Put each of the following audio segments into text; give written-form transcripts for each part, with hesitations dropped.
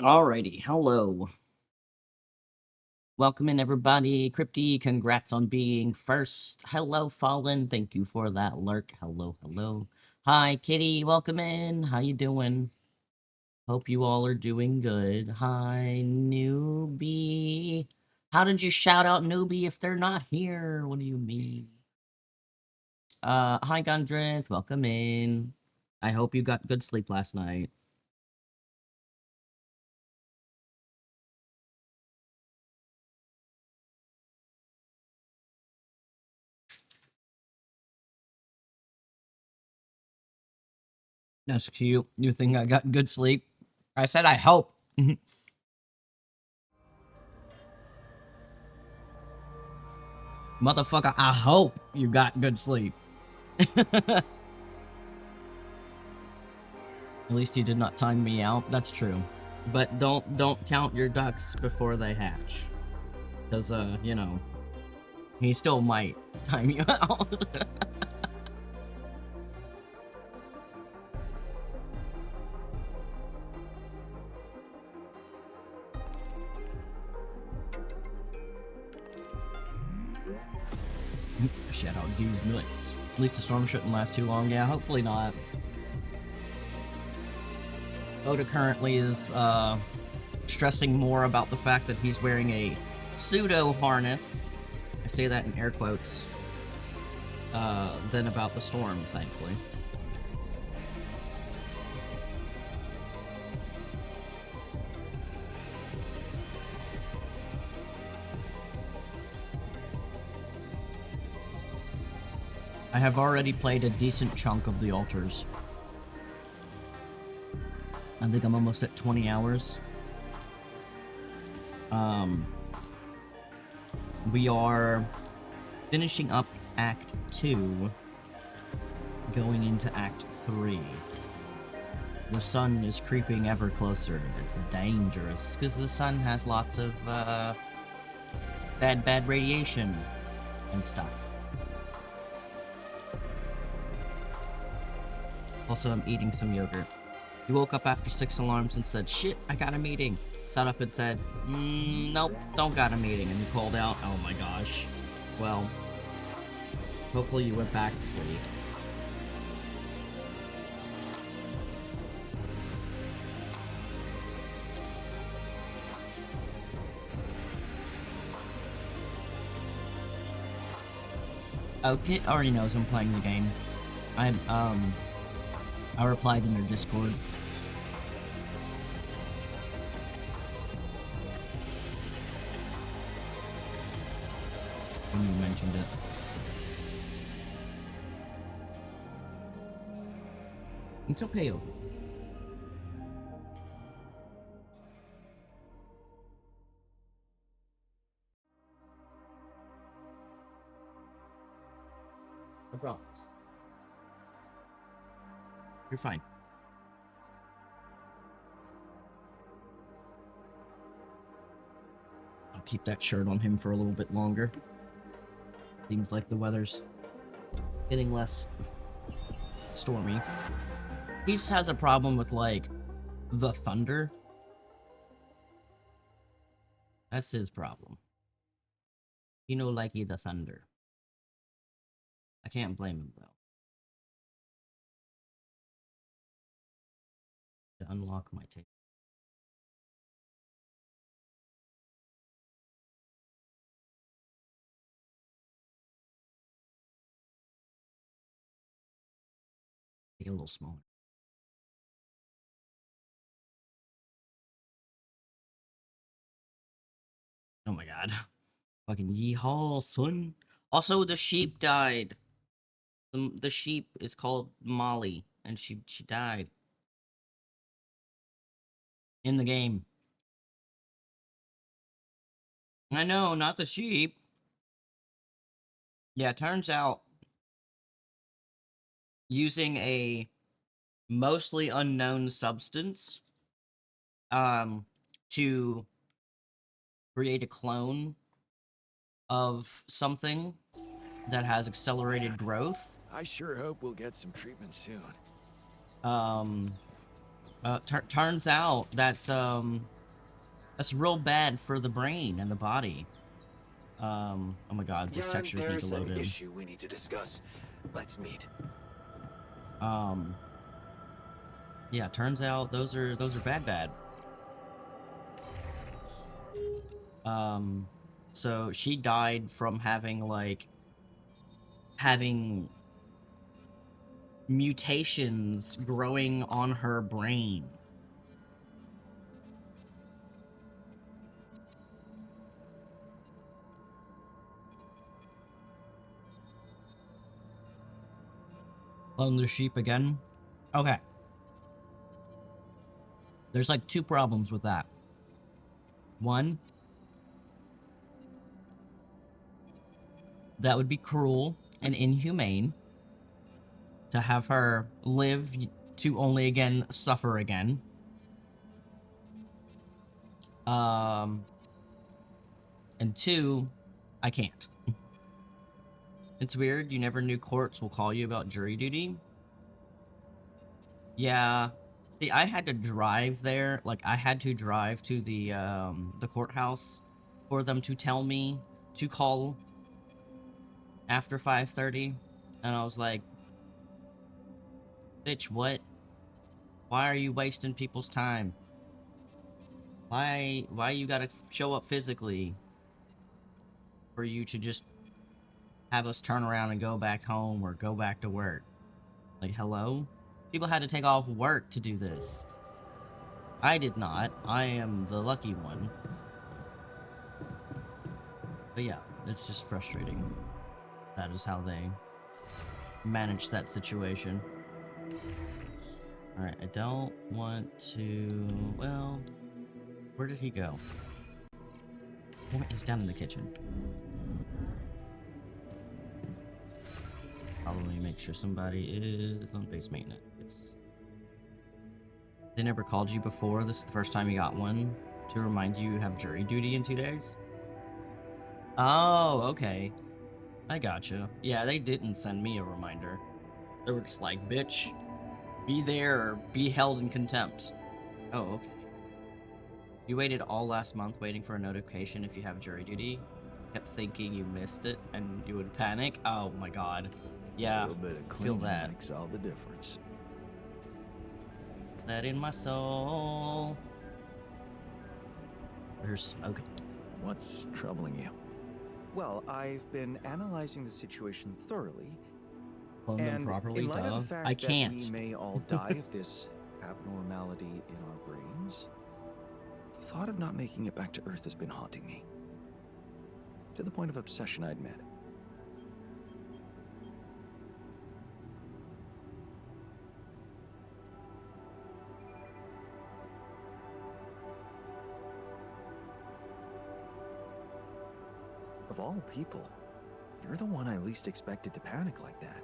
Alrighty, hello. Welcome in, everybody. Crypty, congrats on being first. Hello, Fallen. Thank you for that lurk. Hello, hello. Hi, Kitty. Welcome in. How you doing? Hope you all are doing good. Hi, newbie. How did you shout out newbie if they're not here? What do you mean? Hi, Gundrith. Welcome in. I hope you got good sleep last night. That's cute. You think I got good sleep? I said I hope. Motherfucker, I hope you got good sleep. At least he did not time me out. That's true. But don't count your ducks before they hatch. Cause you know, he still might time you out. Shout out 𝖜𝖔𝖋. At least the storm shouldn't last too long. Yeah, hopefully not. Oda currently is stressing more about the fact that he's wearing a pseudo harness. I say that in air quotes. Than about the storm, thankfully. I have already played a decent chunk of the altars. I think I'm almost at 20 hours. We are finishing up Act 2, going into Act 3. The sun is creeping ever closer. It's dangerous, because the sun has lots of, bad radiation and stuff. Also, I'm eating some yogurt. He woke up after 6 alarms and said, "Shit, I got a meeting." Sat up and said, "Nope, don't got a meeting." And he called out, "Oh my gosh." Well, hopefully you went back to sleep. Oh, Kit already knows I'm playing the game. I replied in their Discord. When you mentioned it. It's okay, Obi. No problems. You're fine. I'll keep that shirt on him for a little bit longer. Seems like the weather's getting less stormy. He just has a problem with, like, the thunder. That's his problem. He no likey the thunder. I can't blame him, though. To unlock my tape. Make it a little smaller. Oh my god. Fucking yeehaw, son. Also, the sheep died. The sheep is called Molly, and she died. In the game. I know, not the sheep. Yeah, turns out using a mostly unknown substance to create a clone of something that has accelerated growth. I sure hope we'll get some treatment soon. Turns out that's real bad for the brain and the body. Oh my god, these Jan, textures need to there's load an in. issue we need to discuss. Let's meet. Yeah, turns out those are bad. So she died from having mutations growing on her brain. On the sheep again. Okay. There's like two problems with that. One, that would be cruel and inhumane to have her live to only again suffer again. And two, I can't. It's weird, you never knew courts will call you about jury duty. Yeah. See, I had to drive there. Like, I had to drive to the courthouse for them to tell me to call after 5:30. And I was like, bitch, what? Why are you wasting people's time? Why you gotta show up physically for you to just have us turn around and go back home or go back to work? Like, hello? People had to take off work to do this. I did not. I am the lucky one. But yeah, it's just frustrating. That is how they manage that situation. Alright, I don't want to... Well, where did he go? Damn it, he's down in the kitchen. Probably make sure somebody is on base maintenance. Yes. They never called you before? This is the first time you got one to remind you have jury duty in 2 days? Oh, okay. I gotcha. Yeah, they didn't send me a reminder. They were just like, bitch, be there or be held in contempt. Oh, okay. You waited all last month waiting for a notification if you have jury duty? Kept thinking you missed it and you would panic? Oh my god. Yeah, A little bit of feel cleaning that. makes all the difference. That in my soul. There's smoke. What's troubling you? Well, I've been analyzing the situation thoroughly, Clone them and properly, in light duh. of the fact I that can't. we may all die of this abnormality in our brains, the thought of not making it back to Earth has been haunting me. To the point of obsession, I admit. Of all people, you're the one I least expected to panic like that.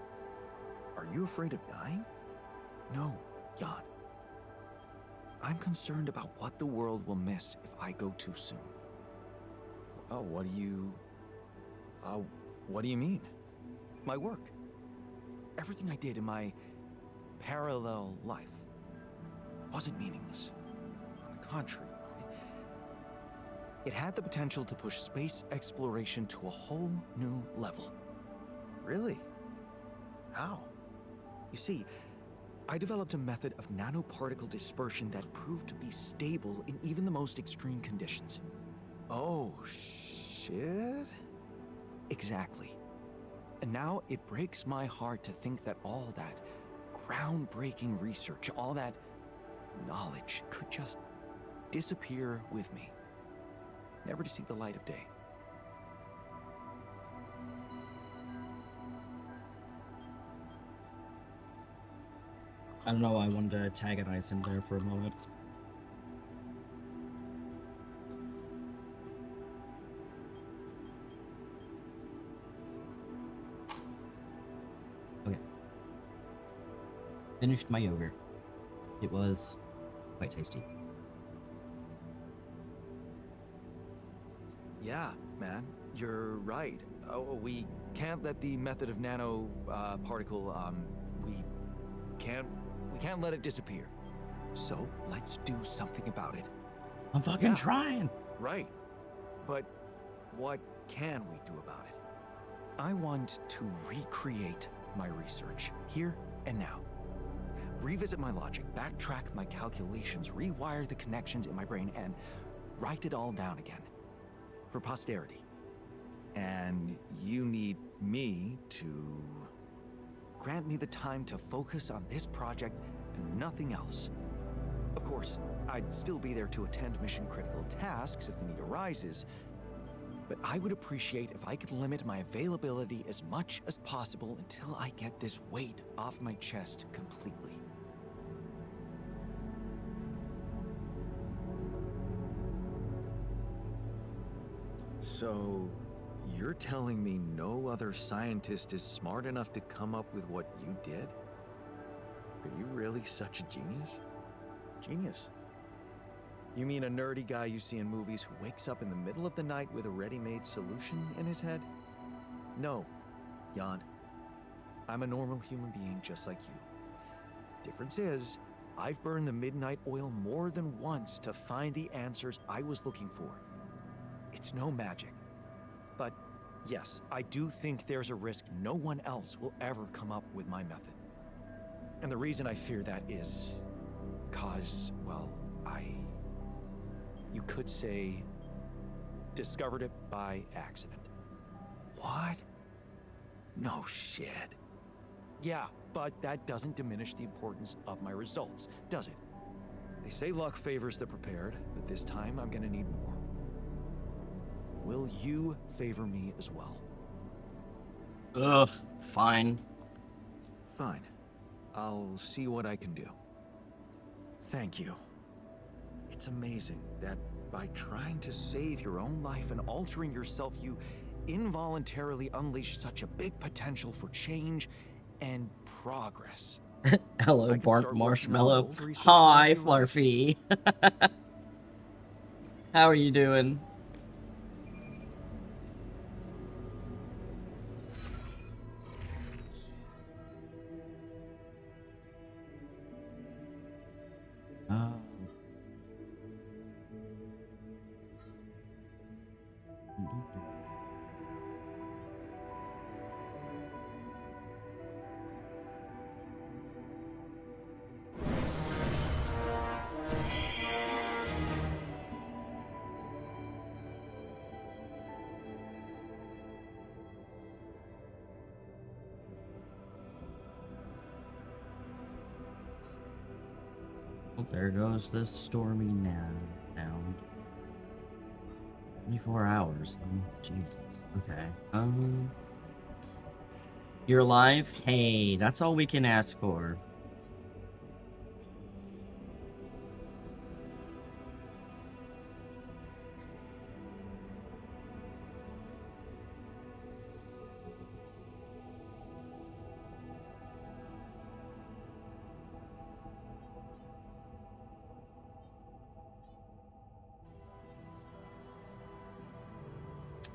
Are you afraid of dying? No, Jan. I'm concerned about what the world will miss if I go too soon. Oh, what do you mean? My work. Everything I did in my parallel life wasn't meaningless. On the contrary, it had the potential to push space exploration to a whole new level. Really? How? You see, I developed a method of nanoparticle dispersion that proved to be stable in even the most extreme conditions. Oh, shit? Exactly. And now it breaks my heart to think that all that groundbreaking research, all that knowledge could just disappear with me, never to see the light of day. I don't know why I wanted to antagonize him there for a moment. Okay. Finished my yogurt. It was quite tasty. Yeah, man, you're right. Oh, we can't let the method of nano particle. We can't let it disappear. So let's do something about it. I'm fucking Yeah. trying. Right. But what can we do about it? I want to recreate my research here and now. Revisit my logic, backtrack my calculations, rewire the connections in my brain, and write it all down again. For posterity. And you need me to grant me the time to focus on this project and nothing else. Of course, I'd still be there to attend mission-critical tasks if the need arises, but I would appreciate if I could limit my availability as much as possible until I get this weight off my chest completely. So, you're telling me no other scientist is smart enough to come up with what you did? Are you really such a genius? Genius? You mean a nerdy guy you see in movies who wakes up in the middle of the night with a ready-made solution in his head? No, Jan. I'm a normal human being just like you. Difference is, I've burned the midnight oil more than once to find the answers I was looking for. It's no magic. But yes, I do think there's a risk no one else will ever come up with my method. And the reason I fear that is because, well, you could say, discovered it by accident. What? No shit. Yeah, but that doesn't diminish the importance of my results, does it? They say luck favors the prepared, but this time I'm gonna need more. Will you favor me as well? Ugh, fine. Fine. I'll see what I can do. Thank you. It's amazing that by trying to save your own life and altering yourself, you involuntarily unleash such a big potential for change and progress. Hello, I can Bark start working on Marshmallow. old research Hi, whenever you're ready. Flarfy. How are you doing? Well, there goes the stormy sound. 24 hours. Oh, Jesus. Okay. You're alive? Hey, that's all we can ask for.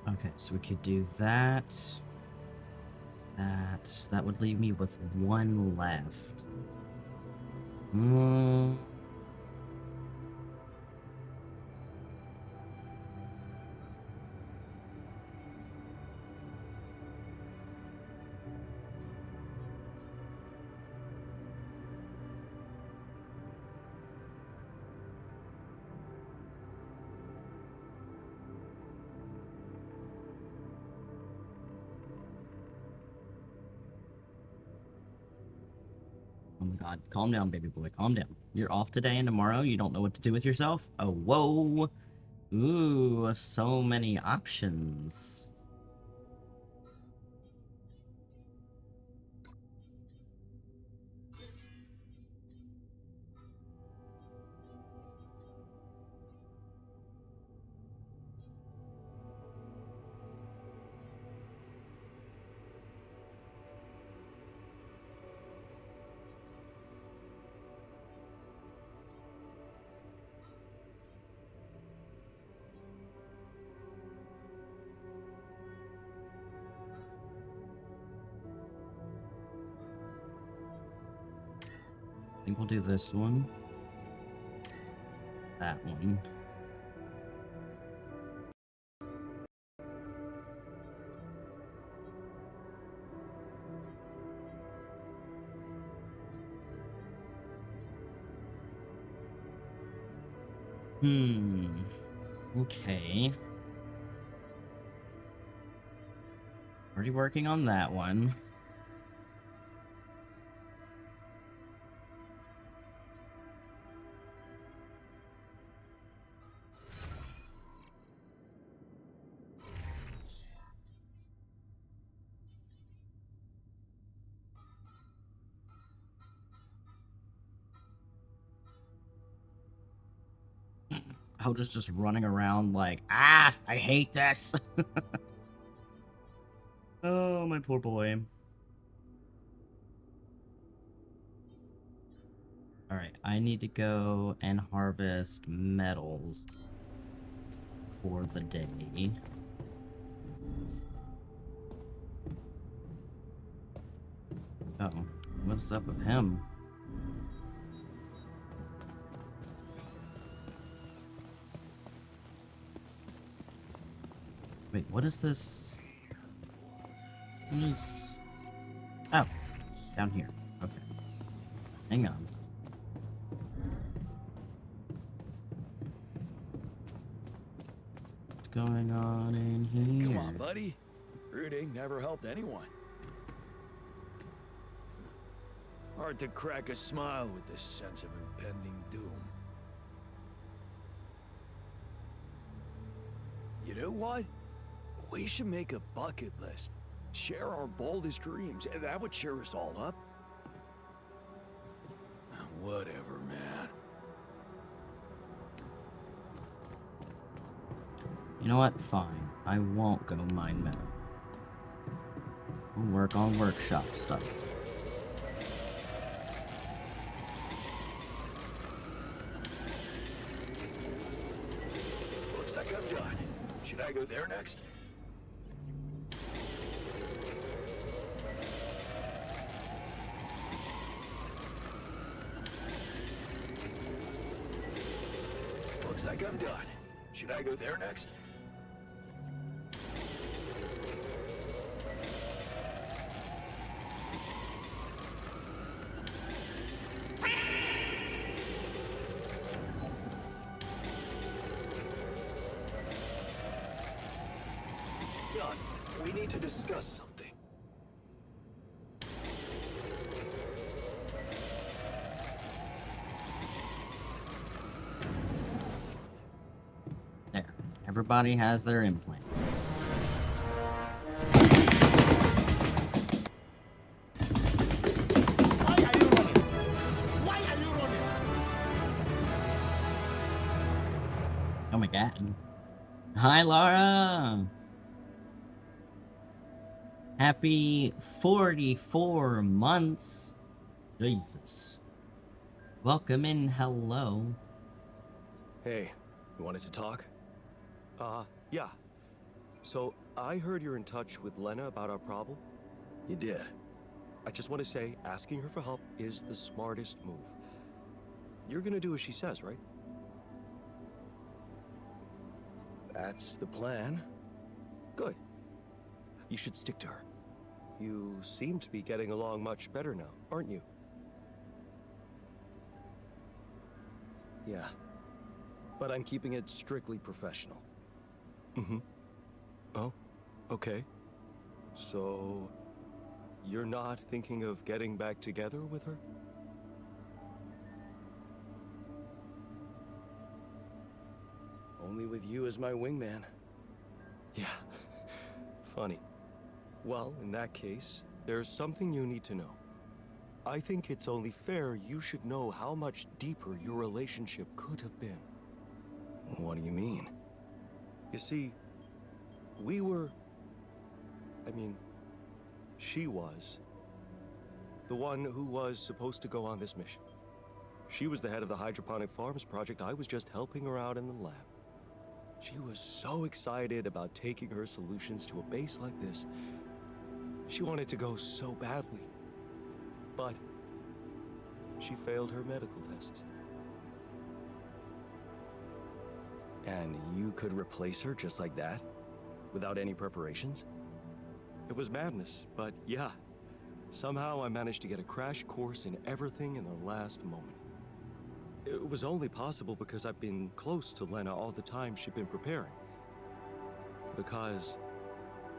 Okay, so we could do that. That would leave me with one left. Oh my god, calm down, baby boy, calm down. You're off today and tomorrow? You don't know what to do with yourself? Oh, whoa. Ooh, so many options. I think we'll do this one. that one. Okay. Already working on that one. Hoda's just running around like, I hate this. Oh, my poor boy. Alright, I need to go and harvest metals for the day. Oh, what's up with him? Wait, what is this? What is... Oh, down here. Okay. Hang on. What's going on in here? Come on, buddy. Rooting never helped anyone. Hard to crack a smile with this sense of impending doom. You know what? We should make a bucket list. Share our boldest dreams, and that would cheer us all up. Whatever, man. You know what? Fine. I won't go mine metal. I'll work on workshop stuff. Looks like I'm done. Should I go there next? Looks like I'm done. Should I go there next? Done. We need to discuss something. There. Everybody has their implant. Why are you running? Why are you running? Oh my god. Hi, Laura! Happy 44 months. Jesus. Welcome in, hello. Hey, you wanted to talk? Yeah. So, I heard you're in touch with Lena about our problem. You did. I just want to say, asking her for help is the smartest move. You're gonna do as she says, right? That's the plan. Good. You should stick to her. You seem to be getting along much better now, aren't you? Yeah. But I'm keeping it strictly professional. Mm-hmm. Oh, okay. So, you're not thinking of getting back together with her? Only with you as my wingman. Yeah. Funny. Well, in that case, there's something you need to know. I think it's only fair you should know how much deeper your relationship could have been. What do you mean? You see, we were... I mean, she was... the one who was supposed to go on this mission. She was the head of the hydroponic farms project. I was just helping her out in the lab. She was so excited about taking her solutions to a base like this. She wanted to go so badly. But she failed her medical tests. And you could replace her just like that? Without any preparations? It was madness, but yeah. Somehow I managed to get a crash course in everything in the last moment. It was only possible because I've been close to Lena all the time she'd been preparing. Because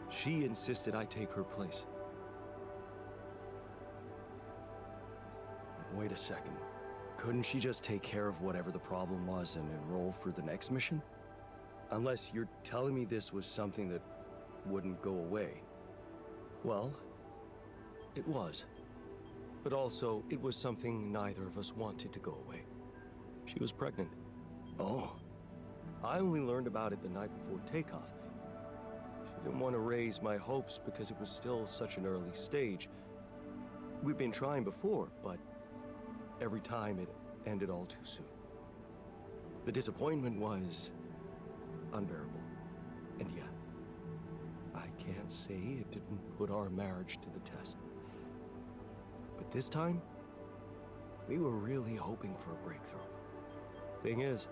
she insisted I take her place. Wait a second. Couldn't she just take care of whatever the problem was and enroll for the next mission? Unless you're telling me this was something that wouldn't go away. Well, it was. But also, it was something neither of us wanted to go away. She was pregnant. Oh. I only learned about it the night before takeoff. She didn't want to raise my hopes because it was still such an early stage. We'd been trying before, but every time it ended all too soon. The disappointment was unbearable. And yeah, I can't say it didn't put our marriage to the test. But this time, we were really hoping for a breakthrough. Thing is,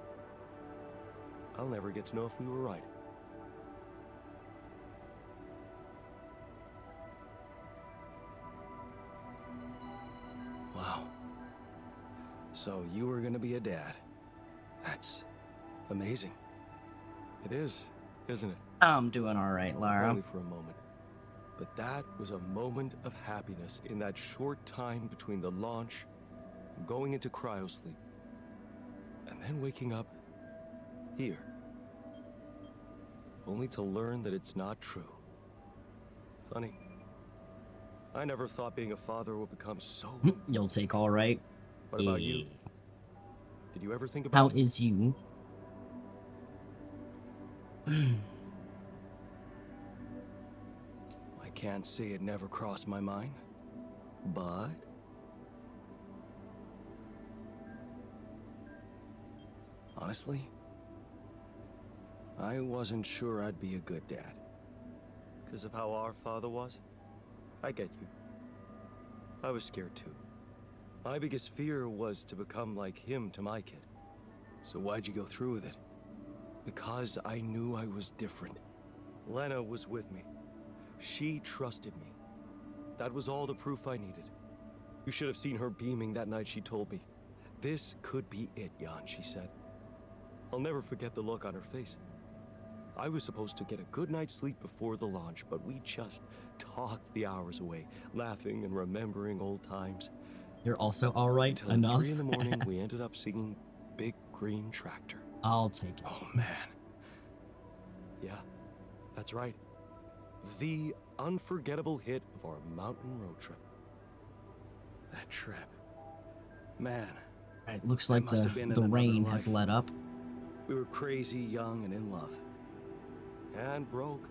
I'll never get to know if we were right. Wow. So you were gonna be a dad. That's amazing. It is, isn't it? I'm doing all right, Lara. Only for a moment. But that was a moment of happiness in that short time between the launch and going into cryosleep. And then waking up here. Only to learn that it's not true. Funny. I never thought being a father would become so... You'll take all right. What about you? Did you ever think How about... is you? I can't say it never crossed my mind, but... honestly, I wasn't sure I'd be a good dad. Because of how our father was? I get you. I was scared too. My biggest fear was to become like him to my kid. So why'd you go through with it? Because I knew I was different. Lena was with me. She trusted me. That was all the proof I needed. You should have seen her beaming that night she told me. This could be it, Jan, she said. I'll never forget the look on her face. I was supposed to get a good night's sleep before the launch, but we just talked the hours away, laughing and remembering old times. You're also all right Until enough. at 3 in the morning, we ended up singing Big Green Tractor. I'll take it. Oh, man. Yeah, that's right. The unforgettable hit of our mountain road trip. That trip. Man. Right, looks I like must have been in the another rain has life. let up. We were crazy, young, and in love. And broke.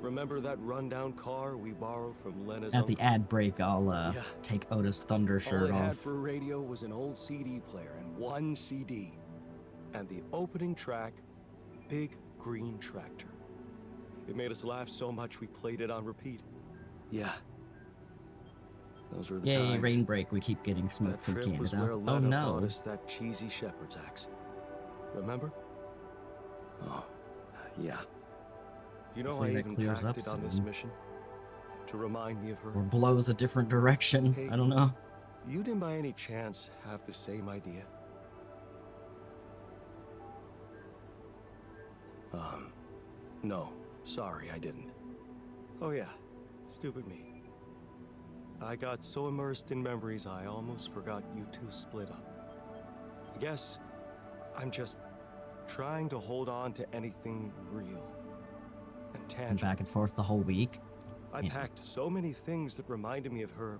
Remember that rundown car we borrowed from Lena's At the uncle? ad break, I'll Yeah. take Oda's Thunder All shirt it had off. for radio was an old CD player and one CD. And the opening track, Big Green Tractor. It made us laugh so much we played it on repeat. Yeah. Those were the Yay, times. rain break. We keep getting smoke That from trip was Canada. where Oh Lena no. bought us that cheesy shepherd's axe. Remember? Oh, yeah. You know, Hopefully I that even clears packed up it on this soon. mission to remind me of her. Or blows a different direction. Hey. I don't know. You didn't by any chance have the same idea? No. Sorry, I didn't. Oh yeah, stupid me. I got so immersed in memories I almost forgot you two split up. I guess I'm just trying to hold on to anything real and And tangible. back and forth the whole week. I Yeah. packed so many things that reminded me of her.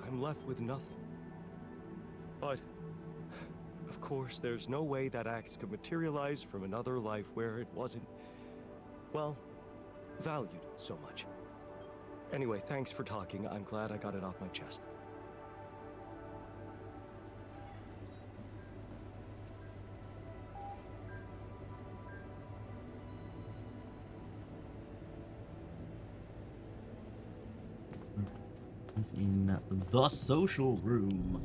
I'm left with nothing. But, of course, there's no way that axe could materialize from another life where it wasn't, well, valued so much. Anyway, thanks for talking. I'm glad I got it off my chest. He's in the social room.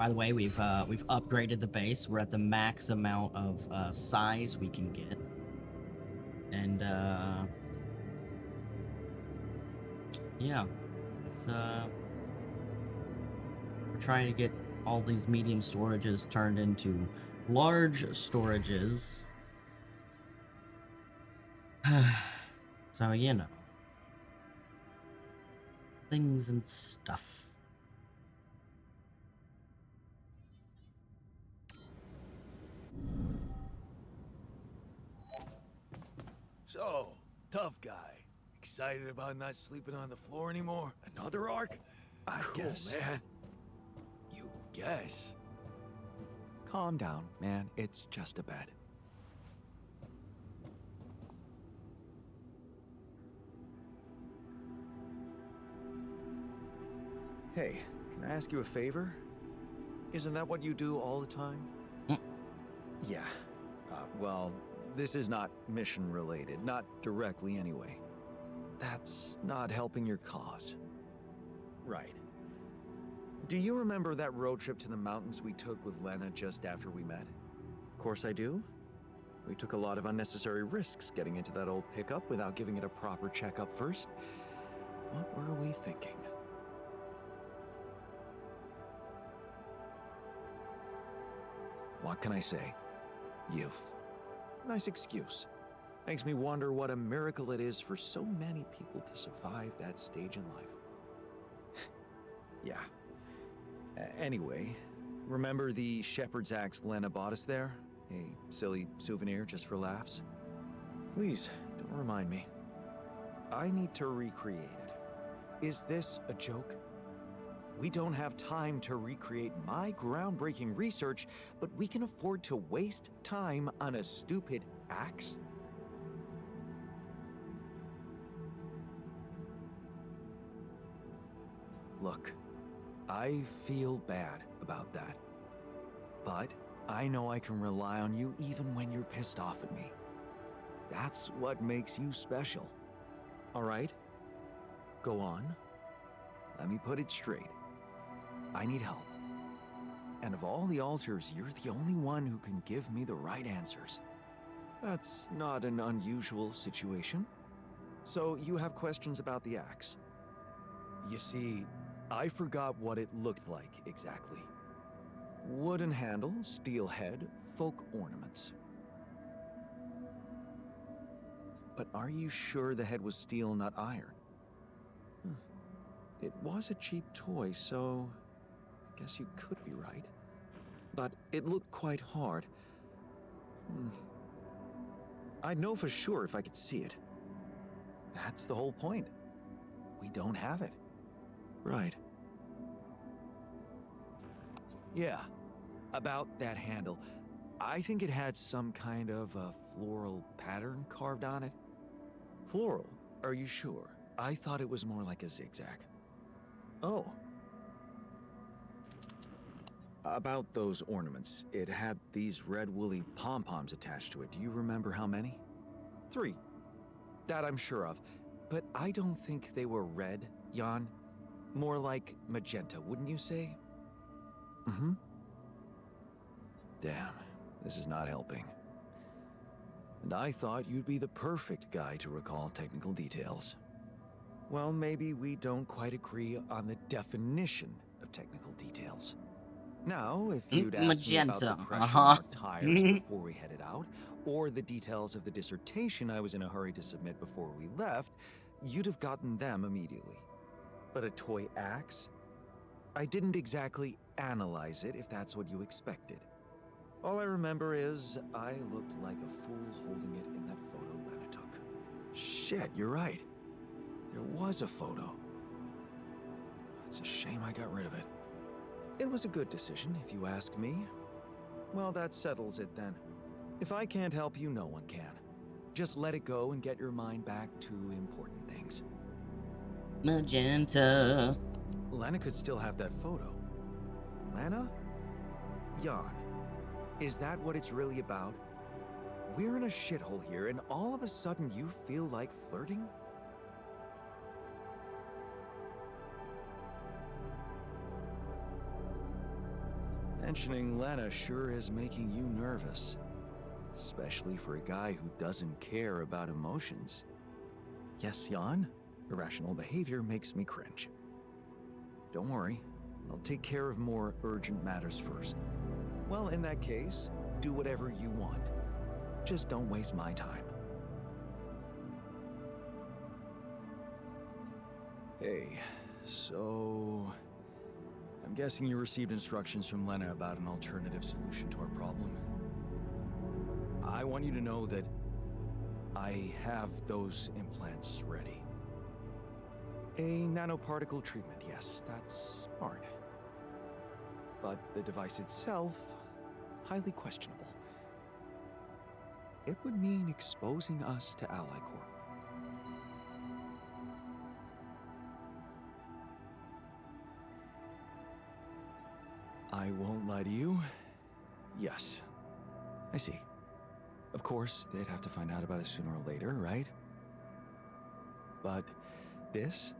By the way, we've upgraded the base. We're at the max amount of size we can get, and yeah, it's we're trying to get all these medium storages turned into large storages. So, you know, things and stuff. So, tough guy. Excited about not sleeping on the floor anymore? Another arc? I Cool, guess. man. You guess. Calm down, man. It's just a bed. Hey, can I ask you a favor? Isn't that what you do all the time? Mm. Yeah. Well, this is not mission related, not directly anyway. That's not helping your cause. Right. Do you remember that road trip to the mountains we took with Lena just after we met? Of course I do. We took a lot of unnecessary risks getting into that old pickup without giving it a proper checkup first. What were we thinking? What can I say? Youth. Nice excuse. Makes me wonder what a miracle it is for so many people to survive that stage in life. Yeah. Anyway, remember the shepherd's axe Lena bought us there? A silly souvenir just for laughs? Please, don't remind me. I need to recreate it. Is this a joke? We don't have time to recreate my groundbreaking research, but we can afford to waste time on a stupid axe? Look, I feel bad about that. But I know I can rely on you even when you're pissed off at me. That's what makes you special. All right? Go on. Let me put it straight. I need help. And of all the alters, you're the only one who can give me the right answers. That's not an unusual situation. So you have questions about the axe? You see, I forgot what it looked like exactly. Wooden handle, steel head, folk ornaments. But are you sure the head was steel, not iron? It was a cheap toy, so I guess you could be right. But it looked quite hard. I'd know for sure if I could see it. That's the whole point. We don't have it. Right. Yeah, about that handle. I think it had some kind of a floral pattern carved on it. Floral? Are you sure? I thought it was more like a zigzag. Oh. About those ornaments, it had these red woolly pom-poms attached to it. Do you remember how many? 3. That I'm sure of. But I don't think they were red, Jan. More like magenta, wouldn't you say? Mm-hmm. Damn, this is not helping. And I thought you'd be the perfect guy to recall technical details. Well, maybe we don't quite agree on the definition of technical details. Now, if you'd asked me about the Magenta, pressure on our tires before we headed out, or the details of the dissertation I was in a hurry to submit before we left, you'd have gotten them immediately. But a toy axe? I didn't exactly analyze it, if that's what you expected. All I remember is I looked like a fool holding it in that photo Lena took. Shit, you're right. There was a photo. It's a shame I got rid of it. It was a good decision, if you ask me. Well, that settles it then. If I can't help you, no one can. Just let it go and get your mind back to important things. Magenta. Lena could still have that photo. Lena? Jan, is that what it's really about? We're in a shithole here, and all of a sudden you feel like flirting? mentioning Lena sure is making you nervous. Especially for a guy who doesn't care about emotions. Yes, Jan, irrational behavior makes me cringe. Don't worry, I'll take care of more urgent matters first. Well, in that case, do whatever you want. Just don't waste my time. Hey, so... I'm guessing you received instructions from Lena about an alternative solution to our problem. I want you to know that I have those implants ready. A nanoparticle treatment, yes, that's smart. But the device itself, highly questionable. It would mean exposing us to Ally Corp. I won't lie to you. Yes, I see. Of course, they'd have to find out about it sooner or later, right? But this?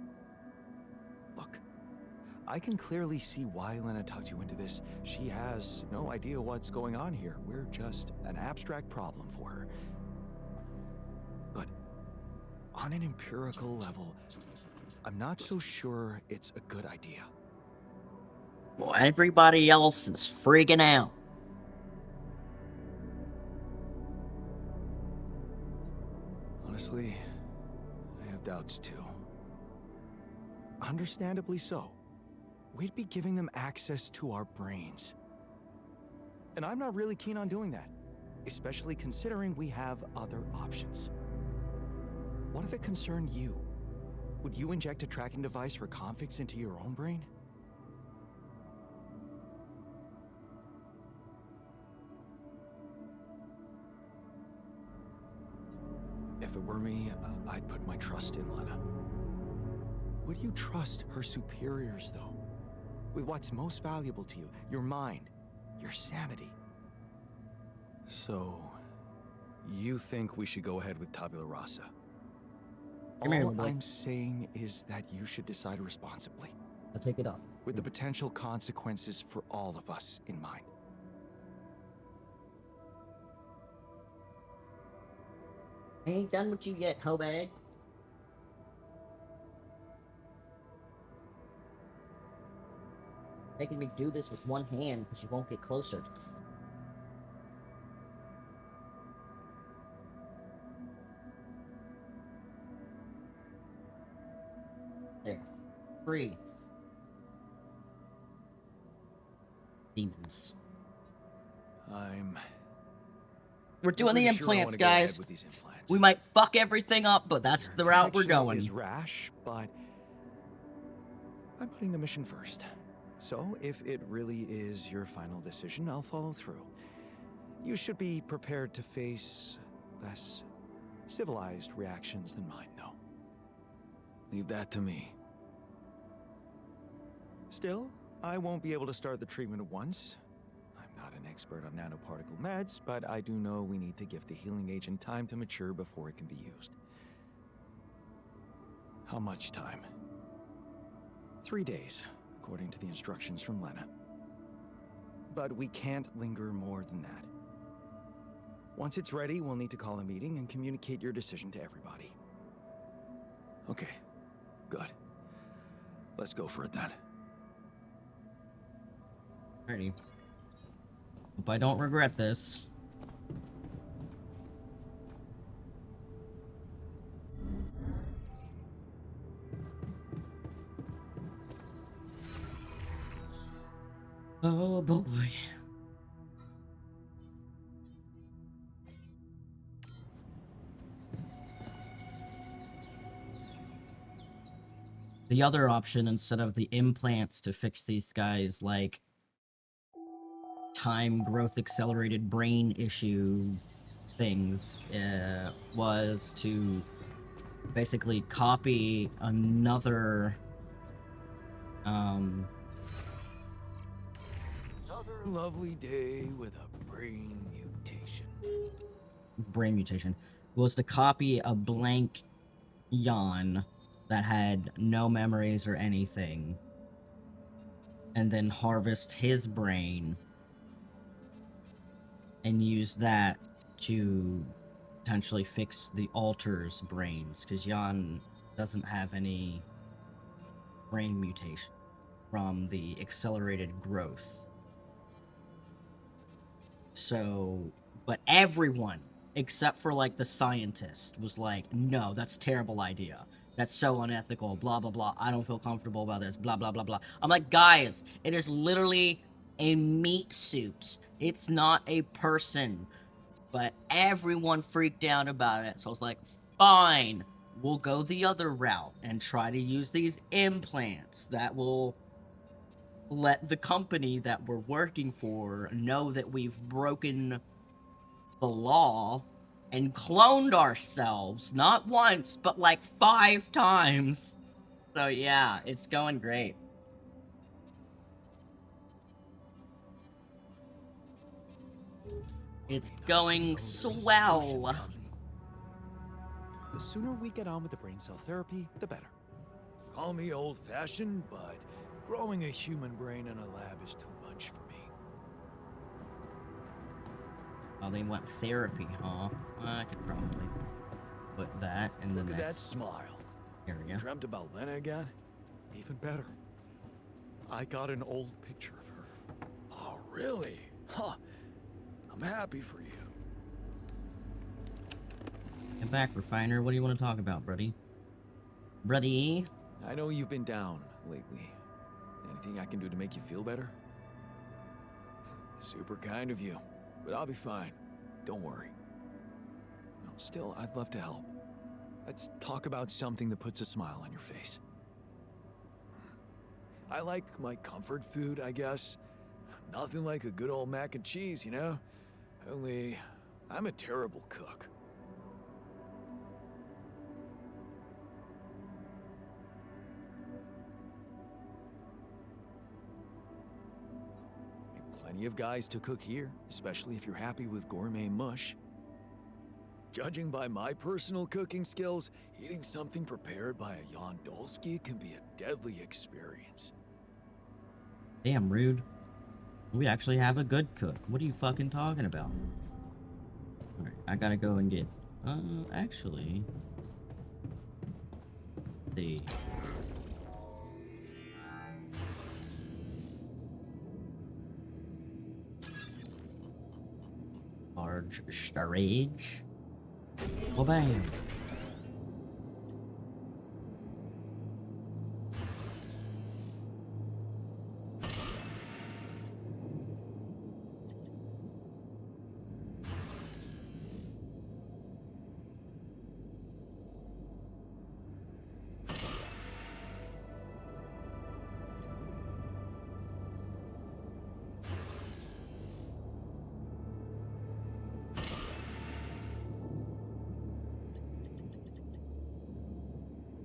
Look, I can clearly see why Lena talked you into this. She has no idea what's going on here. We're just an abstract problem for her. But on an empirical level, I'm not so sure it's a good idea. Well, everybody else is freaking out. Honestly, I have doubts too. Understandably so. We'd be giving them access to our brains. And I'm not really keen on doing that, especially considering we have other options. What if it concerned you? Would you inject a tracking device for configs into your own brain? If it were me, I'd put my trust in Lena. Would you trust her superiors, though? With what's most valuable to you, your mind, your sanity. So, you think we should go ahead with tabula rasa? Come here, All little boy. I'm saying is that you should decide responsibly, I'll take it off. with the potential consequences for all of us in mind. I ain't done with you yet, Hobag. Making me do this with one hand because you won't get closer. There. Free. Demons. We're doing the pretty sure I implants, wanna go ahead guys. with these implants. We might fuck everything up, but that's the route we're Conviction going. is rash, but I'm putting the mission first. So, if it really is your final decision, I'll follow through. You should be prepared to face less civilized reactions than mine, though. Leave that to me. Still, I won't be able to start the treatment at once. I'm not an expert on nanoparticle meds, but I do know we need to give the healing agent time to mature before it can be used. How much time? 3 days, according to the instructions from Lena. But we can't linger more than that. Once it's ready, we'll need to call a meeting and communicate your decision to everybody. Okay, good. Let's go for it then. Alrighty. Hope I don't regret this. Oh boy. The other option, instead of the implants to fix these guys, like time growth accelerated brain issue things, was to basically copy another Another lovely day with a brain mutation. Was to copy a blank Jan that had no memories or anything, and then harvest his brain and use that to potentially fix the altar's brains, because Jan doesn't have any brain mutation from the accelerated growth. So, but everyone, except for like the scientist, was like, no, that's a terrible idea. That's so unethical, blah, blah, blah. I don't feel comfortable about this, blah, blah, blah, blah. I'm like, guys, it is literally a meat suit. It's not a person. But everyone freaked out about it, so I was like, fine, we'll go the other route and try to use these implants that will let the company that we're working for know that we've broken the law and cloned ourselves, not once, but like 5 times. So yeah, it's going great. It's going swell. The sooner we get on with the brain cell therapy, the better. Call me old-fashioned, but growing a human brain in a lab is too much for me. Oh, they want therapy, huh? I could probably put that in the Look at that next smile. area. Dreamt about Lena again? Even better. I got an old picture of her. Oh, really? Huh. I'm happy for you. Get back, Refiner. What do you want to talk about, buddy? Buddy? I know you've been down lately. Anything I can do to make you feel better? Super kind of you, but I'll be fine. Don't worry. No, still, I'd love to help. Let's talk about something that puts a smile on your face. I like my comfort food, I guess. Nothing like a good old mac and cheese, you know? Only, I'm a terrible cook. Plenty of guys to cook here, especially if you're happy with gourmet mush. Judging by my personal cooking skills, eating something prepared by a 𝖜𝖔𝖋 can be a deadly experience. Damn, rude. We actually have a good cook. What are you fucking talking about? Alright, I gotta go and get... actually... The... large storage. Well, bang.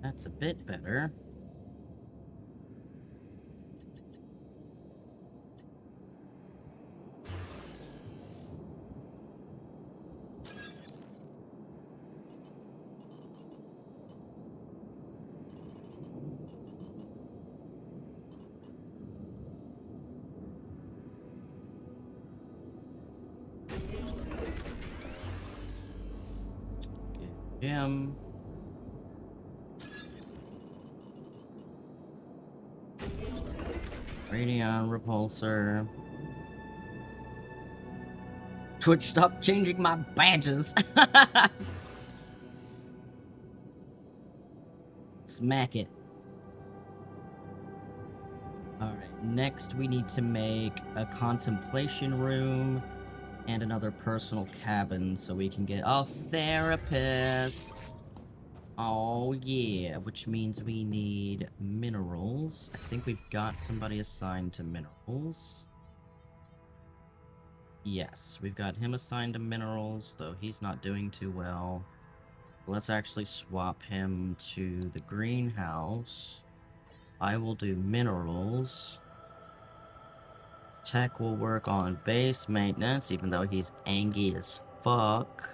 That's a bit better. Get gem. Radion repulsor. Twitch, stop changing my badges. Smack it. Alright, next we need to make a contemplation room and another personal cabin so we can get a therapist. Oh yeah, which means we need minerals. I think we've got somebody assigned to minerals. Yes, we've got him assigned to minerals, though he's not doing too well. Let's actually swap him to the greenhouse. I will do minerals. Tech will work on base maintenance, even though he's angry as fuck.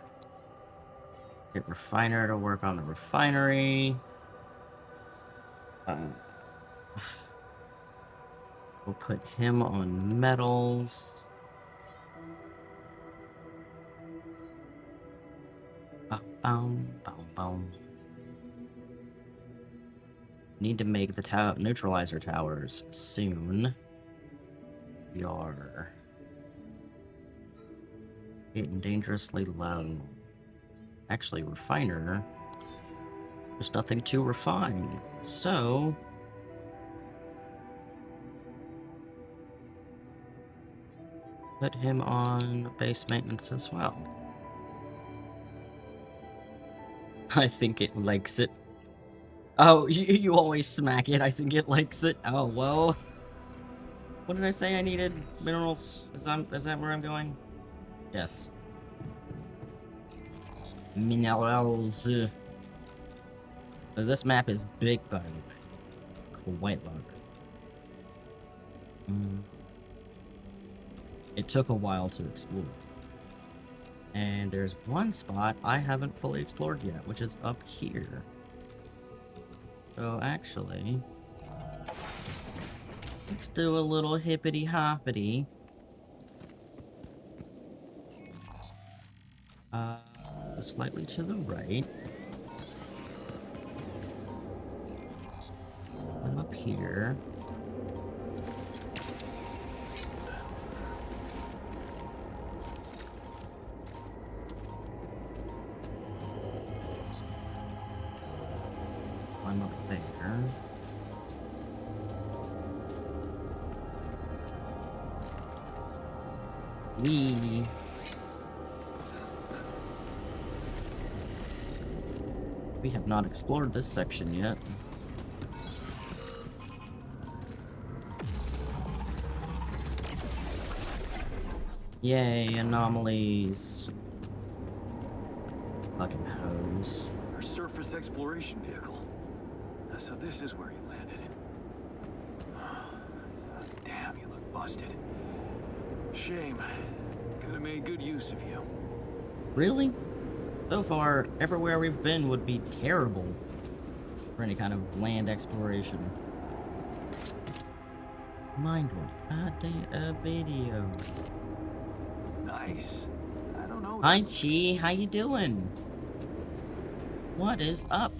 Get refiner to work on the refinery. We'll put him on metals. Boom, boom, boom. Need to make the neutralizer towers soon. We are getting dangerously low. Actually, refiner. There's nothing to refine. So put him on base maintenance as well. I think it likes it. Oh, you always smack it. I think it likes it. Oh, well. What did I say I needed? Minerals? Is that where I'm going? Yes. Minerals. This map is big, by the way. Quite large. It took a while to explore. And there's one spot I haven't fully explored yet, which is up here. So actually, let's do a little hippity-hoppity. Slightly to the right. I'm up here. I'm up there. We have not explored this section yet. Yay, anomalies. Fucking hose. Our surface exploration vehicle. So this is where you landed. Damn, you look busted. Shame. Could have made good use of you. Really? So far, everywhere we've been would be terrible for any kind of land exploration. Mind what? A video. Nice. I don't know. Hi, Chi. How you doing? What is up?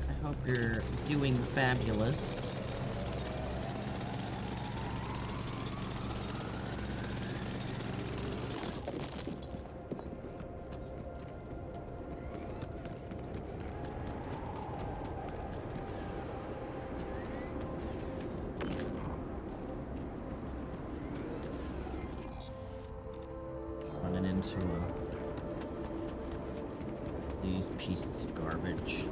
I hope you're doing fabulous. Running into these pieces of garbage.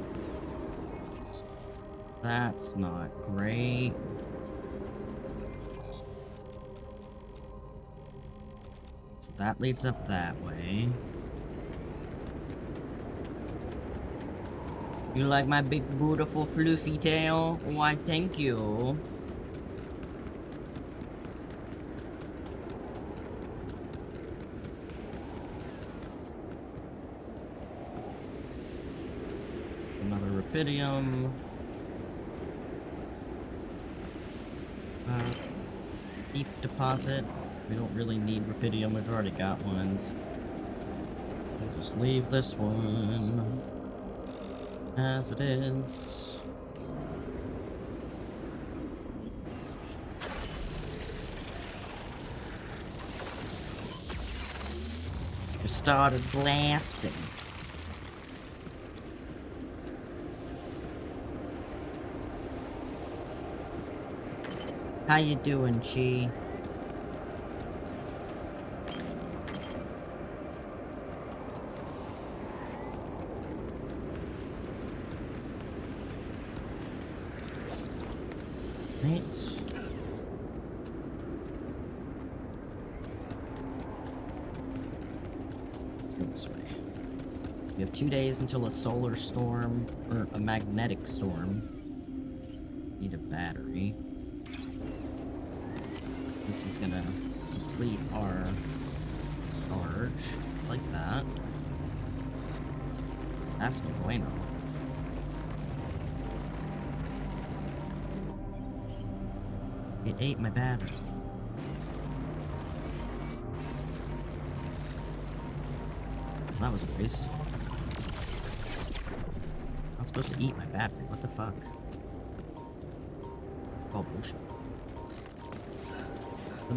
That's not great. So that leads up that way. You like my big, beautiful, fluffy tail? Why, thank you. Another rubidium. Deep deposit. We don't really need rubidium, we've already got ones. We'll just leave this one as it is. Just started blasting. How you doing, Chi? Right. Let's go this way. We have 2 days until a solar storm, or a magnetic storm. Need a battery. This is gonna complete our charge, like that. That's no bueno. It ate my battery. That was a waste. I'm supposed to eat my battery. What the fuck? Oh, bullshit. So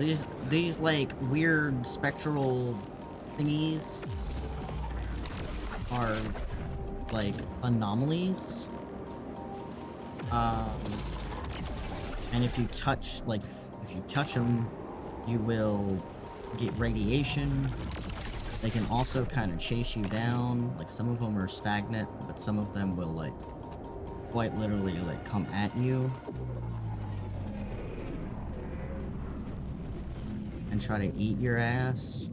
these like weird spectral thingies are like anomalies. And if you touch them, you will get radiation. They can also kind of chase you down. Like, some of them are stagnant, but some of them will, like, quite literally, like, come at you and try to eat your ass.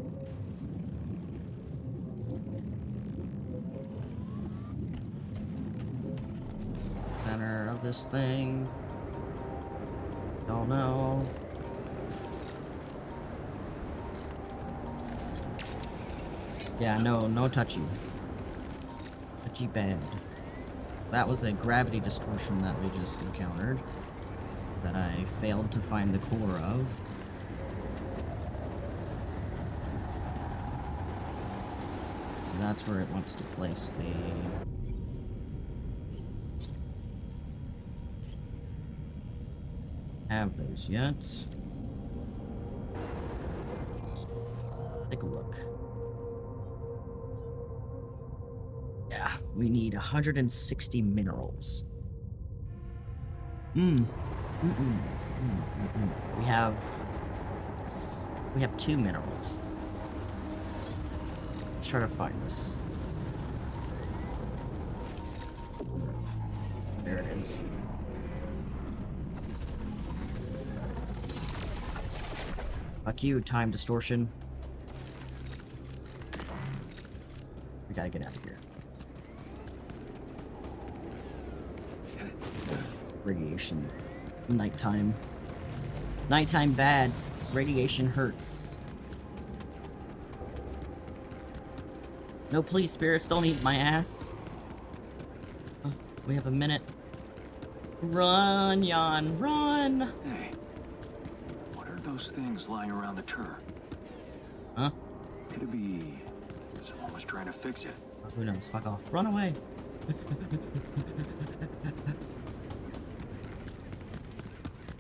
Center of this thing. Don't know. Yeah, no touchy. Touchy bad. That was a gravity distortion that we just encountered. That I failed to find the core of. So that's where it wants to place the... Have those yet. Take a look. Yeah, we need 160 minerals. We have 2 minerals. Let's try to find this. There it is. Fuck you, time distortion. We gotta get out of here. Radiation. Nighttime. Nighttime bad. Radiation hurts. No, please, spirits, don't eat my ass. Oh, we have a minute. Run, Jan, run! Hey, what are those things lying around the turret? Huh? Could it be someone was trying to fix it? Oh, who knows? Fuck off. Run away!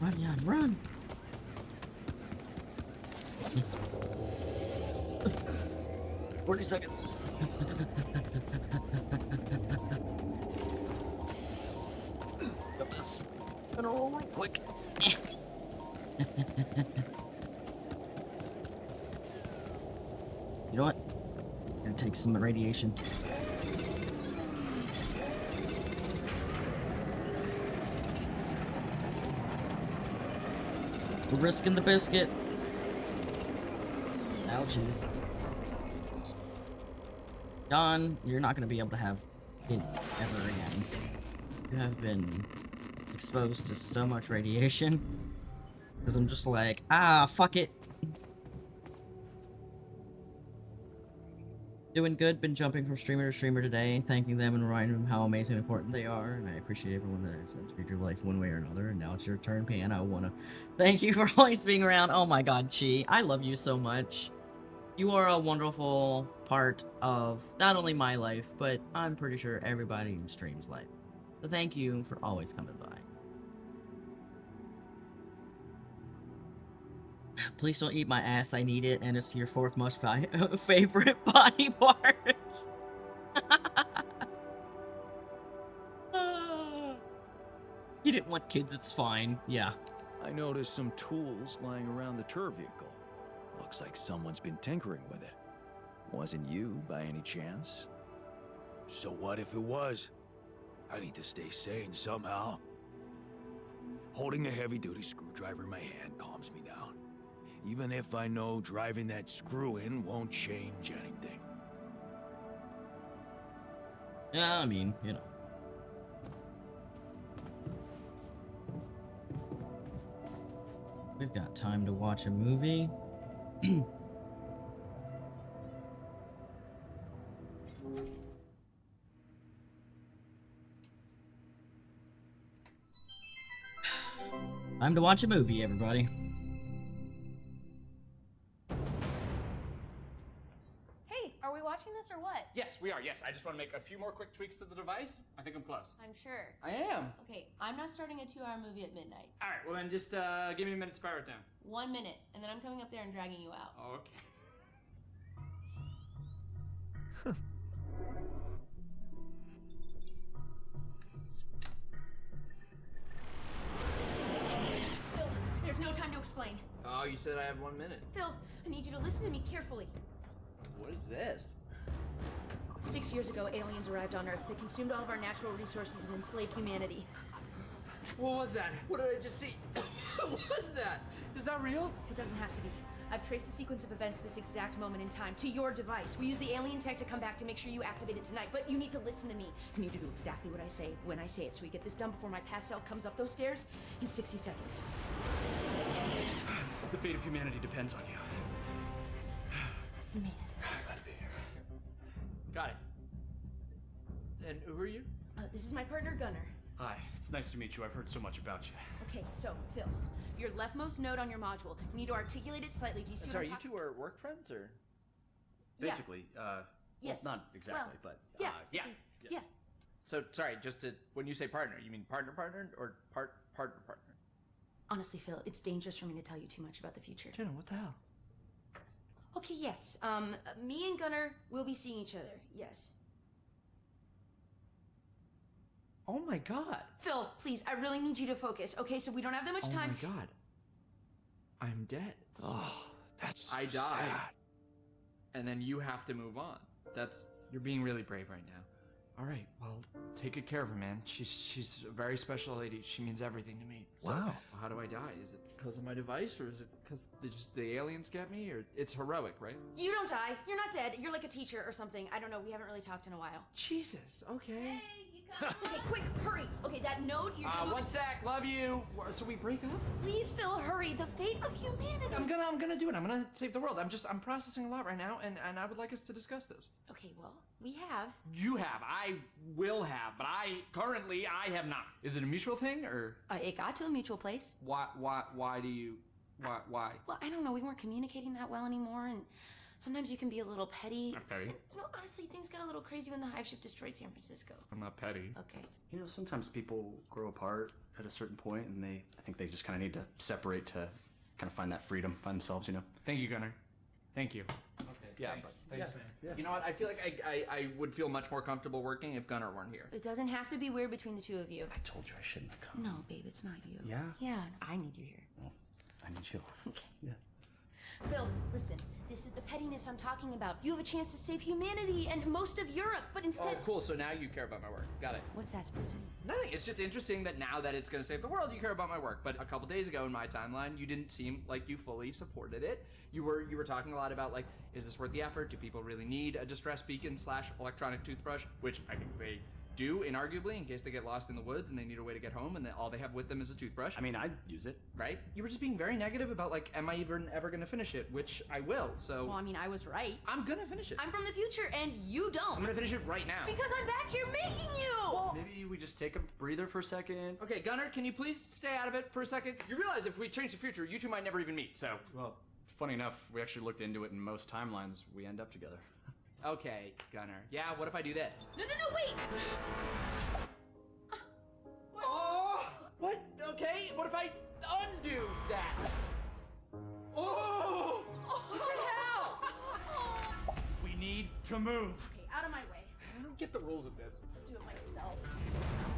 Run, Jan, run! 40 seconds. Got this. Gonna roll real quick. You know what? Gonna take some radiation. We're risking the biscuit. Ouchies. John, you're not gonna be able to have kids ever again. You have been exposed to so much radiation. Because I'm just like, fuck it. Doing good, been jumping from streamer to streamer today, thanking them and reminding them how amazing and important they are, and I appreciate everyone that has entered your life one way or another, and now it's your turn, Pan. I wanna thank you for always being around. Oh my god, Chi, I love you so much. You are a wonderful part of not only my life, but I'm pretty sure everybody in stream's life. So thank you for always coming by. Please don't eat my ass, I need it, and it's your 4th most favorite body part. You didn't want kids, it's fine. Yeah. I noticed some tools lying around the tour vehicle. Looks like someone's been tinkering with it. Wasn't you, by any chance? So what if it was? I need to stay sane somehow. Holding a heavy-duty screwdriver in my hand calms me down. Even if I know driving that screw-in won't change anything. Yeah, I mean, you know. We've got time to watch a movie. Time to watch a movie, everybody. Hey, are we watching this or what? Yes, we are. Yes, I just want to make a few more quick tweaks to the device. I think I'm close. I'm sure. I am. Okay, I'm not starting a 2-hour movie at midnight. All right, well then just give me a minute to power it down. 1 minute, and then I'm coming up there and dragging you out. Okay. Phil, there's no time to explain. Oh, you said I have 1 minute. Phil, I need you to listen to me carefully. What is this? 6 years ago, aliens arrived on Earth. They consumed all of our natural resources and enslaved humanity. What was that? What did I just see? What was that? Is that real? It doesn't have to be. I've traced the sequence of events this exact moment in time to your device. We use the alien tech to come back to make sure you activate it tonight, but you need to listen to me. I need you to do exactly what I say when I say it, so we get this done before my past self comes up those stairs in 60 seconds. The fate of humanity depends on you. You made it. Glad to be here. Got it. And who are you? This is my partner, Gunnar. Hi, it's nice to meet you. I've heard so much about you. Okay, so, Phil, your leftmost node on your module. You need to articulate it slightly. Do you see what Sorry, I'm you talking? two are work friends, or? Yeah. Basically, Yes. well, not exactly, Well, but, yeah. yeah. Yes. Yeah. So, sorry, just to, when you say partner, you mean partner, or partner? Honestly, Phil, it's dangerous for me to tell you too much about the future. Jenna, what the hell? Okay, yes. Me and Gunnar will be seeing each other. Yes. Oh my god. Phil, please, I really need you to focus. Okay, so we don't have that much time. Oh my god. I'm dead. Oh, that's so I died. sad. And then you have to move on. You're being really brave right now. All right, well, take good care of her, man. She's a very special lady. She means everything to me. So, Wow. how do I die? Is it because of my device, or is it because just the aliens get me? Or it's heroic, right? You don't die. You're not dead. You're like a teacher or something. I don't know. We haven't really talked in a while. Jesus. Okay. Okay, quick, hurry. Okay, that note, you're gonna move 1 sec. Love you. So we break up? Please, Phil, hurry. The fate of humanity. I'm gonna do it. I'm gonna save the world. I'm processing a lot right now, and I would like us to discuss this. Okay, well, we have. You have. I will have, but I have not. Is it a mutual thing, or It got to a mutual place. why do you, why? Well, I don't know. We weren't communicating that well anymore, and sometimes you can be a little petty. I'm petty. You know, honestly, things got a little crazy when the hive ship destroyed San Francisco. I'm not petty. Okay. You know, sometimes people grow apart at a certain point, and I think they just kind of need to separate to kind of find that freedom by themselves, you know? Thank you, Gunnar. Thank you. Okay, yeah, Thanks. but, Thanks, yeah, man. yeah. You know what? I feel like I would feel much more comfortable working if Gunnar weren't here. It doesn't have to be weird between the two of you. I told you I shouldn't have come. No, babe, it's not you. Yeah? Yeah, I need you here. Well, I need you. Okay. Yeah. Phil, listen. This is the pettiness I'm talking about. You have a chance to save humanity and most of Europe, but instead... Oh, cool. So now you care about my work. Got it. What's that supposed to mean? Nothing. It's just interesting that now that it's going to save the world, you care about my work. But a couple days ago in my timeline, you didn't seem like you fully supported it. You were talking a lot about, like, is this worth the effort? Do people really need a distress beacon / electronic toothbrush? Which I think they do, inarguably, in case they get lost in the woods and they need a way to get home and all they have with them is a toothbrush. I mean, I'd use it. Right? You were just being very negative about, like, am I even ever going to finish it? Which I will, so... Well, I mean, I was right. I'm going to finish it. I'm from the future, and you don't. I'm going to finish it right now. Because I'm back here making you! Maybe we just take a breather for a second. Okay, Gunnar, can you please stay out of it for a second? You realize if we change the future, you two might never even meet, so... Well, funny enough, we actually looked into it, and most timelines, we end up together. Okay, Gunnar. Yeah, what if I do this? No, wait! Oh! What? Okay, what if I undo that? Oh! What the hell? We need to move. Okay, out of my way. I don't get the rules of this. I'll do it myself.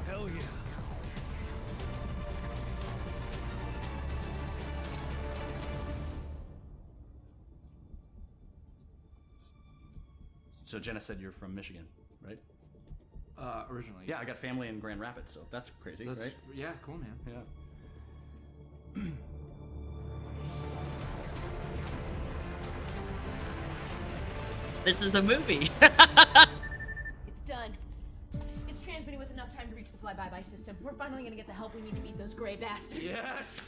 Hell yeah. So Jenna said you're from Michigan, right? Originally. Yeah, I got family in Grand Rapids, so that's crazy, right? Yeah, cool, man. Yeah. This is a movie. It's done. It's transmitting with enough time to reach the fly-by-by system. We're finally gonna get the help we need to beat those gray bastards. Yes!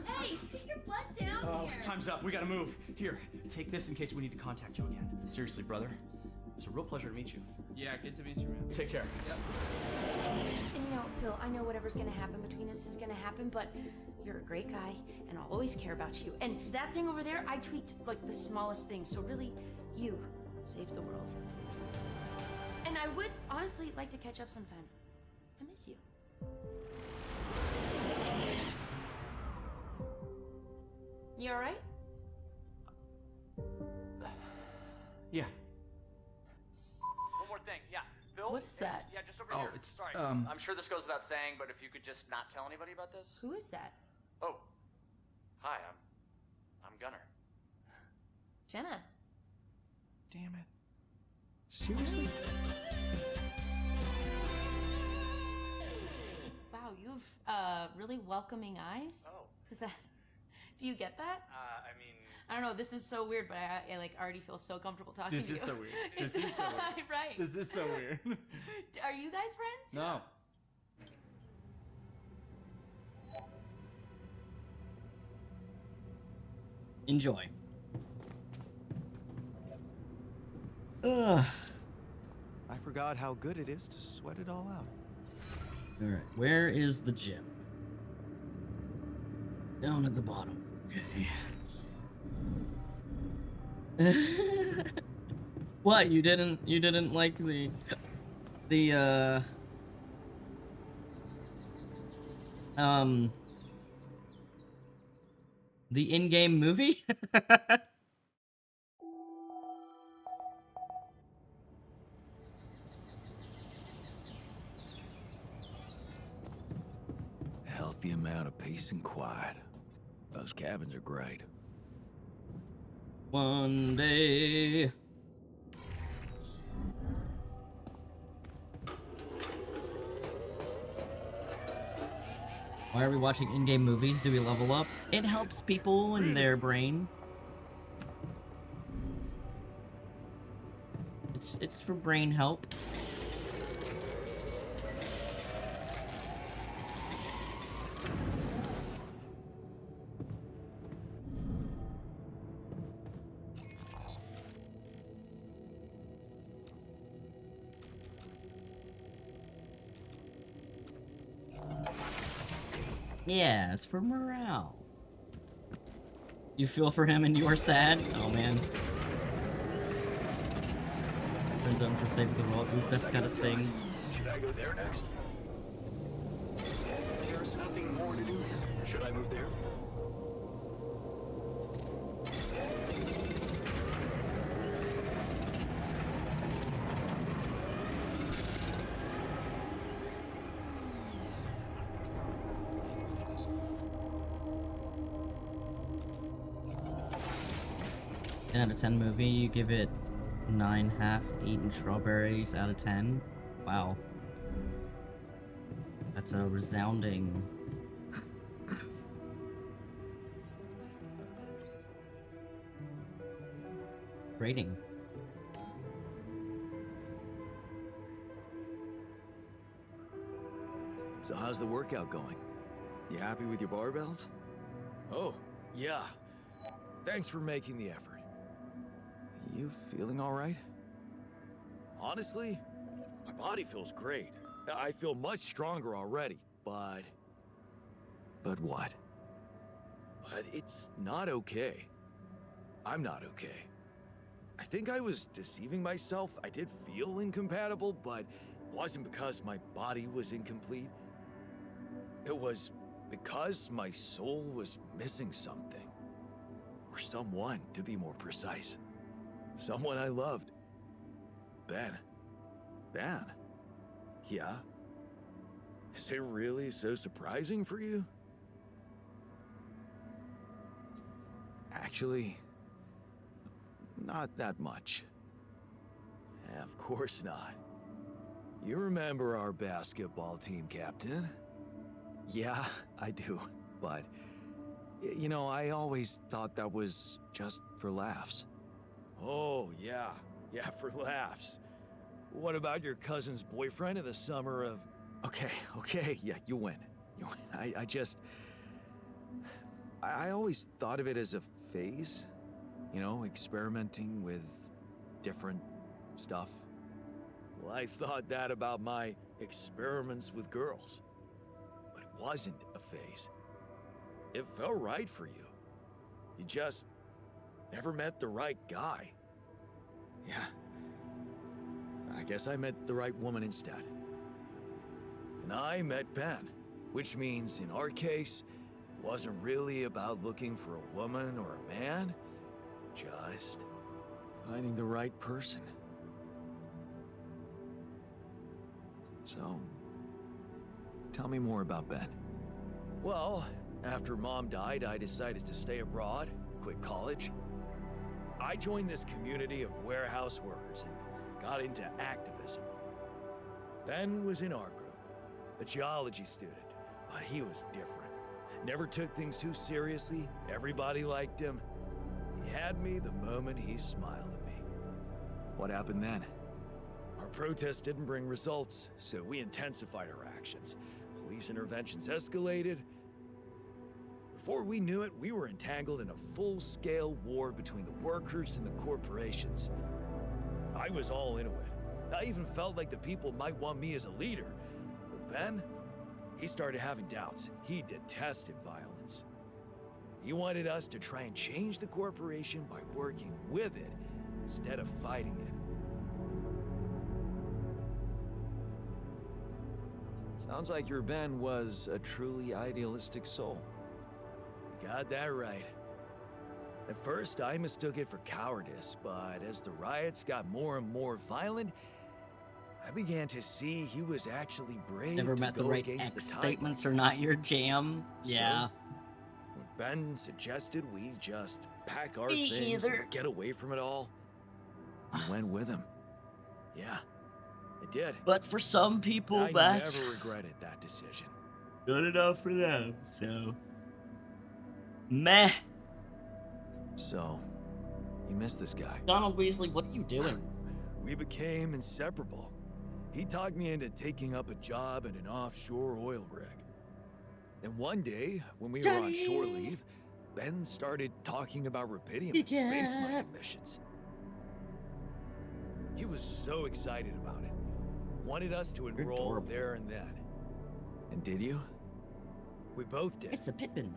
Hey, get your butt down here! Time's up. We gotta move. Here, take this in case we need to contact you again. Seriously, brother. It's a real pleasure to meet you. Yeah, good to meet you, man. Take care. Yep. And you know, Phil, I know whatever's gonna happen between us is gonna happen, but you're a great guy, and I'll always care about you. And that thing over there, I tweaked like the smallest thing, so really, you saved the world. And I would honestly like to catch up sometime. I miss you. You alright? Yeah. One more thing, yeah. Bill? What is that? Yeah, just over Oh, here. it's, Sorry. um- I'm sure this goes without saying, but if you could just not tell anybody about this. Who is that? Oh. Hi, I'm Gunner. Jenna. Damn it. Seriously? Wow, you've really welcoming eyes. Oh. Is that? Do you get that? I mean, I don't know. This is so weird, but I like already feel so comfortable talking This to you. is so weird. This is so weird. Right. This is so weird. Are you guys friends? No. Enjoy. Ugh. I forgot how good it is to sweat it all out. Alright, where is the gym? Down at the bottom. Okay. What, you didn't like the in-game movie? Healthy amount of peace and quiet. Those cabins are great. One day. Why are we watching in-game movies? Do we level up? It helps people in their brain. It's for brain help. Yeah, it's for morale. You feel for him and you're sad? Oh man. Friend zone for saving the world. Oof, that's gotta sting. Should I go there next? There's nothing more to do here. Should I move there? Ten out of 10 movie, you give it 9 half-eaten strawberries out of 10. Wow. That's a resounding... rating. So how's the workout going? You happy with your barbells? Oh, yeah. Thanks for making the effort. You feeling all right? Honestly, my body feels great. I feel much stronger already, but What? it's not okay. I'm not okay. I think I was deceiving myself. I did feel incompatible, but it wasn't because my body was incomplete. It was because my soul was missing something. Or someone, to be more precise. Someone I loved. Ben. Ben? Yeah? Is it really so surprising for you? Actually, not that much. Of course not. You remember our basketball team captain? Yeah, I do. But, you know, I always thought that was just for laughs. Oh, yeah. Yeah, for laughs. What about your cousin's boyfriend in the summer of... Okay, yeah, you win. You win. I always thought of it as a phase. You know, experimenting with different stuff. Well, I thought that about my experiments with girls. But it wasn't a phase. It felt right for you. You just never met the right guy. Yeah. I guess I met the right woman instead. And I met Ben, which means in our case, it wasn't really about looking for a woman or a man, just finding the right person. So, tell me more about Ben. Well, after Mom died, I decided to stay abroad, quit college. I joined this community of warehouse workers and got into activism. Ben was in our group, a geology student, but he was different. Never took things too seriously, everybody liked him. He had me the moment he smiled at me. What happened then? Our protest didn't bring results, so we intensified our actions. Police interventions escalated. Before we knew it, we were entangled in a full-scale war between the workers and the corporations. I was all into it. I even felt like the people might want me as a leader. But Ben, he started having doubts. He detested violence. He wanted us to try and change the corporation by working with it instead of fighting it. Sounds like your Ben was a truly idealistic soul. You got that right. At first, I mistook it for cowardice, but as the riots got more and more violent, I began to see he was actually brave Never to met the go right against X the tide. statements are not your jam. Yeah. So, when Ben suggested we just pack our Me things either. and get away from it all, I went with him. Yeah, I did. But for some people, I that's never regretted that decision. good enough for them. So, meh. So, you missed this guy. Donald Weasley, what are you doing? We became inseparable. He talked me into taking up a job at an offshore oil rig. Then one day, when we were on shore leave, Ben started talking about rubidium and space mining missions. He was so excited about it. Wanted us to enroll adorable. there and then. And did you? We both did. It's a Pippin.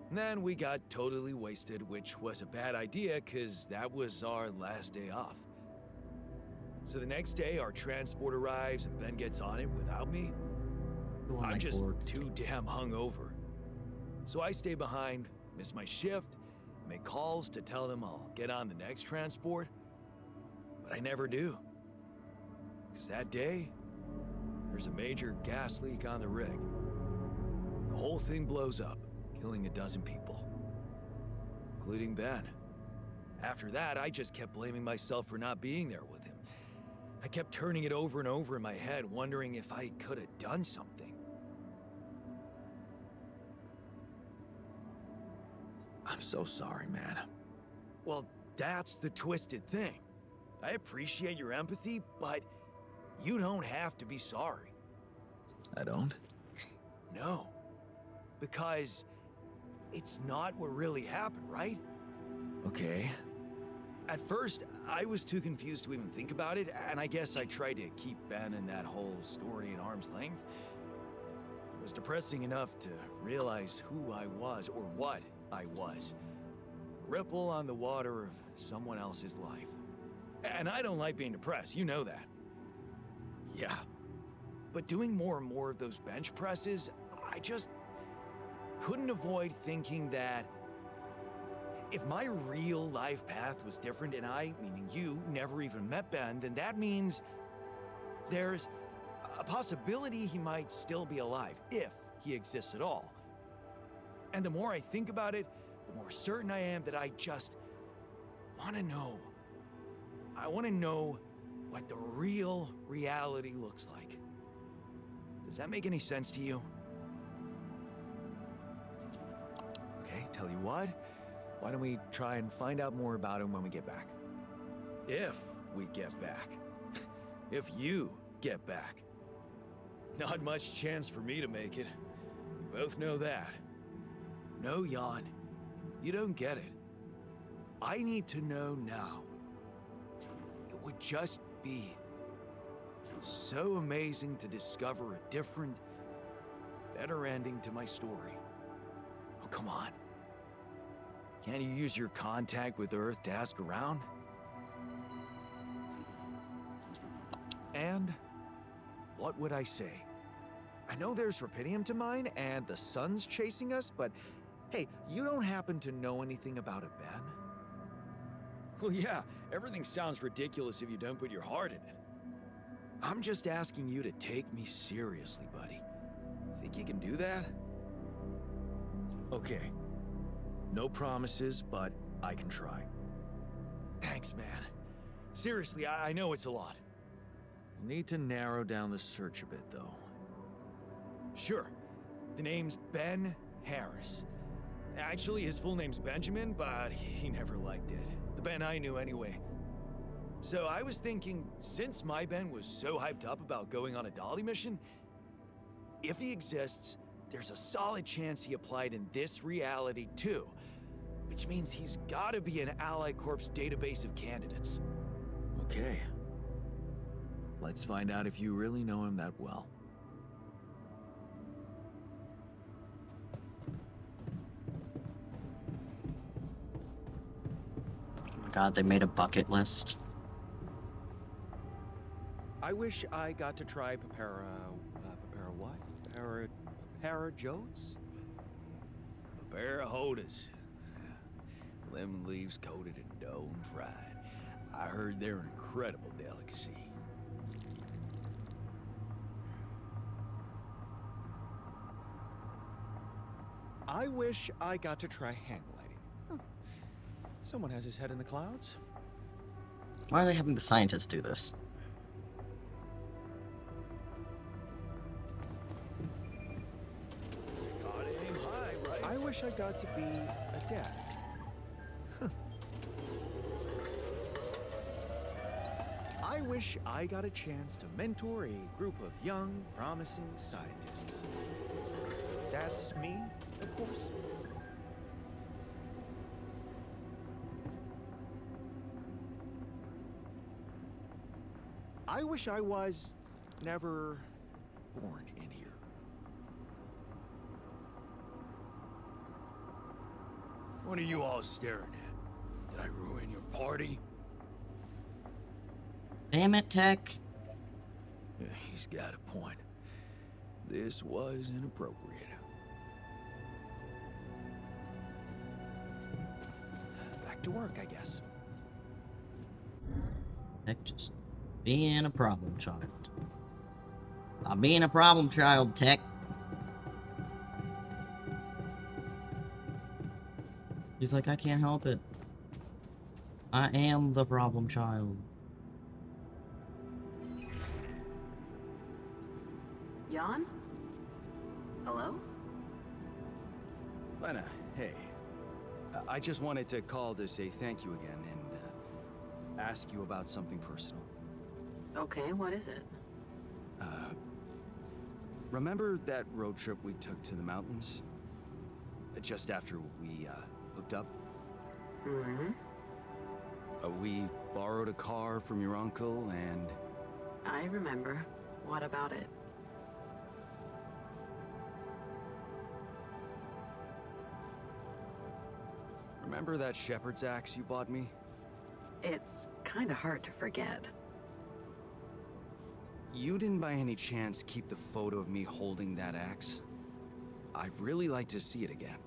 And then we got totally wasted, which was a bad idea because that was our last day off. So the next day, our transport arrives and Ben gets on it without me. I'm just too damn hungover. So I stay behind, miss my shift, make calls to tell them I'll get on the next transport. But I never do. Because that day, there's a major gas leak on the rig. The whole thing blows up, killing a dozen people, including Ben. After that, I just kept blaming myself for not being there with him. I kept turning it over and over in my head, wondering if I could have done something. I'm so sorry, man. Well, that's the twisted thing. I appreciate your empathy, but you don't have to be sorry. I don't? No. Because it's not what really happened, right? Okay. At first, I was too confused to even think about it, and I guess I tried to keep Ben and that whole story at arm's length. It was depressing enough to realize who I was, or what I was. Ripple on the water of someone else's life. And I don't like being depressed, you know that. Yeah. But doing more and more of those bench presses, I just couldn't avoid thinking that if my real life path was different and I, meaning you, never even met Ben, then that means there's a possibility he might still be alive, if he exists at all. And the more I think about it, the more certain I am that I just want to know. I want to know what the real reality looks like. Does that make any sense to you? Okay, tell you what. Why don't we try and find out more about him when we get back? If we get back. If you get back. Not much chance for me to make it. We both know that. No, Jan. You don't get it. I need to know now. It would just be so amazing to discover a different, better ending to my story. Oh, come on. Can't you use your contact with Earth to ask around? And what would I say? I know there's rubidium to mine and the sun's chasing us, but hey, you don't happen to know anything about a Ben? Well, yeah, everything sounds ridiculous if you don't put your heart in it. I'm just asking you to take me seriously, buddy. Think you can do that? Okay. No promises, but I can try. Thanks, man. Seriously, I know it's a lot. We'll need to narrow down the search a bit, though. Sure. The name's Ben Harris. Actually, his full name's Benjamin, but he never liked it. The Ben I knew anyway. So I was thinking, since my Ben was so hyped up about going on a dolly mission, if he exists, there's a solid chance he applied in this reality too, which means he's gotta be in Ally Corp's database of candidates. Okay. Let's find out if you really know him that well. Oh my god, they made a bucket list. I wish I got to try what? Papara Joes? Parahodas. Lemon leaves coated in dough and fried. I heard they're an incredible delicacy. I wish I got to try hang gliding. Huh. Someone has his head in the clouds. Why are they having the scientists do this? Gotta aim high, right? I wish I got to be a dad. I wish I got a chance to mentor a group of young, promising scientists. That's me, of course. I wish I was never born in here. What are you all staring at? Did I ruin your party? Damn it, Tech. Yeah, he's got a point. This was inappropriate. Back to work, I guess. Tech just being a problem child. Stop being a problem child, Tech. He's like, I can't help it. I am the problem child. Jan? Hello? Lena, hey. I just wanted to call to say thank you again and ask you about something personal. Okay, what is it? Remember that road trip we took to the mountains? Just after we hooked up? Mm-hmm. We borrowed a car from your uncle and... I remember. What about it? Remember that shepherd's axe you bought me? It's kinda hard to forget. You didn't by any chance keep the photo of me holding that axe? I'd really like to see it again.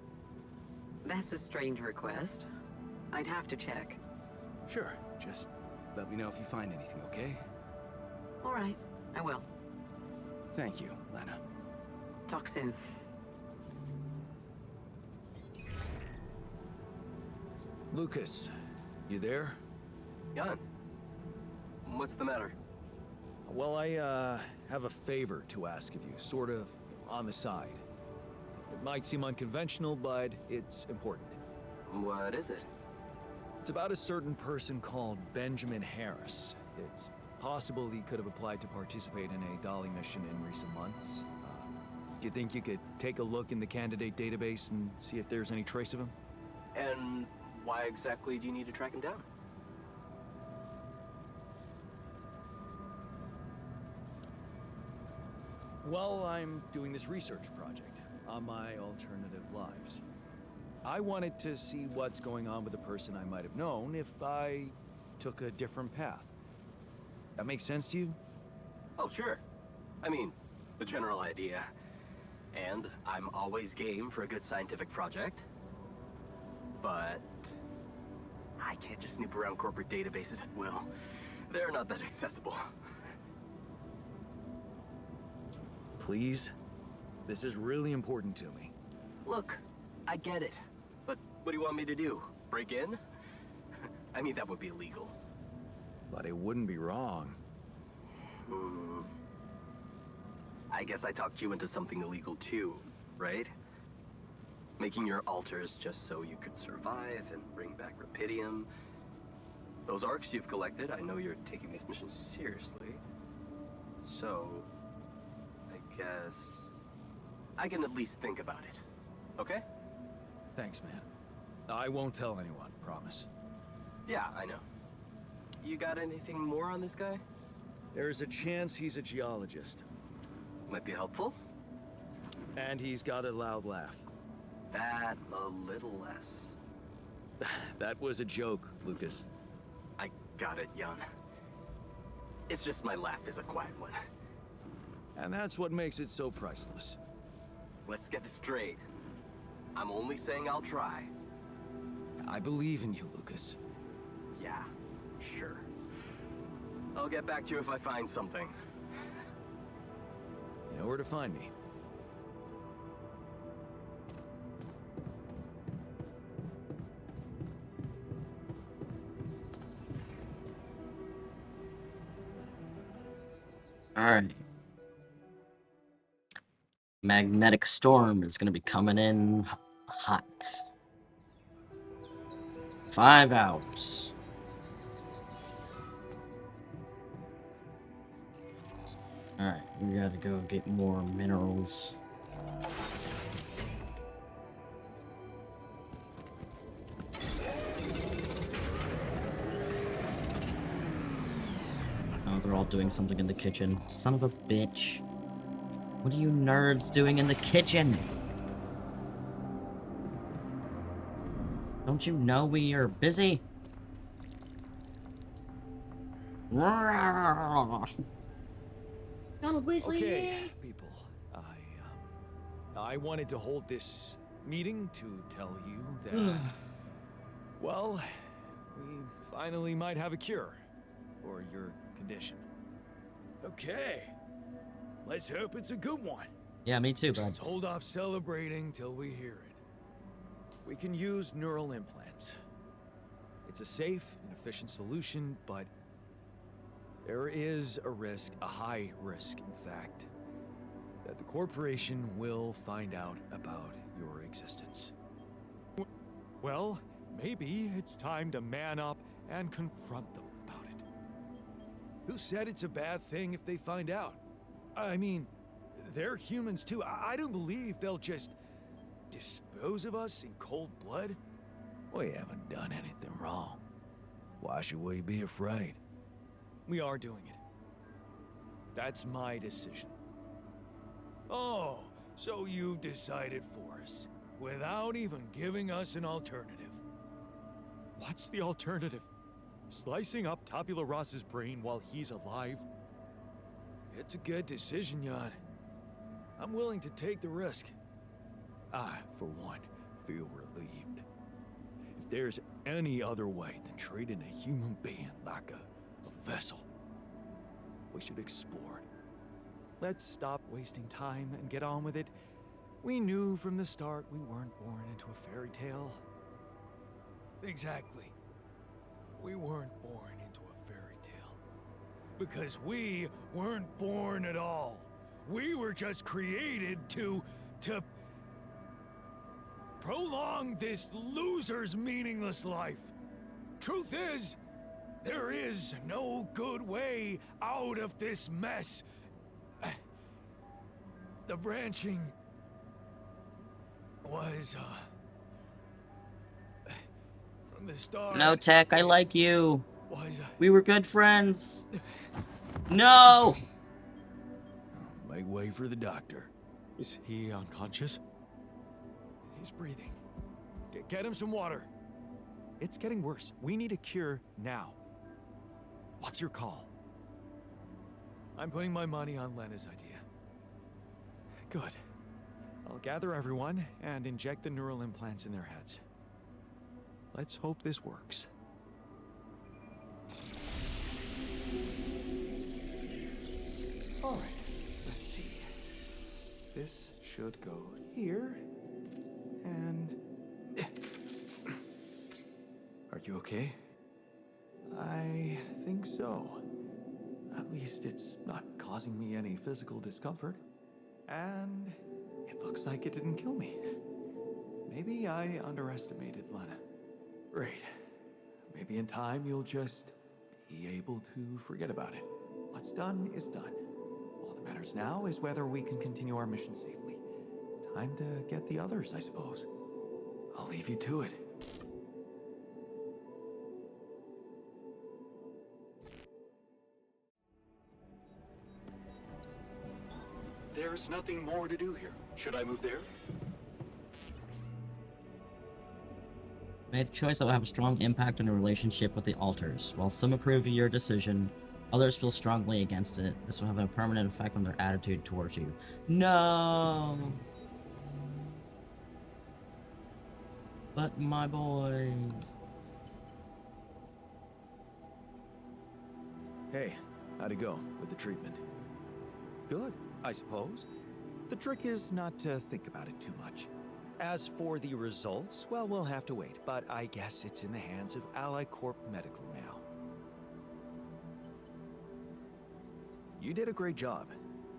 That's a strange request. I'd have to check. Sure, just let me know if you find anything, okay? All right, I will. Thank you, Lena. Talk soon. Lucas, you there? Jan, what's the matter? Well, I have a favor to ask of you, sort of on the side. It might seem unconventional, but it's important. What is it? It's about a certain person called Benjamin Harris. It's possible he could have applied to participate in a dolly mission in recent months. Do you think you could take a look in the candidate database and see if there's any trace of him? And why exactly do you need to track him down? Well, I'm doing this research project on my alternative lives. I wanted to see what's going on with a person I might have known if I took a different path. That makes sense to you? Oh, sure. I mean, the general idea. And I'm always game for a good scientific project. But I can't just snoop around corporate databases at will. They're not that accessible. Please? This is really important to me. Look, I get it. But what do you want me to do? Break in? I mean, that would be illegal. But it wouldn't be wrong. I guess I talked you into something illegal too, right? Making your altars just so you could survive and bring back Rapidium. Those arcs you've collected, I know you're taking these missions seriously. So, I guess I can at least think about it, okay? Thanks, man. I won't tell anyone, promise. Yeah, I know. You got anything more on this guy? There's a chance he's a geologist. Might be helpful. And he's got a loud laugh. That a little less. That was a joke, Lucas. I got it, Jan. It's just my laugh is a quiet one. And that's what makes it so priceless. Let's get this straight. I'm only saying I'll try. I believe in you, Lucas. Yeah, sure. I'll get back to you if I find something. You know where to find me. Alright. Magnetic storm is going to be coming in hot. 5 hours. Alright, we gotta go get more minerals. Oh, they're all doing something in the kitchen. Son of a bitch. What are you nerds doing in the kitchen? Don't you know we are busy? Okay, people. I wanted to hold this meeting to tell you that, well, we finally might have a cure for your condition. Okay. Let's hope it's a good one. Yeah, me too, bud. Let's hold off celebrating till we hear it. We can use neural implants. It's a safe and efficient solution, but there is a risk, a high risk, in fact, that the corporation will find out about your existence. Well, maybe it's time to man up and confront them about it. Who said it's a bad thing if they find out? I mean, they're humans too. I don't believe they'll just dispose of us in cold blood. We haven't done anything wrong. Why should we be afraid? We are doing it. That's my decision. Oh, so you've decided for us, without even giving us an alternative. What's the alternative? Slicing up Tabula Rasa's brain while he's alive? It's a good decision, Jan. I'm willing to take the risk. I, for one, feel relieved. If there's any other way than treating a human being like a vessel, we should explore it. Let's stop wasting time and get on with it. We knew from the start we weren't born into a fairy tale. Exactly. We weren't born into a fairy tale. Because we weren't born at all. We were just created to prolong this loser's meaningless life. Truth is, there is no good way out of this mess. The branching was, from the start. No, Tech, I like you. Was, we were good friends. No! Make way for the doctor. Is he unconscious? He's breathing. Get him some water. It's getting worse. We need a cure now. What's your call? I'm putting my money on Lena's idea. Good. I'll gather everyone and inject the neural implants in their heads. Let's hope this works. All right, let's see. This should go here. And... Are you okay? I think so. At least it's not causing me any physical discomfort. And it looks like it didn't kill me. Maybe I underestimated Lena. Great. Maybe in time you'll just be able to forget about it. What's done is done. All that matters now is whether we can continue our mission safely. Time to get the others, I suppose. I'll leave you to it. There's nothing more to do here. Should I move there? Made a choice that will have a strong impact on your relationship with the altars. While some approve of your decision, others feel strongly against it. This will have a permanent effect on their attitude towards you. No! But my boys. Hey, how'd it go with the treatment? Good, I suppose. The trick is not to think about it too much. As for the results, well, we'll have to wait, but I guess it's in the hands of 𝖜𝖔𝖋 Medical now. You did a great job.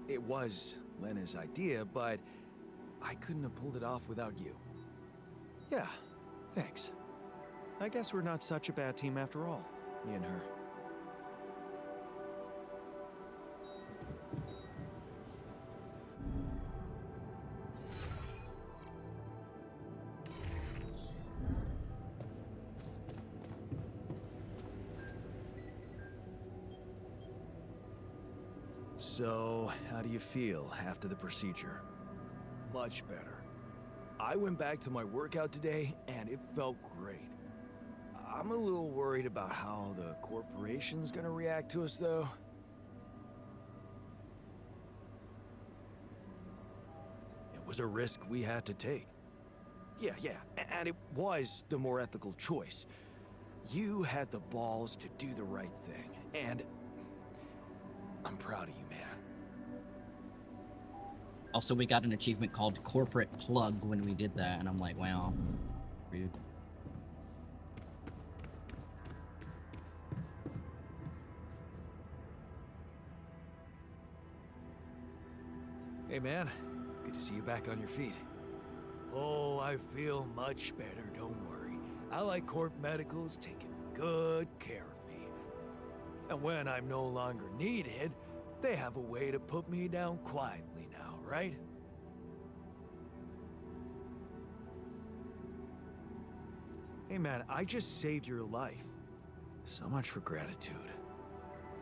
It was Lena's idea, but I couldn't have pulled it off without you. Yeah, thanks. I guess we're not such a bad team after all, me and her. So, how do you feel after the procedure? Much better. I went back to my workout today, and it felt great. I'm a little worried about how the corporation's gonna react to us, though. It was a risk we had to take. Yeah, and it was the more ethical choice. You had the balls to do the right thing, and I'm proud of you, man. Also, we got an achievement called Corporate Plug when we did that, and I'm like, wow. Rude. Hey, man. Good to see you back on your feet. Oh, I feel much better, don't worry. 𝖜𝖔𝖋 Medical's taking good care of me. And when I'm no longer needed, they have a way to put me down quietly now, right? Hey, man, I just saved your life. So much for gratitude.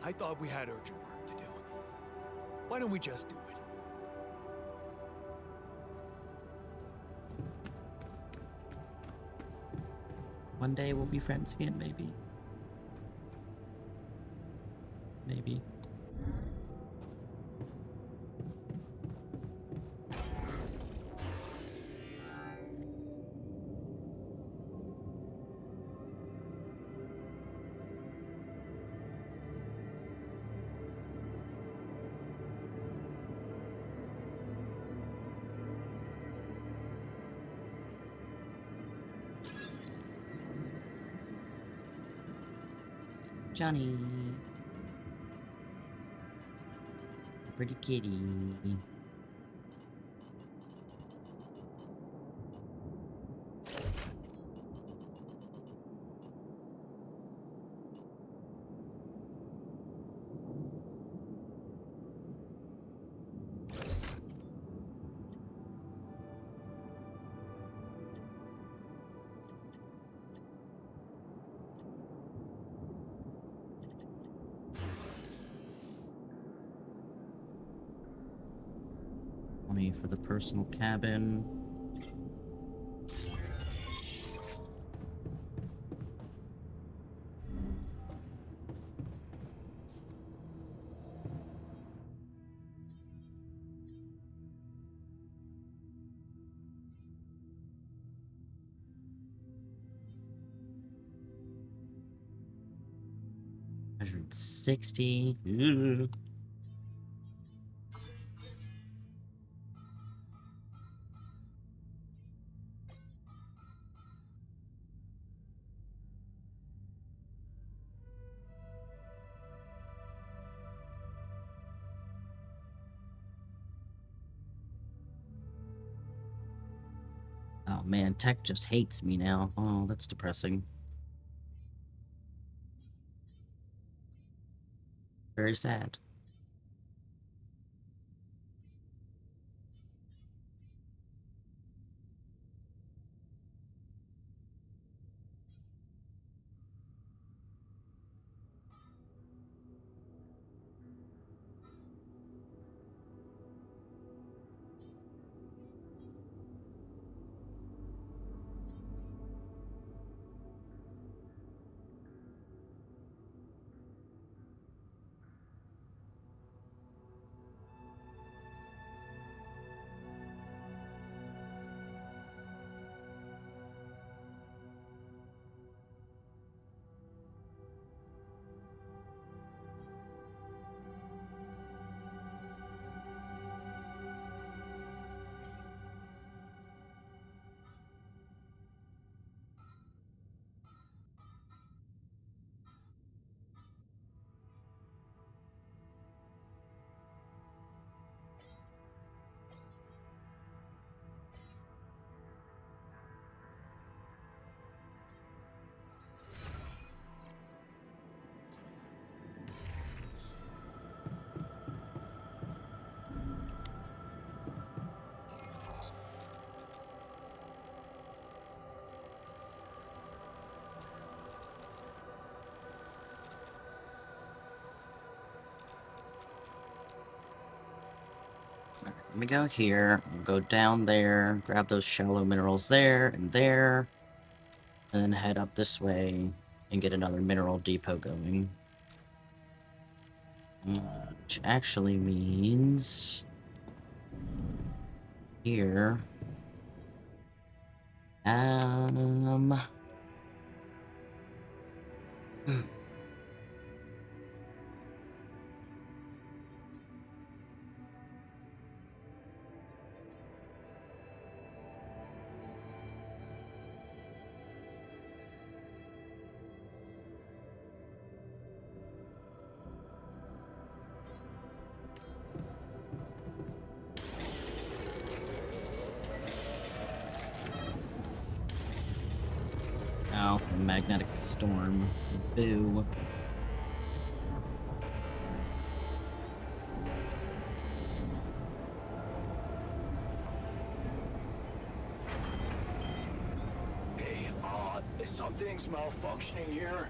I thought we had urgent work to do. Why don't we just do it? One day we'll be friends again, maybe. Maybe. Johnny. Pretty kitty. money for the personal cabin. $160. Ugh. Oh man, tech just hates me now. Oh, that's depressing. Very sad. Let me go here, go down there, grab those shallow minerals there, and then head up this way and get another mineral depot going. Which actually means here. Oh, a magnetic storm. Boo. Hey, something's malfunctioning here.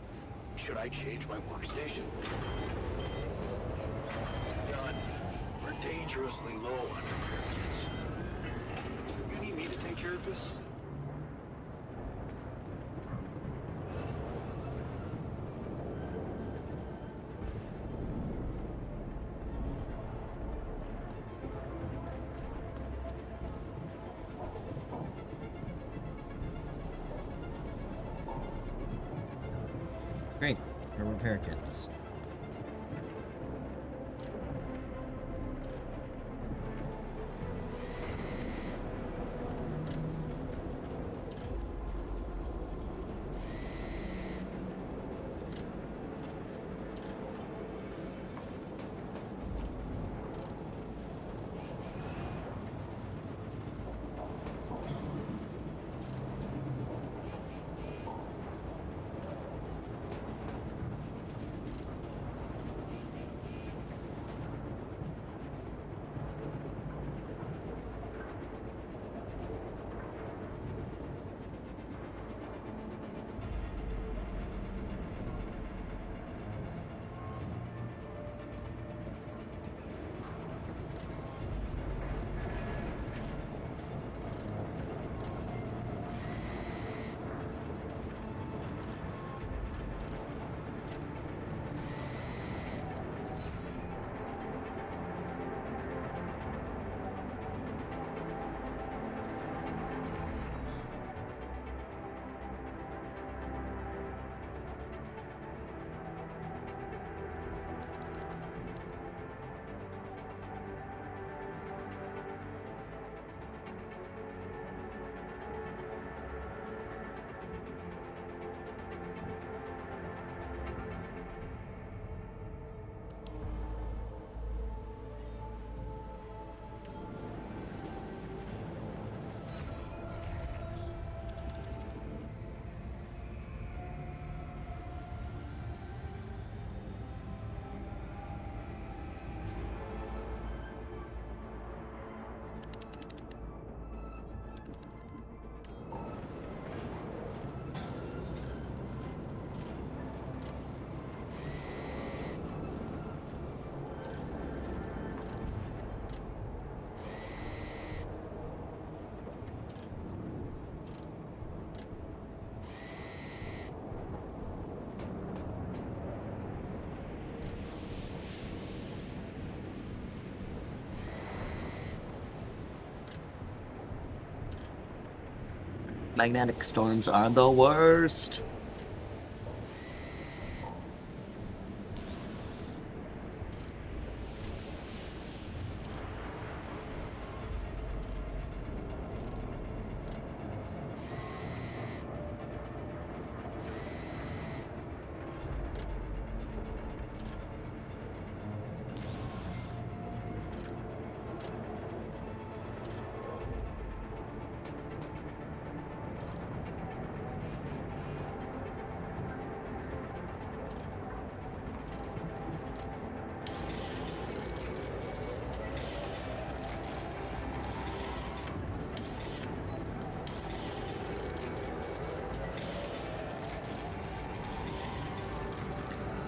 Should I change my workstation? Done. We're dangerously low on repair kits. You need me to take care of this? Great. For repair kits. Magnetic storms are the worst.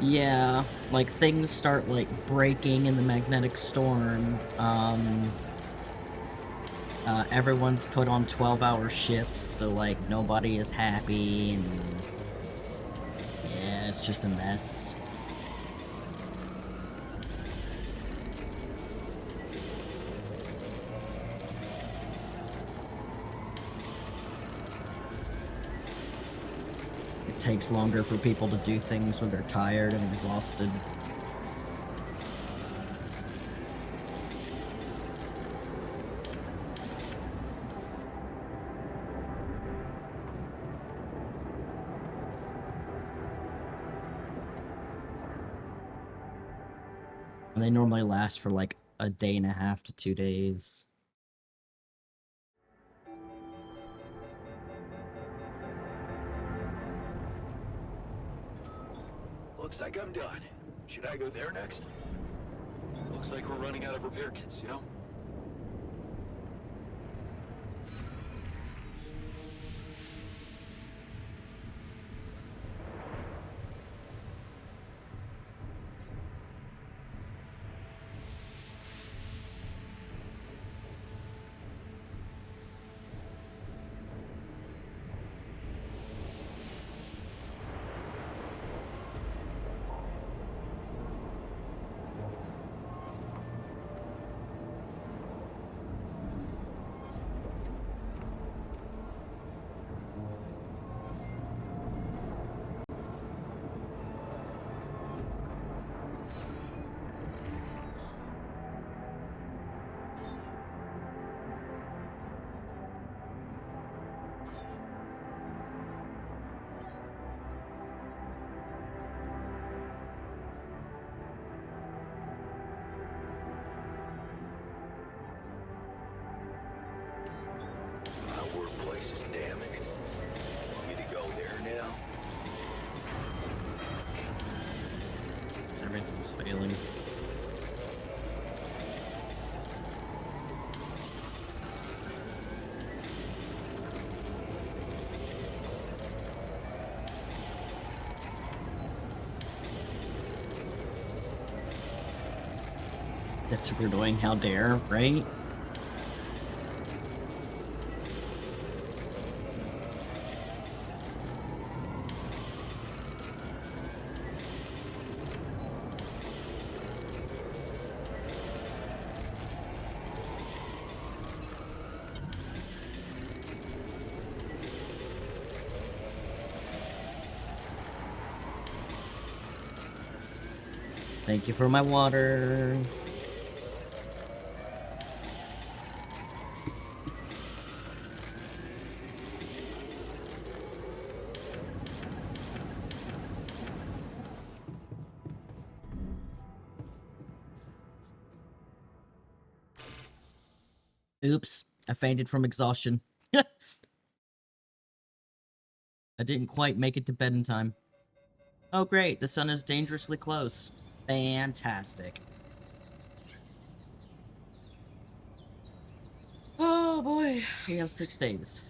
Yeah, like things start like breaking in the magnetic storm. Everyone's put on 12-hour shifts, so like nobody is happy, and yeah, it's just a mess. It takes longer for people to do things when they're tired and exhausted. And they normally last for like a day and a half to 2 days. Looks like I'm done. Should I go there next? Looks like we're running out of repair kits, you know? My workplace is damaged. Want me to go there now? Everything's failing. That's super annoying, how dare, right? Thank you for my water. Oops, I fainted from exhaustion. I didn't quite make it to bed in time. Oh great, the sun is dangerously close. Fantastic. Oh boy, we have 6 days.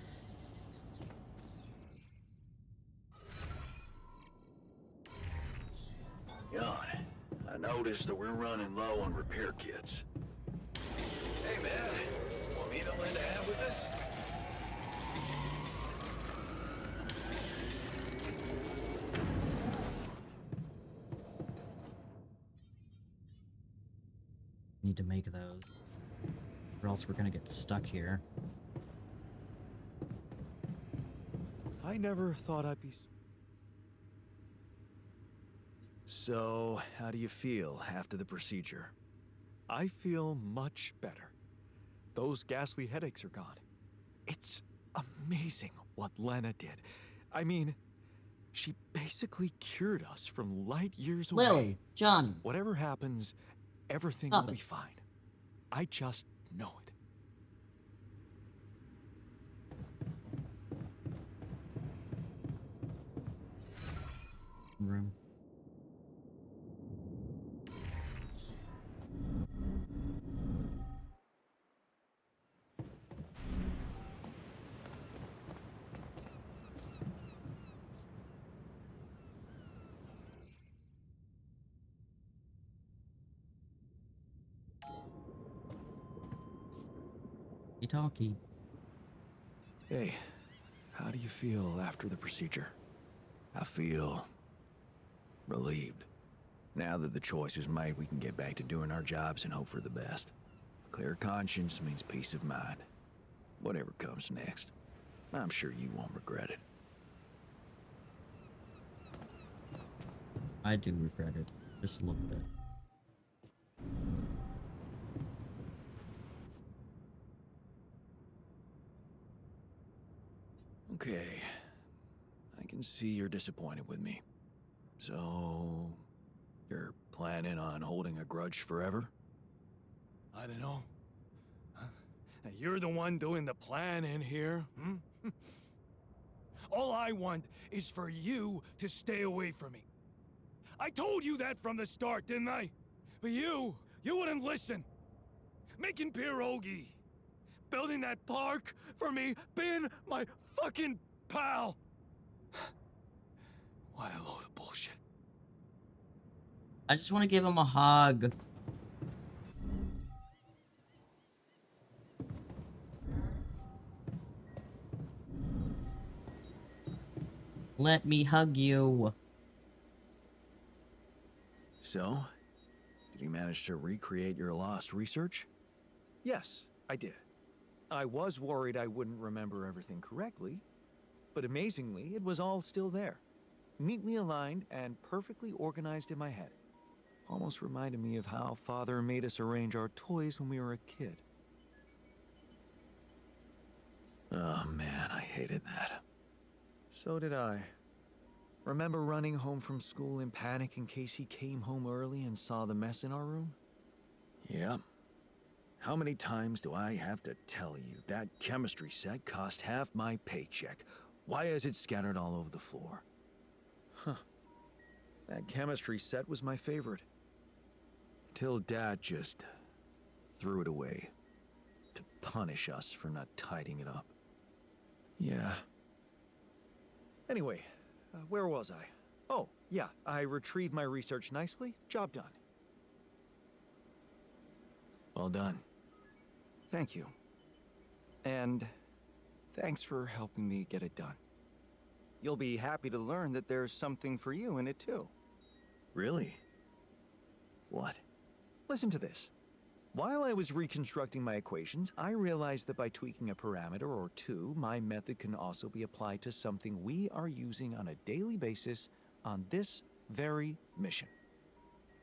Jan, I noticed that we're running low on repair kits. Hey man, want me to lend a hand with this? Need to make those, or else we're gonna get stuck here. I never thought I'd be... So, how do you feel after the procedure? I feel much better. Those ghastly headaches are gone. It's amazing what Lena did. I mean, she basically cured us from light years away. Lily, John, Whatever happens, everything stop will it. be fine. I just know it. Room. Talkie. Hey, how do you feel after the procedure? I feel relieved. Now that the choice is made, we can get back to doing our jobs and hope for the best. A clear conscience means peace of mind. Whatever comes next, I'm sure you won't regret it. I do regret it. Just a little bit. Okay, I can see you're disappointed with me. So, you're planning on holding a grudge forever? I don't know. Huh? Now you're the one doing the planning here, hmm? All I want is for you to stay away from me. I told you that from the start, didn't I? But you wouldn't listen. Making pierogi, building that park for me, being my fucking pal. What a load of bullshit. I just want to give him a hug. Let me hug you. So, did you manage to recreate your lost research? Yes, I did. I was worried I wouldn't remember everything correctly, but amazingly, it was all still there. Neatly aligned and perfectly organized in my head. Almost reminded me of how Father made us arrange our toys when we were a kid. Oh man, I hated that. So did I. Remember running home from school in panic in case he came home early and saw the mess in our room? Yep. How many times do I have to tell you that chemistry set cost half my paycheck? Why is it scattered all over the floor? Huh. That chemistry set was my favorite. Till Dad just threw it away to punish us for not tidying it up. Yeah. Anyway, where was I? Oh, yeah, I retrieved my research nicely. Job done. Well done. Thank you. And thanks for helping me get it done. You'll be happy to learn that there's something for you in it too. Really? What? Listen to this. While I was reconstructing my equations, I realized that by tweaking a parameter or two, my method can also be applied to something we are using on a daily basis on this very mission.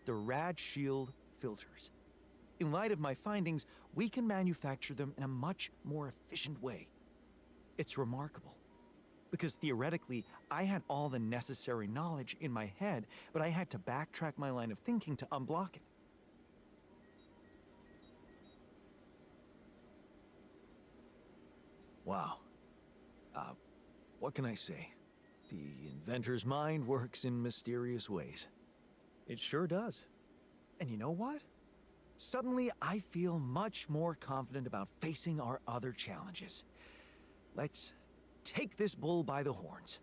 The Rad Shield filters. In light of my findings, we can manufacture them in a much more efficient way. It's remarkable. Because theoretically, I had all the necessary knowledge in my head, but I had to backtrack my line of thinking to unblock it. Wow. What can I say? The inventor's mind works in mysterious ways. It sure does. And you know what? Suddenly, I feel much more confident about facing our other challenges. Let's take this bull by the horns.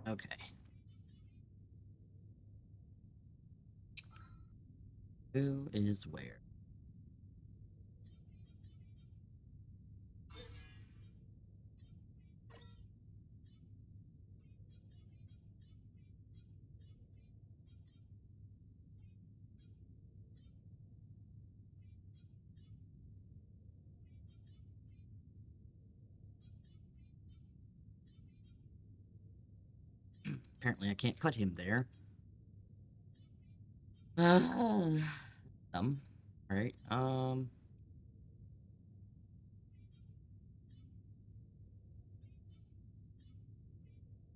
Okay. Who is where? apparently I can't put him there. Alright,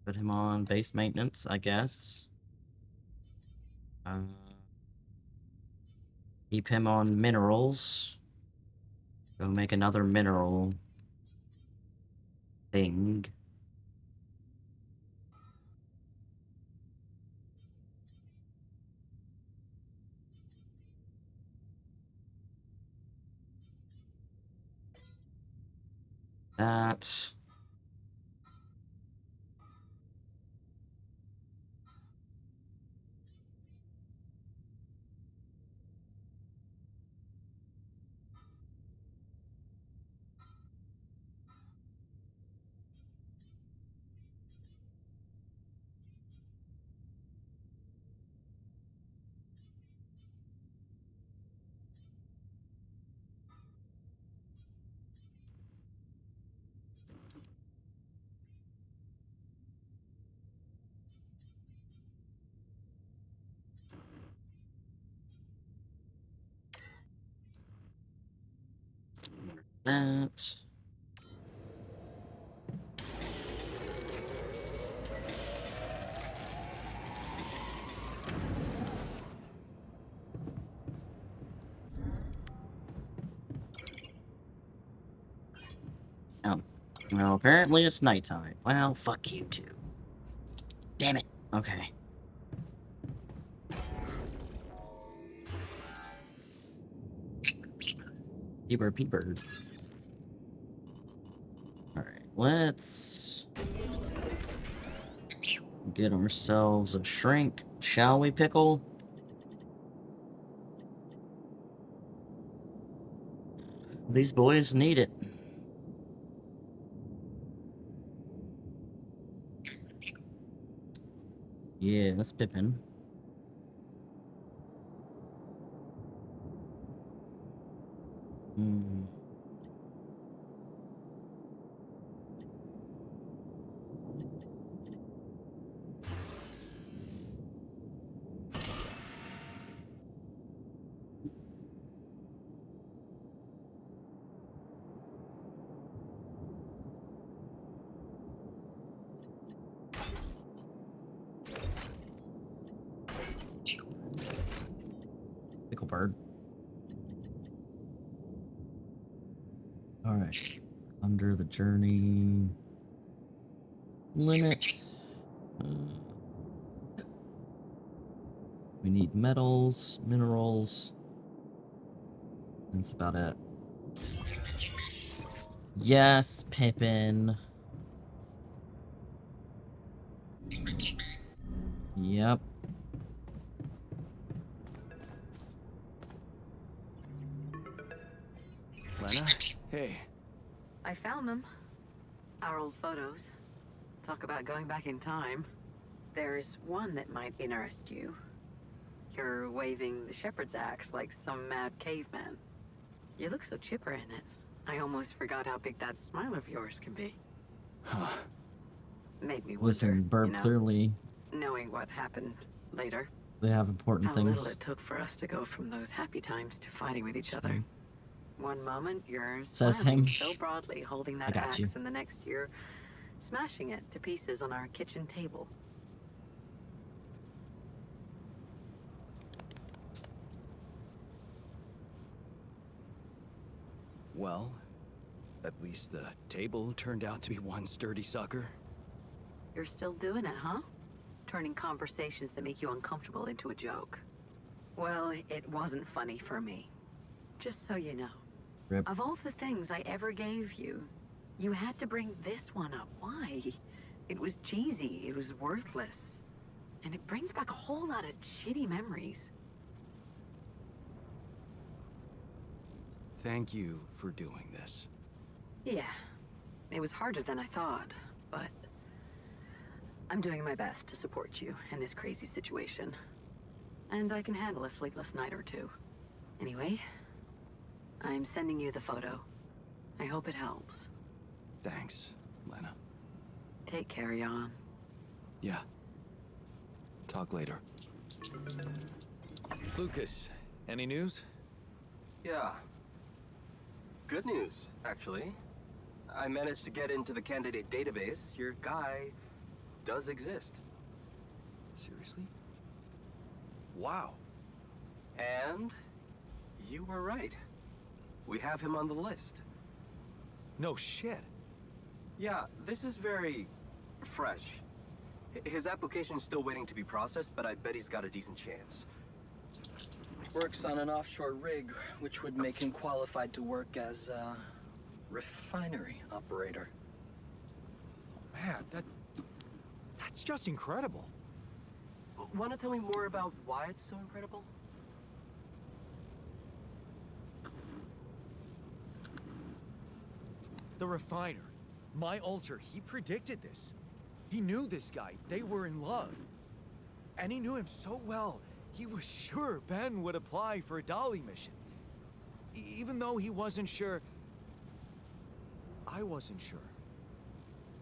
put him on base maintenance, I guess. Keep him on minerals. Go make another mineral thing. That. That. Oh. Well, apparently it's nighttime. Well, fuck you too. Damn it. Okay. Peeper, peeper. Alright, let's get ourselves a shrink, shall we, Pickle? These boys need it. Yeah, that's Pippin. Hmm. Pickle bird. Alright. Under the journey limit. We need metals, minerals. That's about it. Yes, Pippin. Yep. Lena? Hey. I found them. Our old photos. Talk about going back in time. There's one that might interest you. You're waving the shepherd's axe like some mad caveman. You look so chipper in it. I almost forgot how big that smile of yours can be. Huh. Made me wonder, Listen, Burp, clearly knowing what happened later. they have important How things. little it took for us to go from those happy times to fighting with each other. One moment you're Says smiling him. so broadly, holding I that got axe, you. and the next you're smashing it to pieces on our kitchen table. Well, at least the table turned out to be one sturdy sucker. You're still doing it, huh? Turning conversations that make you uncomfortable into a joke. Well, it wasn't funny for me. Just so you know. Rip. Of all the things I ever gave you, you had to bring this one up. Why? It was cheesy, it was worthless. And it brings back a whole lot of shitty memories. Thank you for doing this. Yeah, it was harder than I thought, but I'm doing my best to support you in this crazy situation. And I can handle a sleepless night or two. Anyway, I'm sending you the photo. I hope it helps. Thanks, Lena. Take care, Jan. Yeah, Talk later. Lucas, any news? Yeah. Good news, actually. I managed to get into the candidate database. Your guy does exist. Seriously? Wow. And you were right. We have him on the list. No shit. Yeah, this is very fresh. His application's still waiting to be processed, but I bet he's got a decent chance. Works on an offshore rig, which would make him qualified to work as a refinery operator. Man, that's just incredible. Want to tell me more about why it's so incredible? The refiner. My alter, he predicted this. He knew this guy. They were in love. And he knew him so well, he was sure Ben would apply for a Dolly mission. Even though he wasn't sure, I wasn't sure.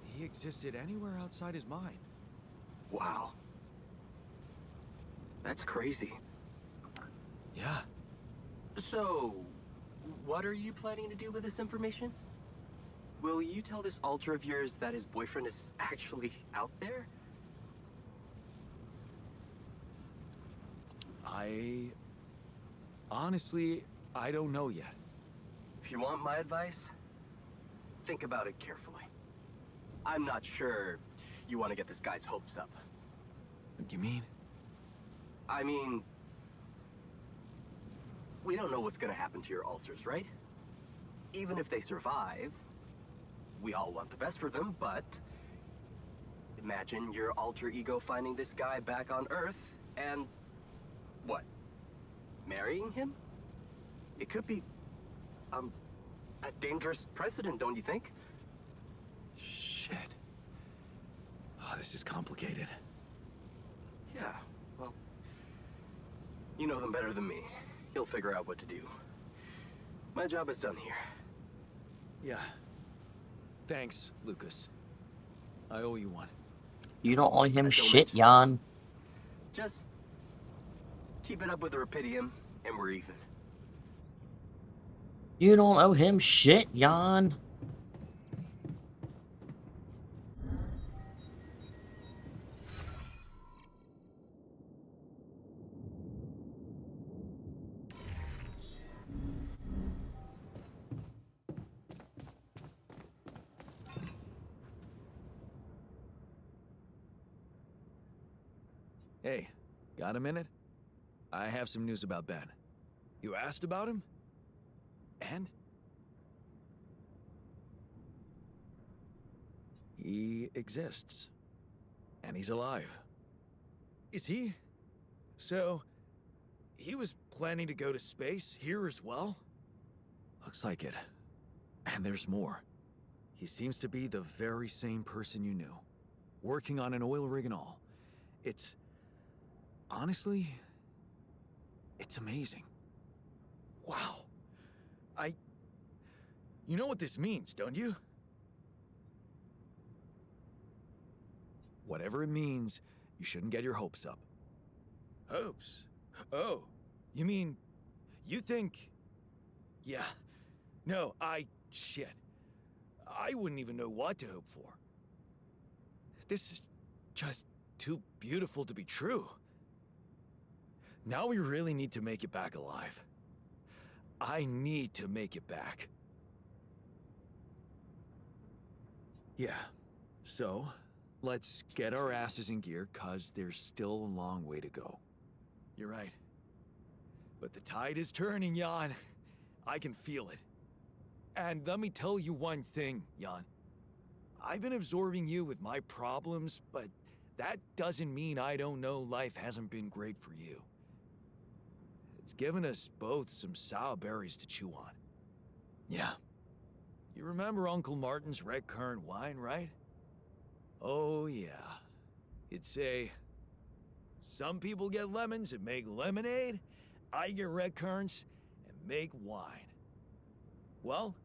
He existed anywhere outside his mind. Wow. That's crazy. Yeah. So, what are you planning to do with this information? Will you tell this alter of yours that his boyfriend is actually out there? Honestly, I don't know yet. If you want my advice, think about it carefully. I'm not sure you want to get this guy's hopes up. What do you mean? I mean, we don't know what's gonna happen to your alters, right? Even if they survive, we all want the best for them, but imagine your alter ego finding this guy back on Earth and what? Marrying him? It could be a dangerous precedent, don't you think? Shit. Oh, this is complicated. Yeah, well, you know them better than me. He'll figure out what to do. My job is done here. Yeah. Thanks, Lucas. I owe you one. You don't owe him I don't shit, mention- Jan. Just keep it up with the Rapidium, and we're even. You don't owe him shit, Jan. Hey, got a minute? I have some news about Ben. You asked about him? And? He exists. And he's alive. Is he? So, he was planning to go to space here as well? Looks like it. And there's more. He seems to be the very same person you knew. Working on an oil rig and all. It's... honestly... it's amazing. Wow. You know what this means, don't you? Whatever it means, you shouldn't get your hopes up. Hopes? Oh, you mean... you think... yeah. No, shit. I wouldn't even know what to hope for. This is just too beautiful to be true. Now we really need to make it back alive. I need to make it back. Yeah, so let's get our asses in gear, 'cause there's still a long way to go. You're right. But the tide is turning, Jan. I can feel it. And let me tell you one thing, Jan. I've been absorbing you with my problems, but that doesn't mean I don't know life hasn't been great for you. It's given us both some sour berries to chew on. Yeah. You remember Uncle Martin's red currant wine, right? Oh, yeah. It'd say, some people get lemons and make lemonade. I get red currants and make wine. Well,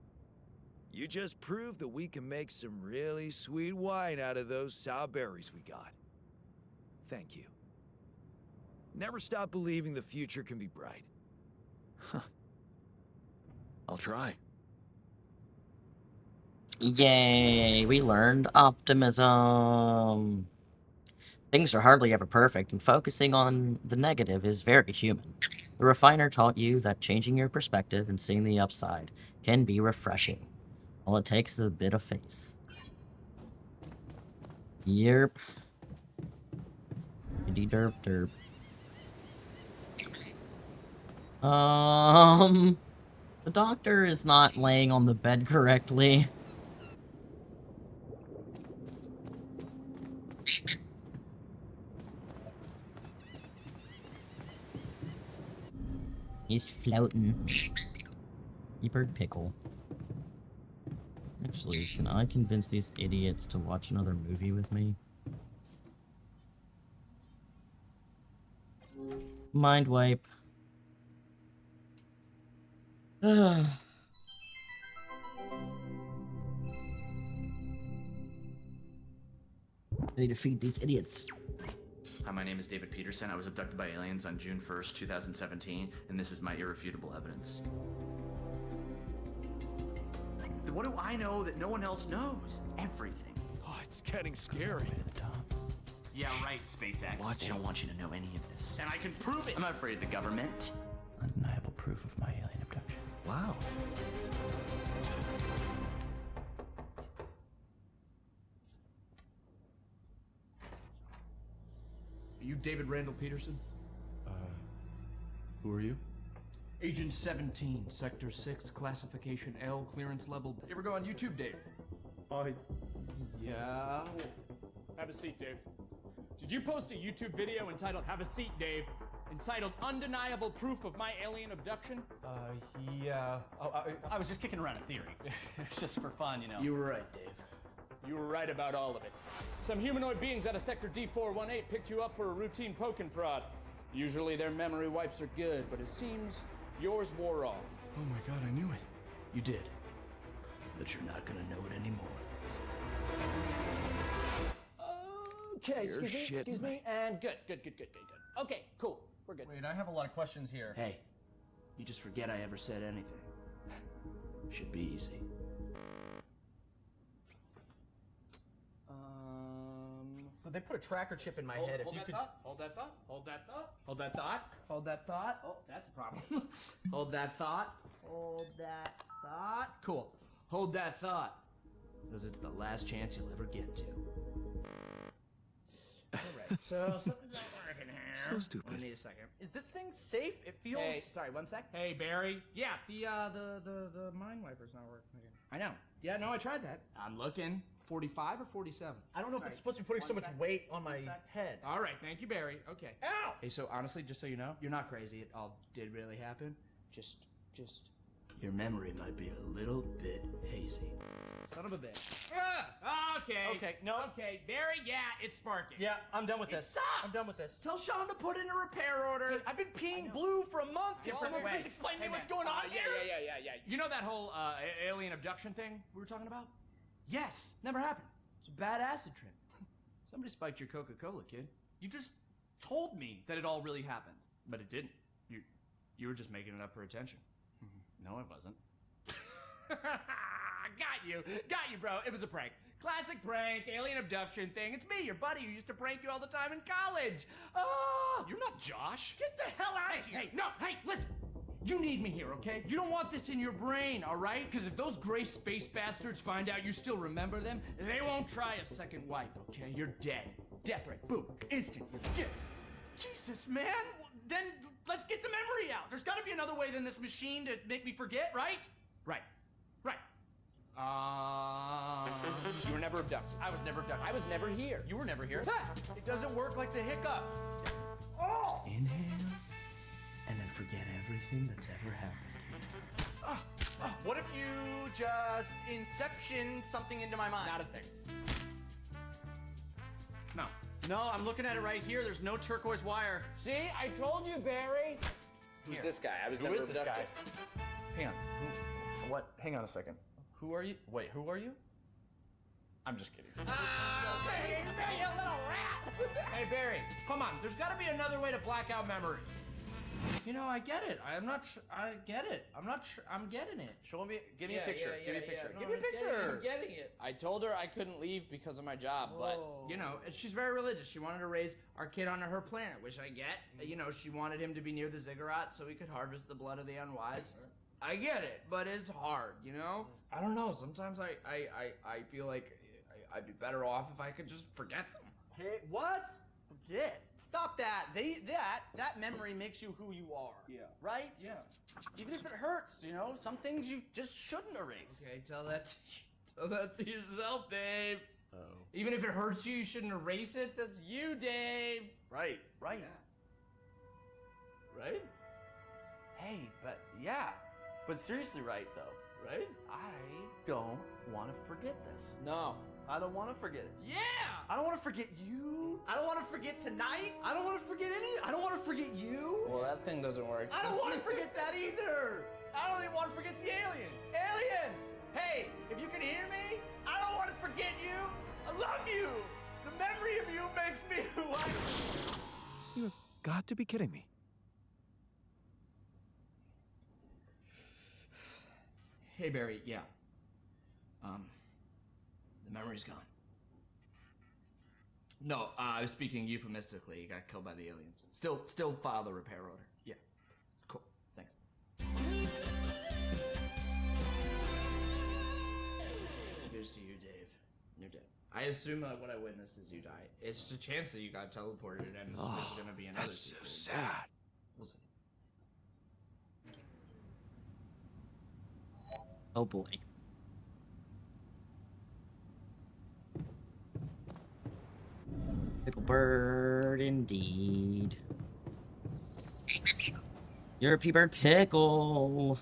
you just proved that we can make some really sweet wine out of those sour berries we got. Thank you. Never stop believing the future can be bright. I'll try. Yay, we learned optimism. Things are hardly ever perfect, and focusing on the negative is very human. The refiner taught you that changing your perspective and seeing the upside can be refreshing. All it takes is a bit of faith. Yerp. Diddy derp derp. The doctor is not laying on the bed correctly. He's floating. Bird pickle. Actually, can I convince these idiots to watch another movie with me? Mind wipe. I need to feed these idiots. Hi, my name is David Peterson. I was abducted by aliens on June 1st, 2017, and this is my irrefutable evidence. What do I know that no one else knows? Everything. Oh, it's getting scary. At the top. Yeah, right, SpaceX. They don't want you to know any of this. And I can prove it! I'm not afraid of the government. Undeniable proof of my alien abduction. Wow. Are you David Randall Peterson? Who are you? Agent 17, Sector 6, Classification L, Clearance Level. You ever go on YouTube, Dave? Yeah. Have a seat, Dave. Did you post a YouTube video entitled "Have a Seat, Dave"? Entitled "Undeniable Proof of My Alien Abduction"? Yeah. Oh, I was just kicking around a theory. It's just for fun, you know. You were right, Dave. You were right about all of it. Some humanoid beings out of Sector D418 picked you up for a routine poke and prod. Usually their memory wipes are good, but it seems yours wore off. Oh my god, I knew it. You did. But you're not gonna know it anymore. Okay, You're excuse shitting me, and good. Okay, cool, we're good. Wait, I have a lot of questions here. Hey, you just forget I ever said anything. Should be easy. So they put a tracker chip in my head. If Hold you that could... thought, hold that thought, hold that thought, hold that thought. Hold that thought. Oh, that's a problem. Hold that thought. Hold that thought. Cool. Hold that thought. Because it's the last chance you'll ever get to. Alright, so something's not working here. So stupid. I need a second. Is this thing safe? It feels... Hey, sorry, one sec. Hey, Barry. Yeah, the mind wiper's not working again. I know. Yeah, no, I tried that. I'm looking. 45 or 47? I don't know if it's supposed to be putting so much weight on my head. All right, thank you, Barry. Okay. Ow! Hey, so honestly, just so you know, you're not crazy. It all did really happen. Just... Your memory might be a little bit hazy. Son of a bitch. Okay. Okay, no. Okay, Barry, yeah, it's sparking. Yeah, I'm done with It this. sucks! I'm done with this. Tell Sean to put in a repair order. I've been peeing blue for a month. Can someone please explain to me what's going on here? Yeah. You know that whole alien abduction thing we were talking about? Yes, never happened. It's a bad acid trip. Somebody spiked your Coca-Cola, kid. You just told me that it all really happened. But it didn't. You were just making it up for attention. No, I wasn't. Got you, bro. It was a prank. Classic prank, alien abduction thing. It's me, your buddy, who used to prank you all the time in college. Oh, You're not Josh. get the hell out of here. Hey, listen. You need me here, okay? You don't want this in your brain, all right? Because if those gray space bastards find out you still remember them, they won't try a second wipe, okay? You're dead. Death threat. Boom. Instant. You're dead. Jesus, man. Then let's get the memory out. There's got to be another way than this machine to make me forget, right? Right. You were never abducted. I was never abducted. I was never here. You were never here. It doesn't work like the hiccups. Inhale, and then forget everything that's ever happened. What if you just inception something into my mind? Not a thing. No. No, I'm looking at it right here. There's no turquoise wire. See, I told you, Barry. Who's this guy? I was Who never is this abducted. Hang on. What? Hang on a second. Who are you? Wait, who are you? I'm just kidding. Hey, Barry, you little rat! Hey, Barry, come on. There's got to be another way to black out memories. You know, I get it. I'm not. I get it. I'm not. I'm getting it. Show me. Give me a picture. Give me a picture. No, Give me a picture. I'm getting it. I told her I couldn't leave because of my job, but you know, she's very religious. She wanted to raise our kid on her planet, which I get. You know, she wanted him to be near the ziggurat so he could harvest the blood of the unwise. I get it, but it's hard. You know, I don't know. Sometimes I feel like I'd be better off if I could just forget them. Hey, what? Forget. Stop that. That memory makes you who you are. Yeah. Right? Yeah. Even if it hurts, you know, some things you just shouldn't erase. Okay, tell that to yourself, Dave. Oh. Even if it hurts you, you shouldn't erase it. That's you, Dave. Right. Yeah. Right? Hey, but seriously, right though. Right? I don't want to forget this. No. I don't want to forget it. Yeah! I don't want to forget you. I don't want to forget tonight. I don't want to forget I don't want to forget you. Well, that thing doesn't work. I don't want to forget that either. I don't even want to forget the aliens. Aliens! Hey, if you can hear me, I don't want to forget you. I love you. The memory of you makes me who I am. You have got to be kidding me. Hey, Barry, yeah. The memory's gone. No, I was speaking euphemistically. He got killed by the aliens. Still file the repair order. Yeah. Cool. Thanks. Good to see you, Dave. You're dead. I assume what I witnessed is you die. It's a chance that you got teleported and there's gonna be another That's so sequel. sad. We'll see. Oh boy. Pickle bird, indeed. You're a P-Bird pickle.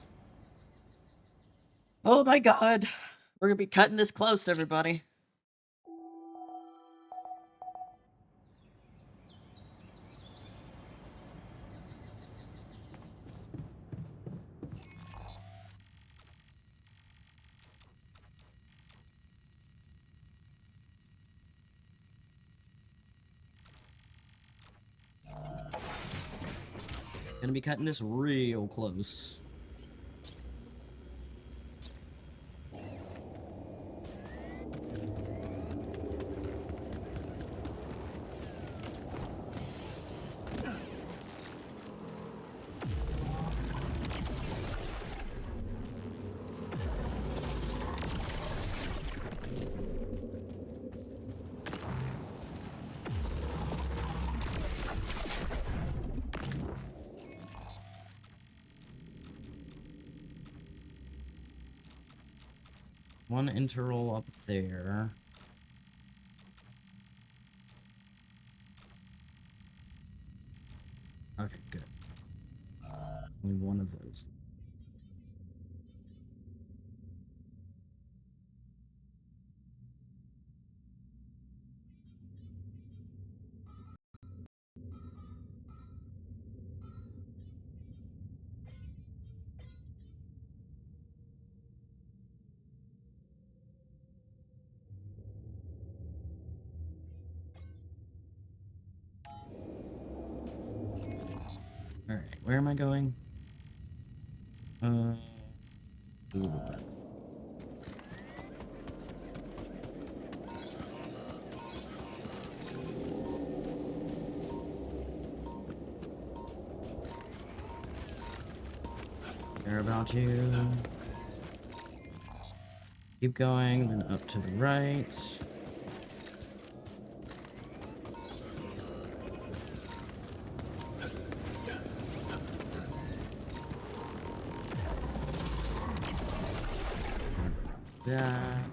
Oh my god. We're gonna be cutting this close, everybody. Gonna be cutting this real close. One interroll up there. Okay, good. Only one of those. Alright, where am I going? Ooh, care about you. Keep going, then up to the right. That.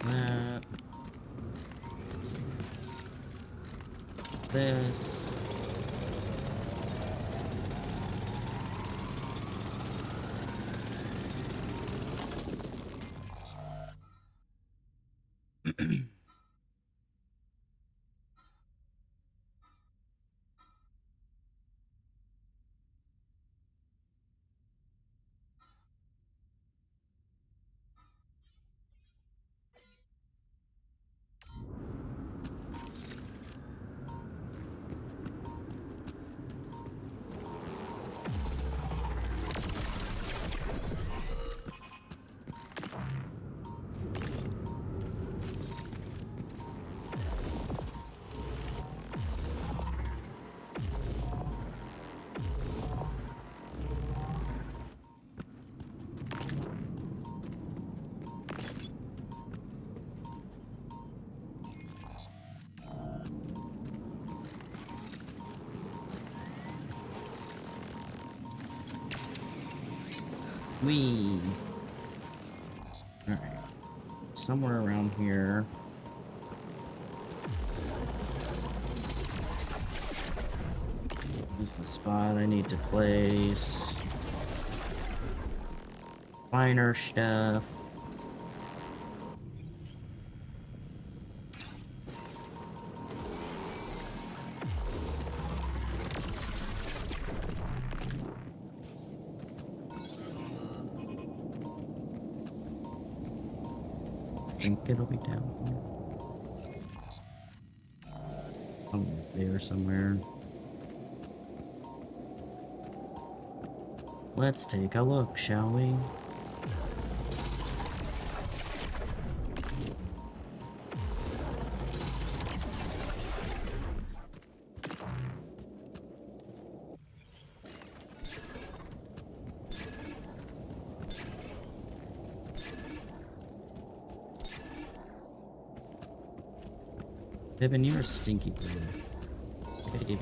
That. This. Whee! Alright. Somewhere around here. This is the spot I need to place. Finer stuff. I think it'll be down here. Oh, there somewhere. Let's take a look, shall we? Pippin, you're a stinky bird. Baby.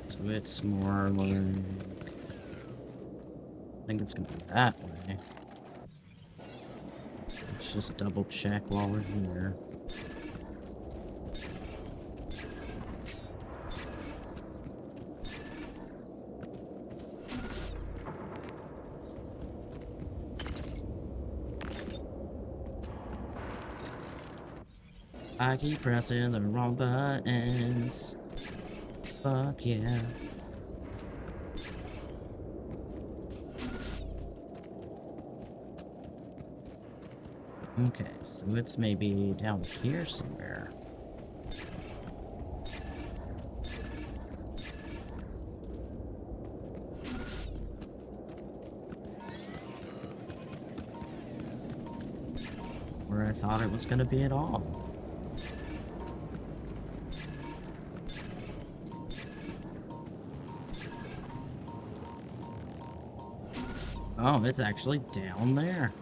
So it's more like... I think it's gonna be that way. Let's just double check while we're here. I keep pressing the wrong buttons. Fuck yeah. Okay, so it's maybe down here somewhere. Where I thought it was gonna be at all. Oh, it's actually down there.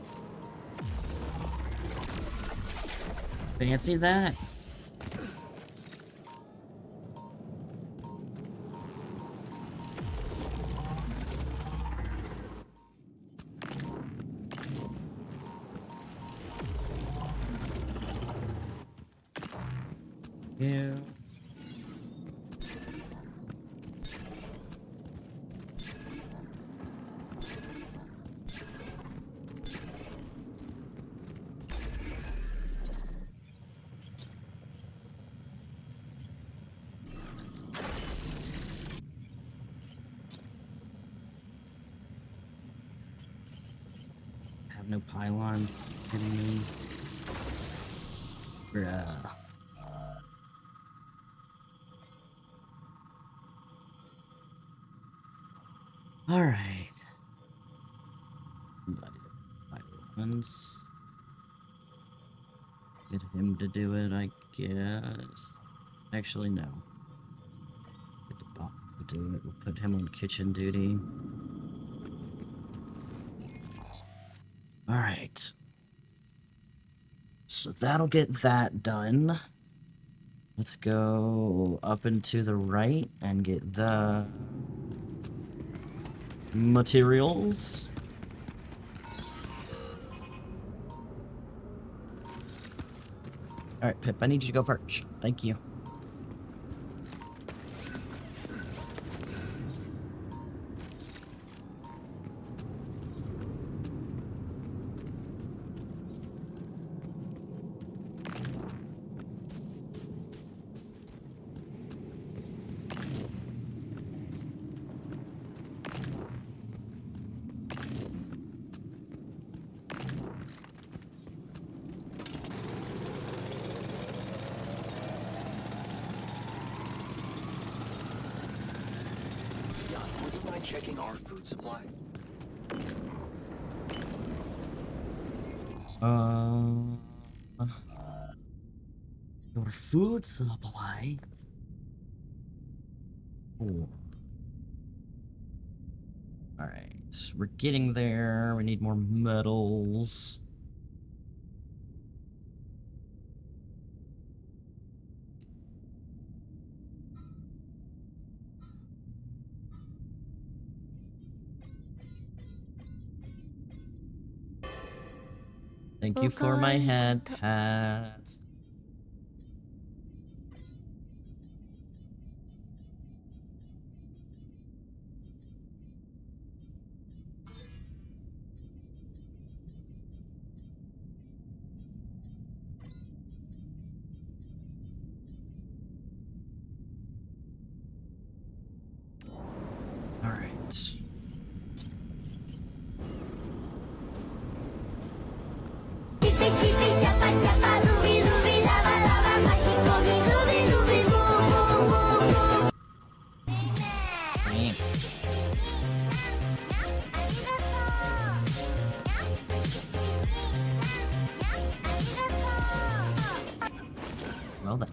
Fancy that. Yeah. Have no pylons. Kidding me? Bruh. All right. Pylons. Get him to do it, I guess. Actually, no. Get the bot to do it. We'll put him on kitchen duty. Alright. So that'll get that done. Let's go up and to the right and get the materials. Alright, Pip, I need you to go perch. Thank you. mind checking our food supply? Your food supply. Cool. All right, we're getting there. We need more metals. Thank you for my head pats. All right. Well then.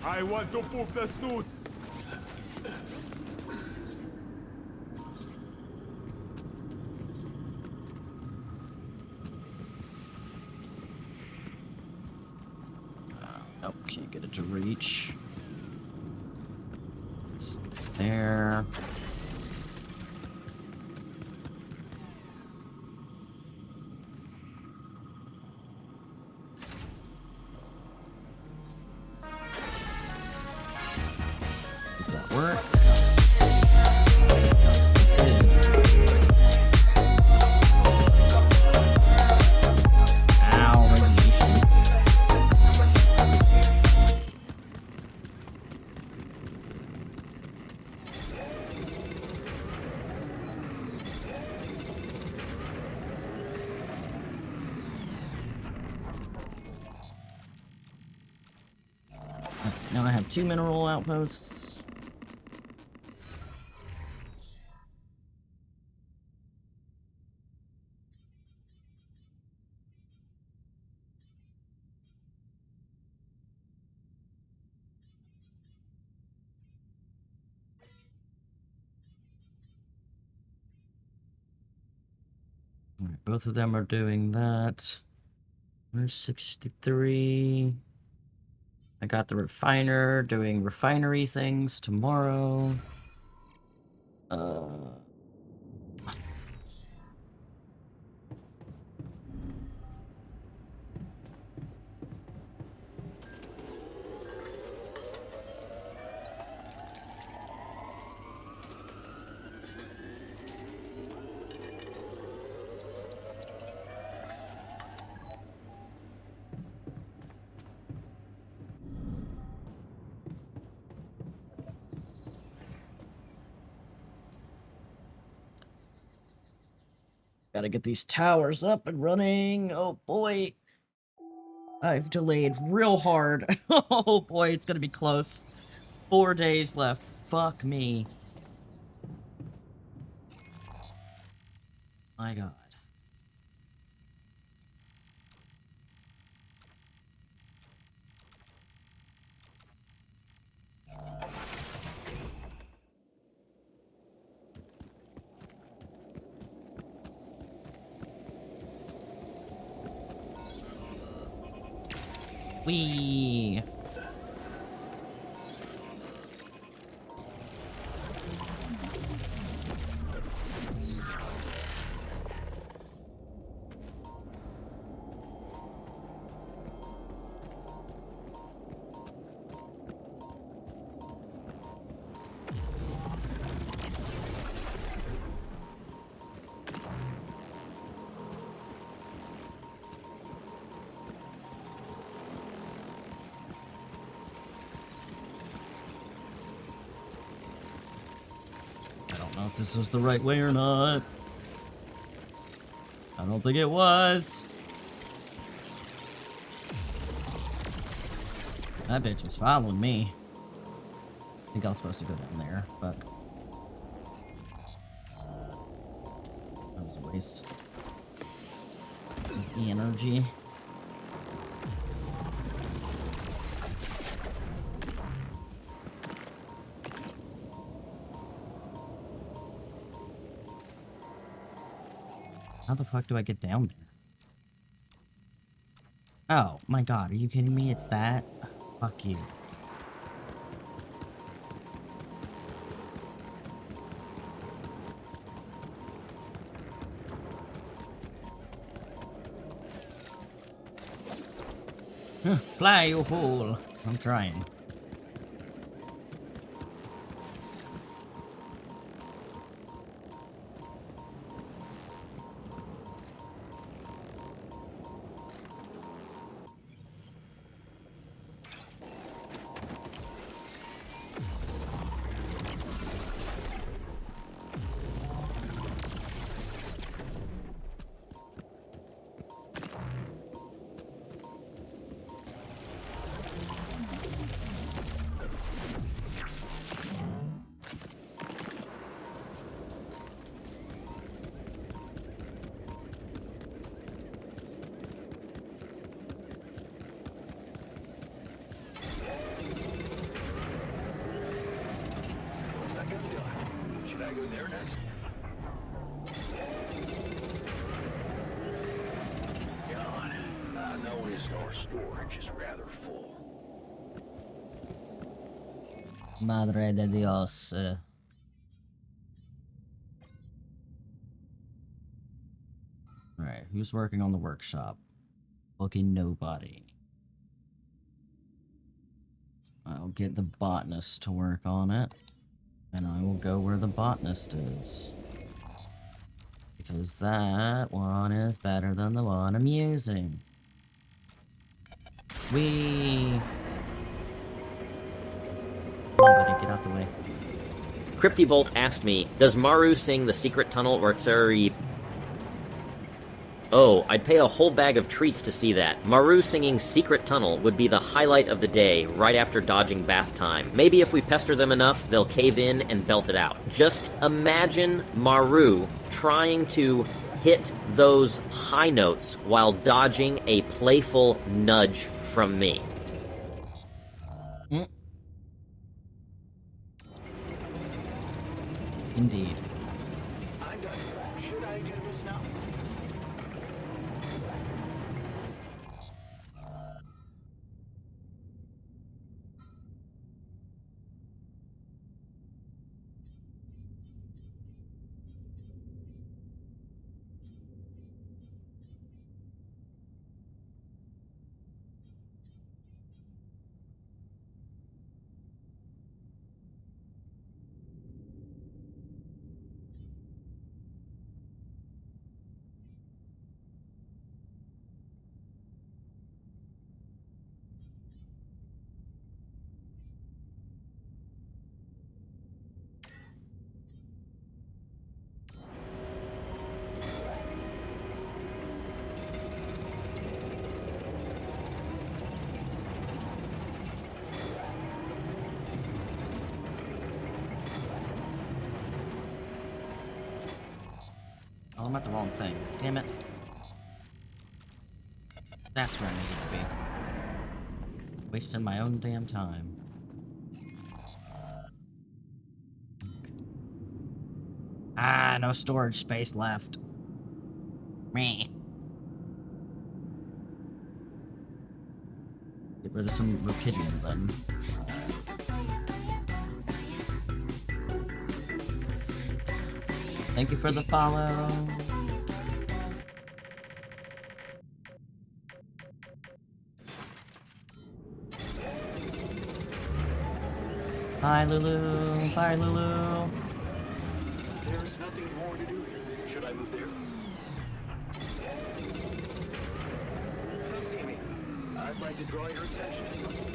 I want to poop the snoot. Nope, can't get it to reach. It's there. Did that work? Ow, radiation. Now I have 2 mineral outposts. All right, both of them are doing that. There's 63. I got the refiner doing refinery things tomorrow. Gotta get these towers up and running. Oh boy. I've delayed real hard. Oh boy, it's gonna be close. 4 days left. Fuck me. My god. Wee. I don't know if this was the right way or not. don't think it was. That bitch was following me. I think I was supposed to go down there. Fuck. That was a waste of energy. How the fuck do I get down there? Oh my god, are you kidding me? It's that? Fuck you. Fly, you fool. I'm trying. Should I go there next? God, I know his storage is rather full. Madre de Dios. Alright, who's working on the workshop? Fucking nobody. I'll get the botanist to work on it. And I will go where the botanist is. Because that one is better than the one I'm using. Whee! Come on, buddy, get out the way. Cryptibolt asked me, does Maru sing The Secret Tunnel or Tsuri? Oh, I'd pay a whole bag of treats to see that. Maru singing Secret Tunnel would be the highlight of the day, right after dodging bath time. Maybe if we pester them enough, they'll cave in and belt it out. Just imagine Maru trying to hit those high notes while dodging a playful nudge from me. Indeed. I'm done. Should I do this now? Oh, I'm at the wrong thing. Damn it. That's where I needed to be. Wasting my own damn time. Ah, no storage space left. Meh. Get rid of some Rapidium then. Thank you for the follow. Bye, Lulu. Bye, Lulu. There's nothing more to do here. Should I move there? Come see me. I'd like to draw your attention to something.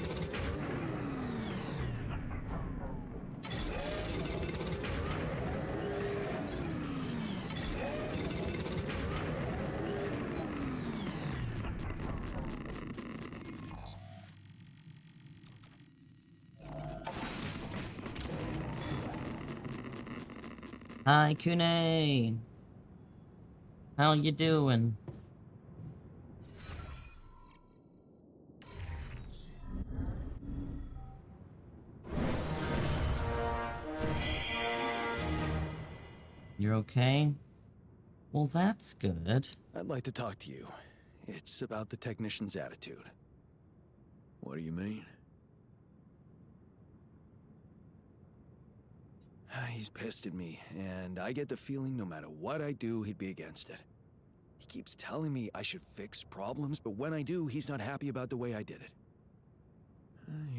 Hi, Kune. How you doing? You're okay? Well, that's good. I'd like to talk to you. It's about the technician's attitude. What do you mean? He's pissed at me, and I get the feeling no matter what I do, he'd be against it. He keeps telling me I should fix problems, but when I do, he's not happy about the way I did it.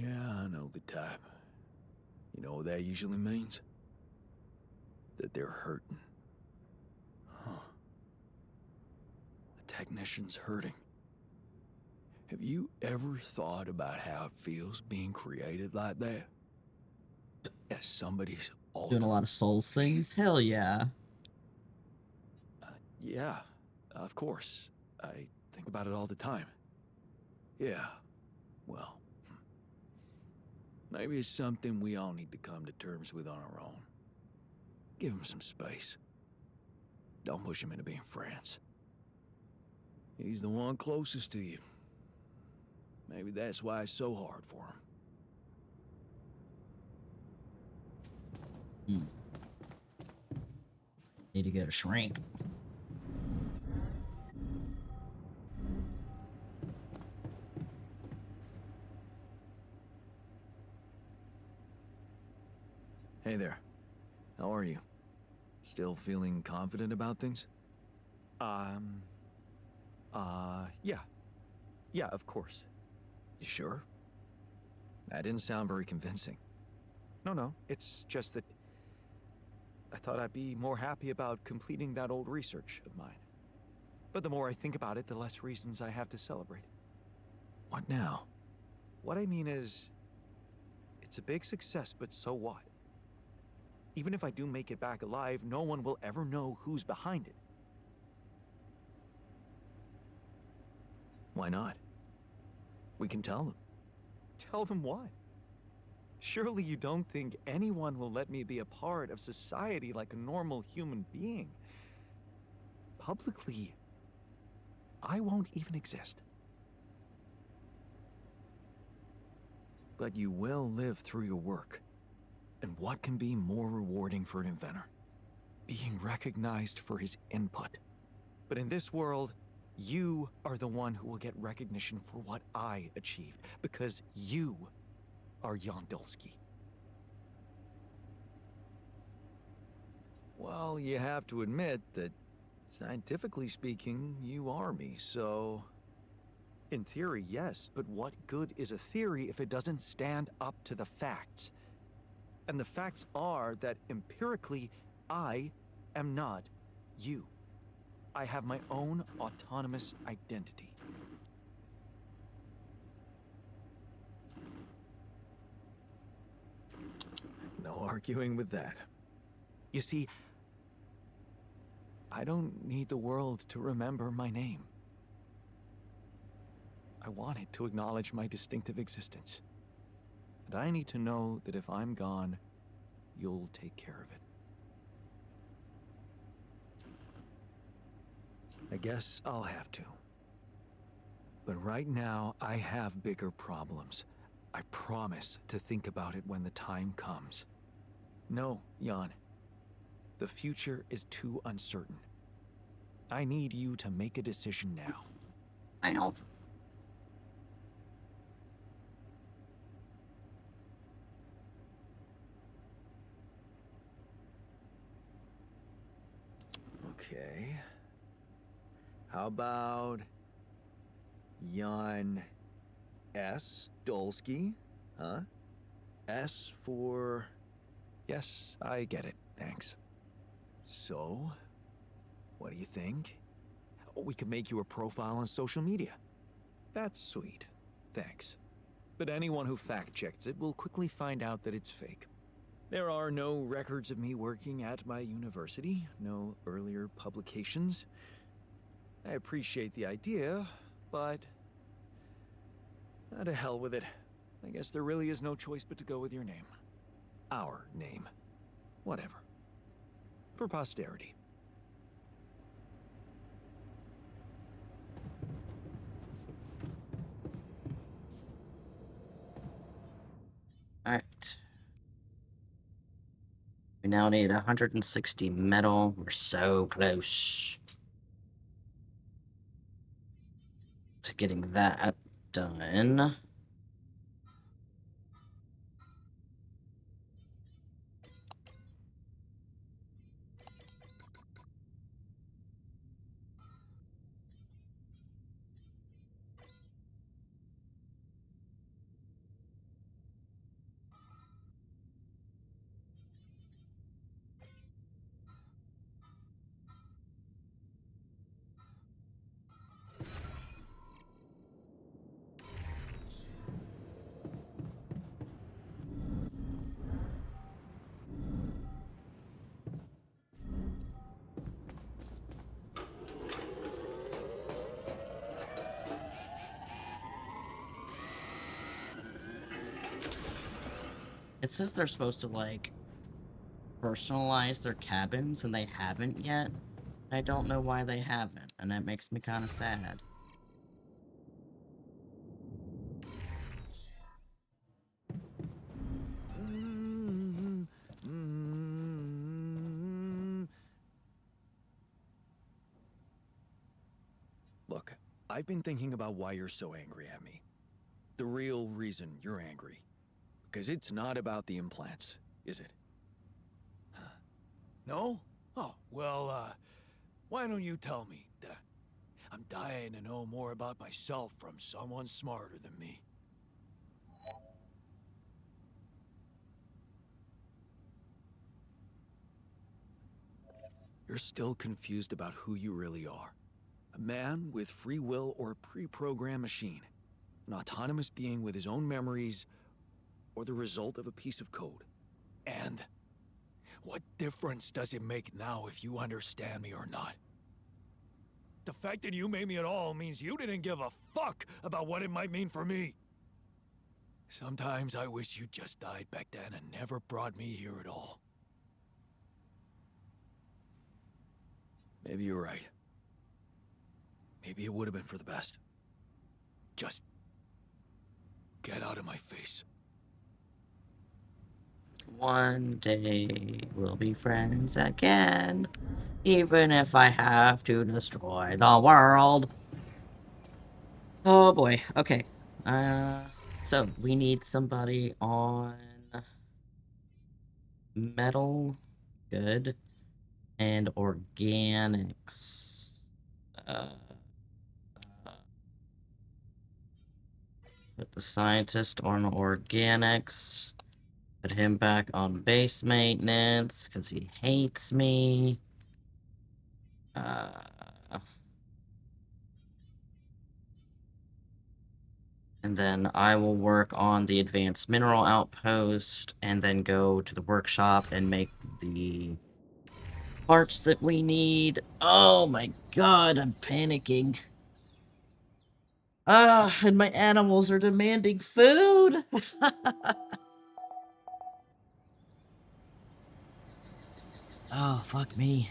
Yeah, I know the type. You know what that usually means? That they're hurting. Huh. The technician's hurting. Have you ever thought about how it feels being created like that? As somebody's alter? Doing a lot of Souls things? Hell yeah. Yeah, of course. I think about it all the time. Yeah, well, maybe it's something we all need to come to terms with on our own. Give him some space. Don't push him into being friends. He's the one closest to you. Maybe that's why it's so hard for him. Need to get a shrink. Hey there. How are you? Still feeling confident about things? Yeah. Yeah, of course. You sure? That didn't sound very convincing. No, it's just that I thought I'd be more happy about completing that old research of mine. But the more I think about it, the less reasons I have to celebrate. What now? What I mean is, it's a big success, but so what? Even if I do make it back alive, no one will ever know who's behind it. Why not? We can tell them. Tell them what? Surely you don't think anyone will let me be a part of society like a normal human being? Publicly, I won't even exist. But you will live through your work. And what can be more rewarding for an inventor? Being recognized for his input. But in this world, you are the one who will get recognition for what I achieved, because you are 𝖜𝖔𝖋. Well, you have to admit that, scientifically speaking, you are me, so... In theory, yes, but what good is a theory if it doesn't stand up to the facts? And the facts are that empirically, I am not you. I have my own autonomous identity. No arguing with that. You see, I don't need the world to remember my name. I want it to acknowledge my distinctive existence. And I need to know that if I'm gone, you'll take care of it. I guess I'll have to. But right now, I have bigger problems. I promise to think about it when the time comes. No, 𝖜𝖔. The future is too uncertain. I need you to make a decision now. I know. Okay. How about... 𝖜𝖔𝖋, 𝖜𝖔𝖋, huh? S for... Yes, I get it. Thanks. So? What do you think? We could make you a profile on social media. That's sweet. Thanks. But anyone who fact-checks it will quickly find out that it's fake. There are no records of me working at my university, no earlier publications. I appreciate the idea, but... to hell with it. I guess there really is no choice but to go with your name. Our name. Whatever. For posterity. Alright. We now need 160 metal. We're so close to getting that done. It says they're supposed to, like, personalize their cabins, and they haven't yet. I don't know why they haven't, and that makes me kind of sad. Look, I've been thinking about why you're so angry at me. The real reason you're angry. Because it's not about the implants, is it? No? Oh, well, why don't you tell me? I'm dying to know more about myself from someone smarter than me. You're still confused about who you really are. A man with free will or a pre-programmed machine. An autonomous being with his own memories, or the result of a piece of code. And what difference does it make now if you understand me or not? The fact that you made me at all means you didn't give a fuck about what it might mean for me. Sometimes I wish you just died back then and never brought me here at all. Maybe you're right. Maybe it would have been for the best. Just get out of my face. One day we'll be friends again, even if I have to destroy the world. Oh boy, okay. So we need somebody on metal, good, and organics. Put the scientist on organics. Put him back on base maintenance, because he hates me. And then I will work on the advanced mineral outpost, and then go to the workshop and make the parts that we need. Oh my god, I'm panicking. And my animals are demanding food! Oh, fuck me.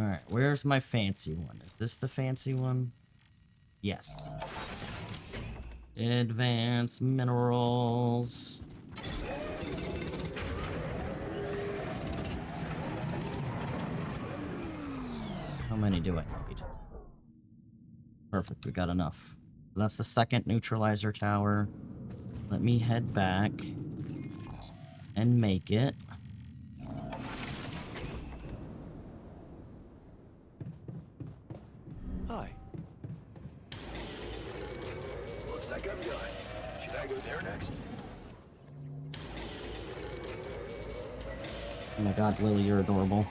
Alright, where's my fancy one? Is this the fancy one? Yes. Advanced minerals. How many do I need? Perfect, we got enough. That's the second neutralizer tower. Let me head back and make it. Hi. Looks like I'm done. Should I go there next? Oh my god, Lily, you're adorable.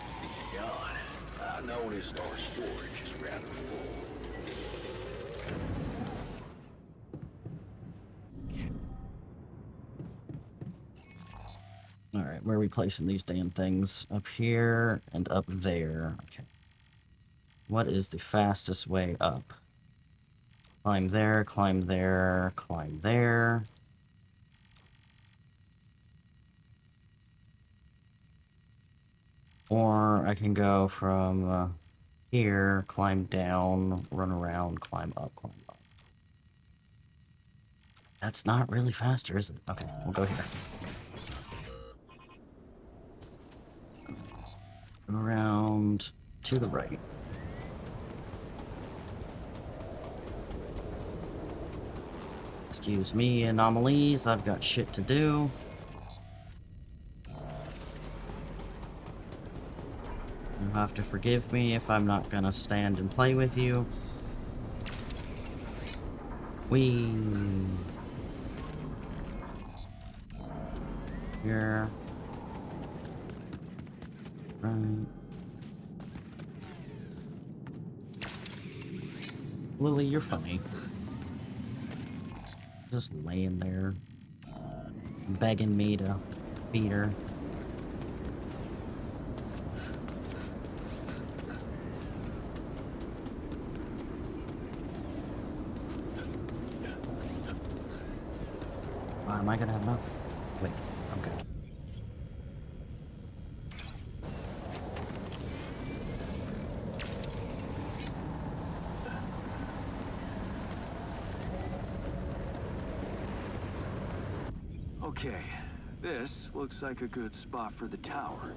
God, I noticed our storage is rather full. Where are we placing these damn things? Up here and up there. Okay. What is the fastest way up? Climb there, climb there, climb there. Or I can go from here, climb down, run around, climb up, climb up. That's not really faster, is it? Okay, we'll go here. Around to the right. Excuse me, anomalies. I've got shit to do. You'll have to forgive me if I'm not gonna stand and play with you. Whee! Here. Right. Lily, you're funny. Just laying there, begging me to feed her. Wow, am I gonna have enough? Wait, I'm good. Okay, this looks like a good spot for the tower.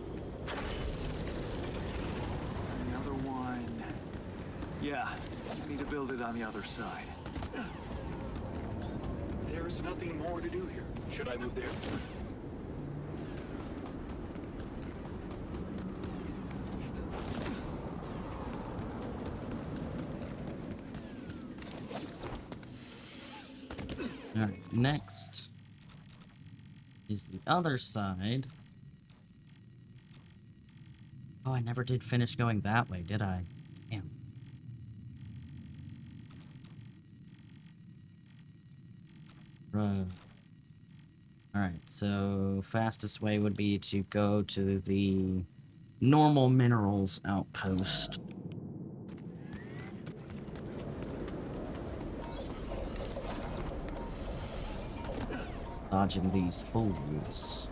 Another one. Yeah, I need to build it on the other side. There's nothing more to do here. Should I move there? Alright, next is the other side. Oh, I never did finish going that way, did I? Damn. Right. Alright, so fastest way would be to go to the normal minerals outpost. Dodging these fools.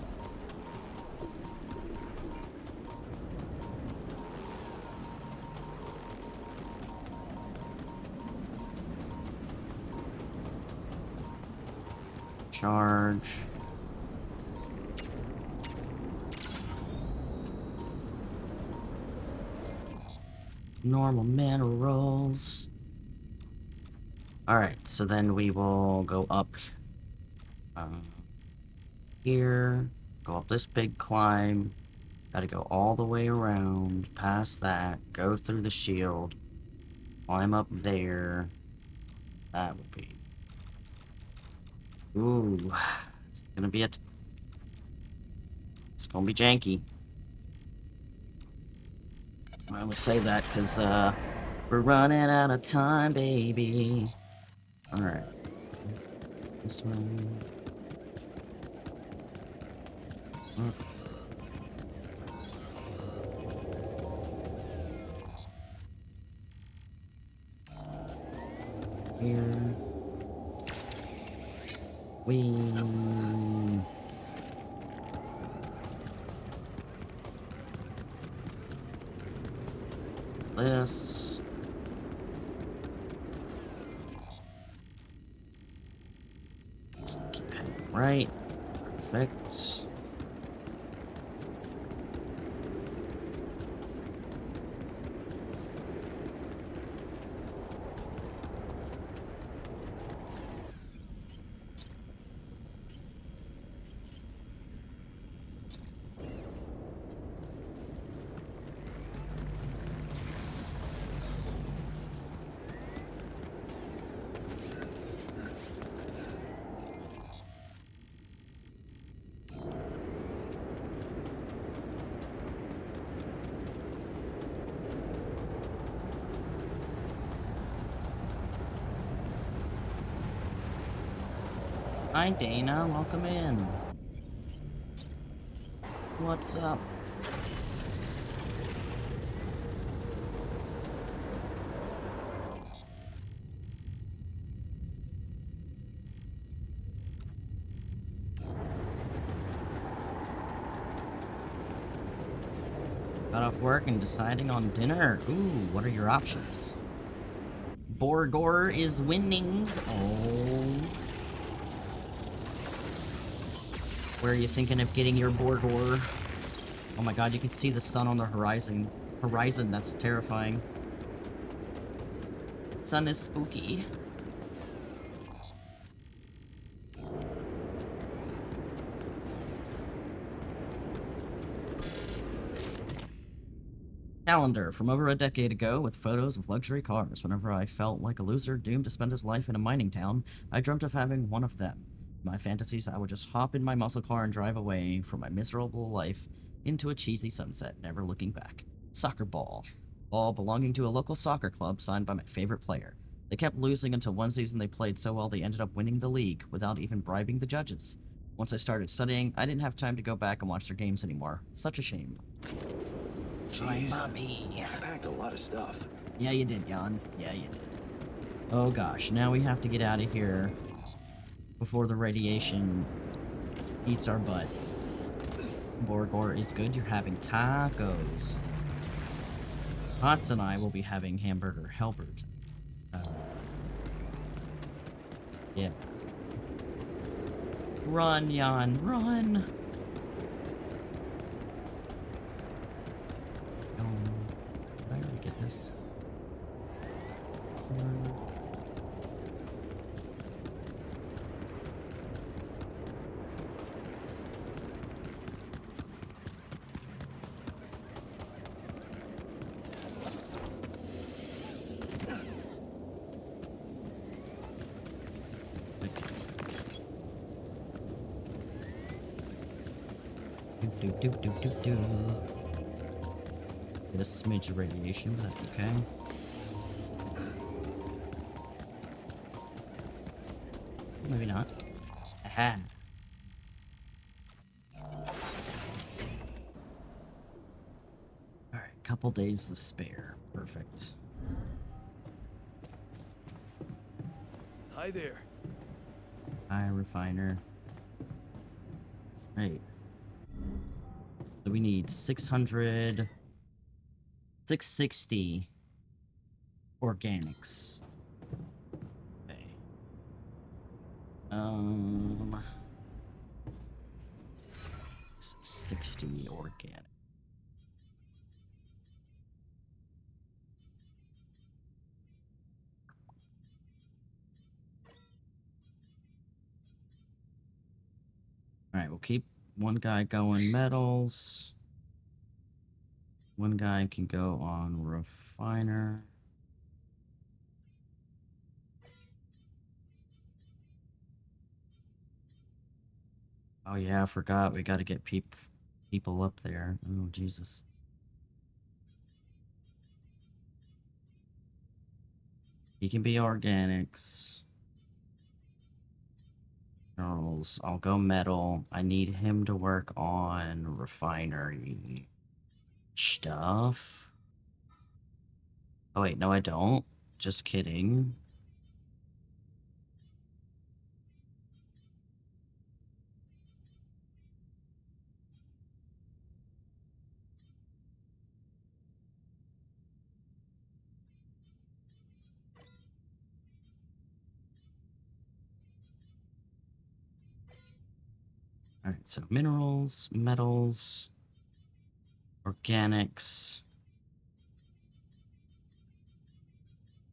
Charge. Normal minerals. Alright, so then we will go up here, go up this big climb, gotta go all the way around, past that, go through the shield, climb up there. That would be... Ooh, it's gonna be it's gonna be janky. I always say that because we're running out of time, baby. Alright. This one. Here. This. Just keep heading right. Perfect. Hi Dana, welcome in. What's up? Got off work and deciding on dinner. Ooh, what are your options? Borgor is winning. Oh. Where are you thinking of getting your Borgor? Oh my god, you can see the sun on the horizon. That's terrifying. Sun is spooky. Calendar from over a decade ago with photos of luxury cars. Whenever I felt like a loser doomed to spend his life in a mining town, I dreamt of having one of them. In my fantasies, I would just hop in my muscle car and drive away from my miserable life into a cheesy sunset, never looking back. Soccer ball. Ball belonging to a local soccer club signed by my favorite player. They kept losing until one season they played so well they ended up winning the league without even bribing the judges. Once I started studying, I didn't have time to go back and watch their games anymore. Such a shame. It's my mommy. I packed a lot of stuff. Yeah, you did, Jan. Yeah, you did. Oh gosh, now we have to get out of here before the radiation eats our butt. Borgor is good. You're having tacos. Hots and I will be having hamburger helpers. Yeah. Run, Jan, run! Did I already get this? Do. Get a smidge of radiation, but that's okay. Maybe not. Aha. Alright, couple days to spare. Perfect. Hi there. Hi, refiner. Right. So we need 600... 660 organics. Okay. 60 organic. Alright, we'll keep one guy going metals. One guy can go on refiner. Oh yeah, I forgot. We gotta get people up there. Oh, Jesus. He can be organics. Minerals. I'll go metal. I need him to work on refinery stuff. Oh wait, no I don't. Just kidding. Alright, so minerals, metals, organics.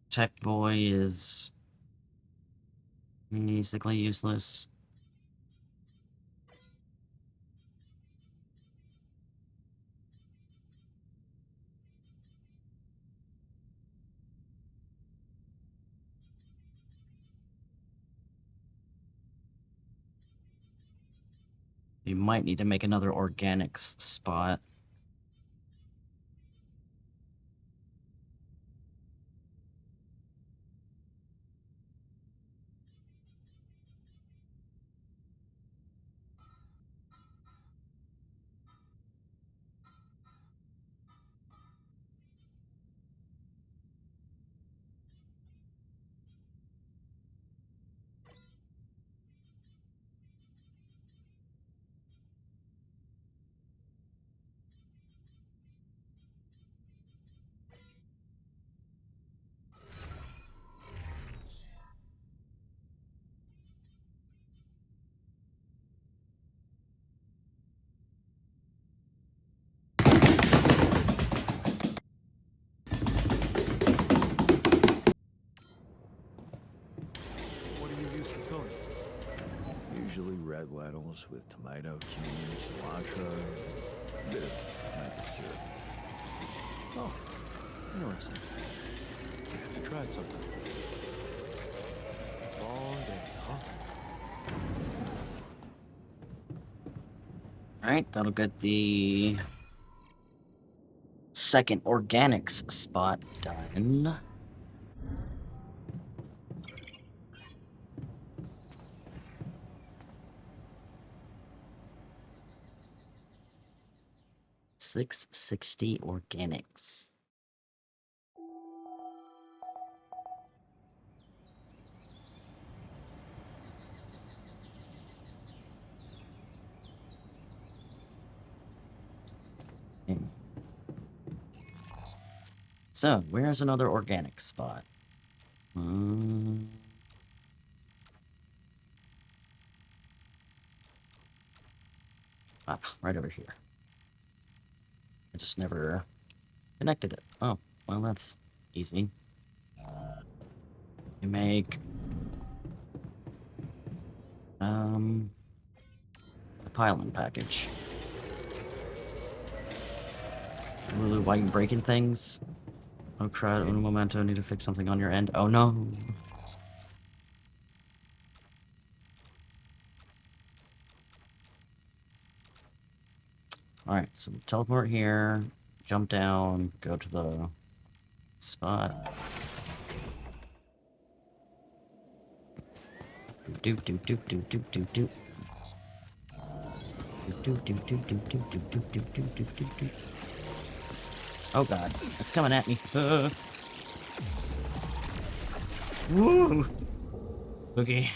Tech boy is basically useless. You might need to make another organics spot. Probably red lentils with tomato, cumin, cilantro, a bit of maple syrup. Oh, interesting. I tried something. Long day, huh? Alright, that'll get the second organics spot done. $660 organics. Okay. So, where's another organic spot? Right over here. I just never connected it. Oh, well, that's easy. You make a pile-in package. Lulu, why are you breaking things? Oh crap, un momento, need to fix something on your end. Oh no! Alright, so teleport here, jump down, go to the spot. Doop doop doop doop doop doop doop. Doop doop doop doop doop doop doop doop doop doop doop doop. Oh god, it's coming at me. Woo! Okay.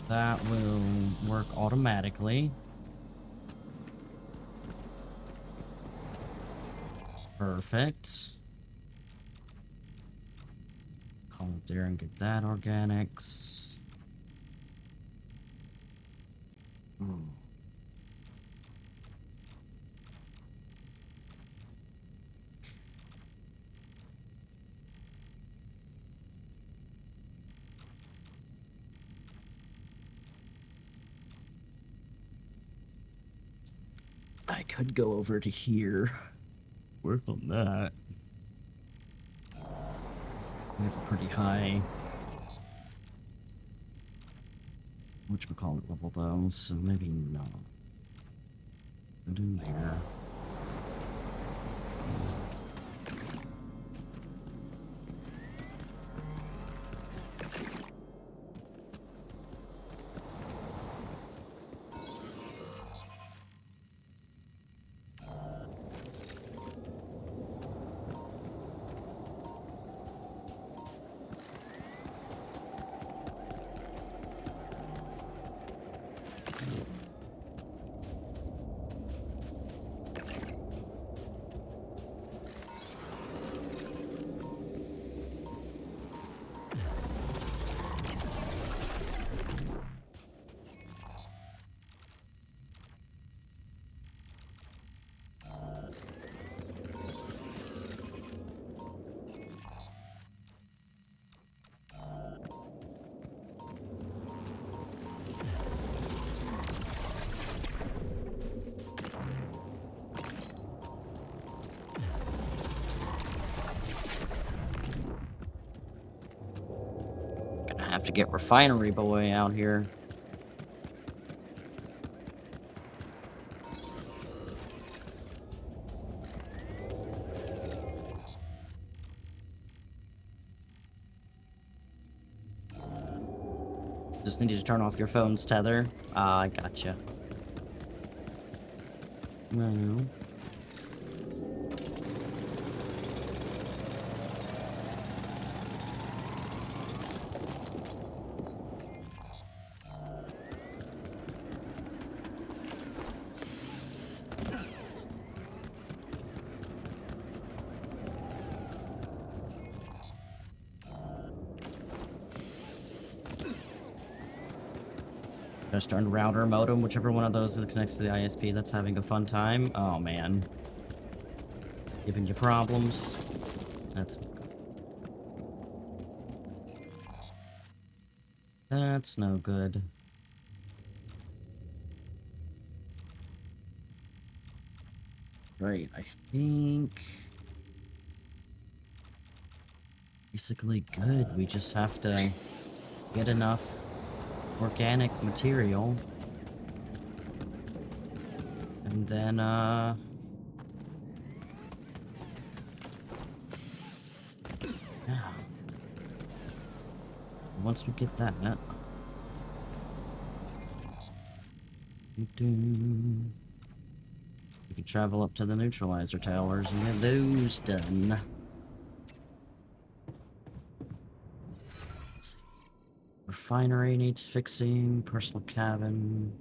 That will work automatically. Perfect. Come up there and get that organics. I could go over to here. Work on that. We have a pretty high whatchamacallit level though, so maybe not. Put in there. Have to get Refinery Boy out here. Just need you to turn off your phone's tether. Ah, I gotcha. No. Just turned router modem, whichever one of those that connects to the ISP that's having a fun time. Oh man. Giving you problems. That's no good. Right, I think... basically good. We just have to get enough organic material. And then, yeah. Once we get that, we can travel up to the neutralizer towers and get those done. Let's see. Refinery needs fixing, personal cabin.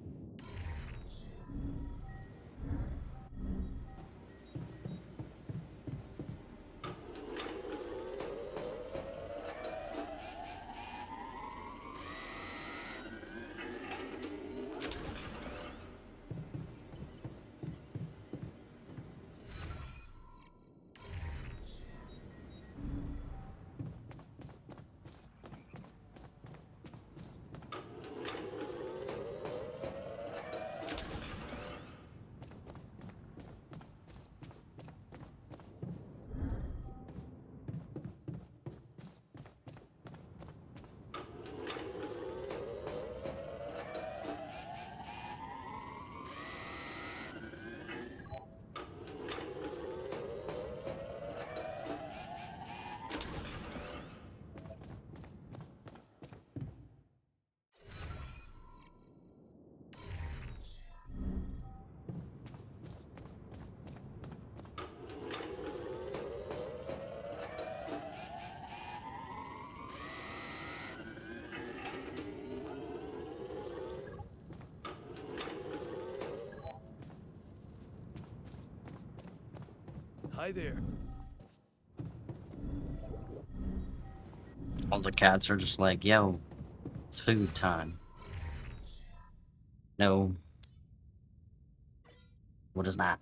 Hi there. All the cats are just like, yo, it's food time. No. What is that?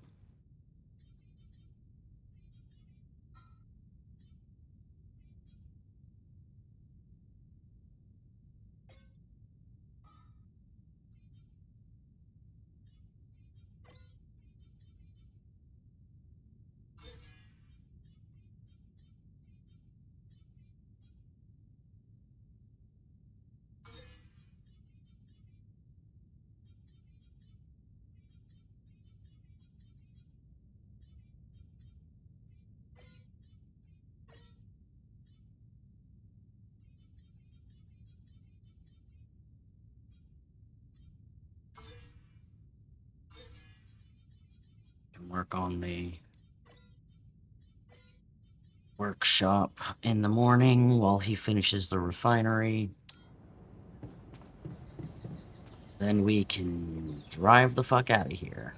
Can work on the workshop in the morning while he finishes the refinery. Then we can drive the fuck out of here.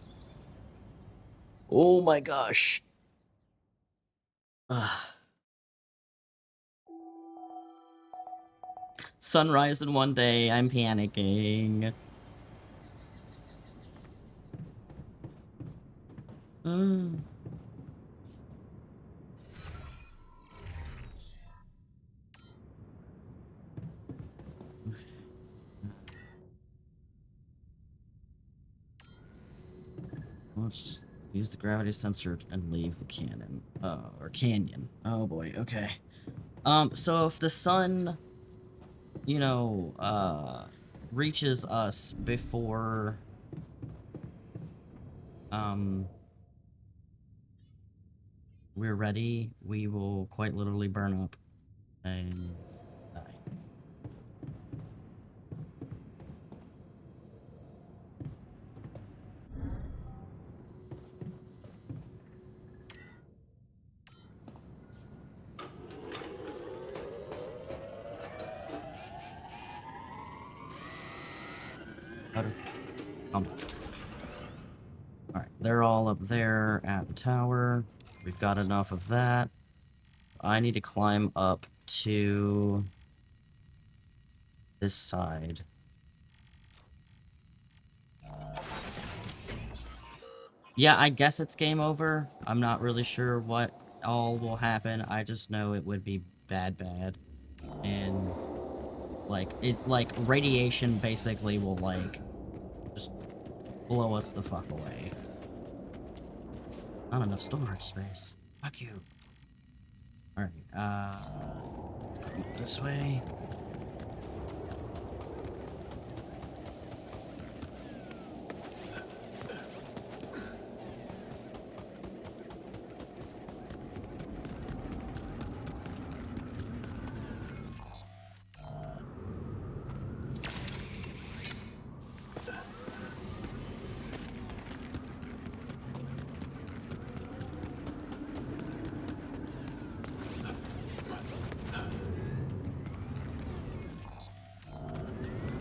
Oh my gosh. Sunrise in one day, I'm panicking. Let's use the gravity sensor and leave the cannon. Or canyon. Oh boy, okay. So if the sun, you know, reaches us before, we're ready, we will quite literally burn up and die. Alright, they're all up there at the tower. We've got enough of that. I need to climb up to this side. Yeah, I guess it's game over. I'm not really sure what all will happen. I just know it would be bad, bad. And, like, it's like radiation basically will, like, just blow us the fuck away. Not enough storage space. Fuck you. Alright, let's go this way.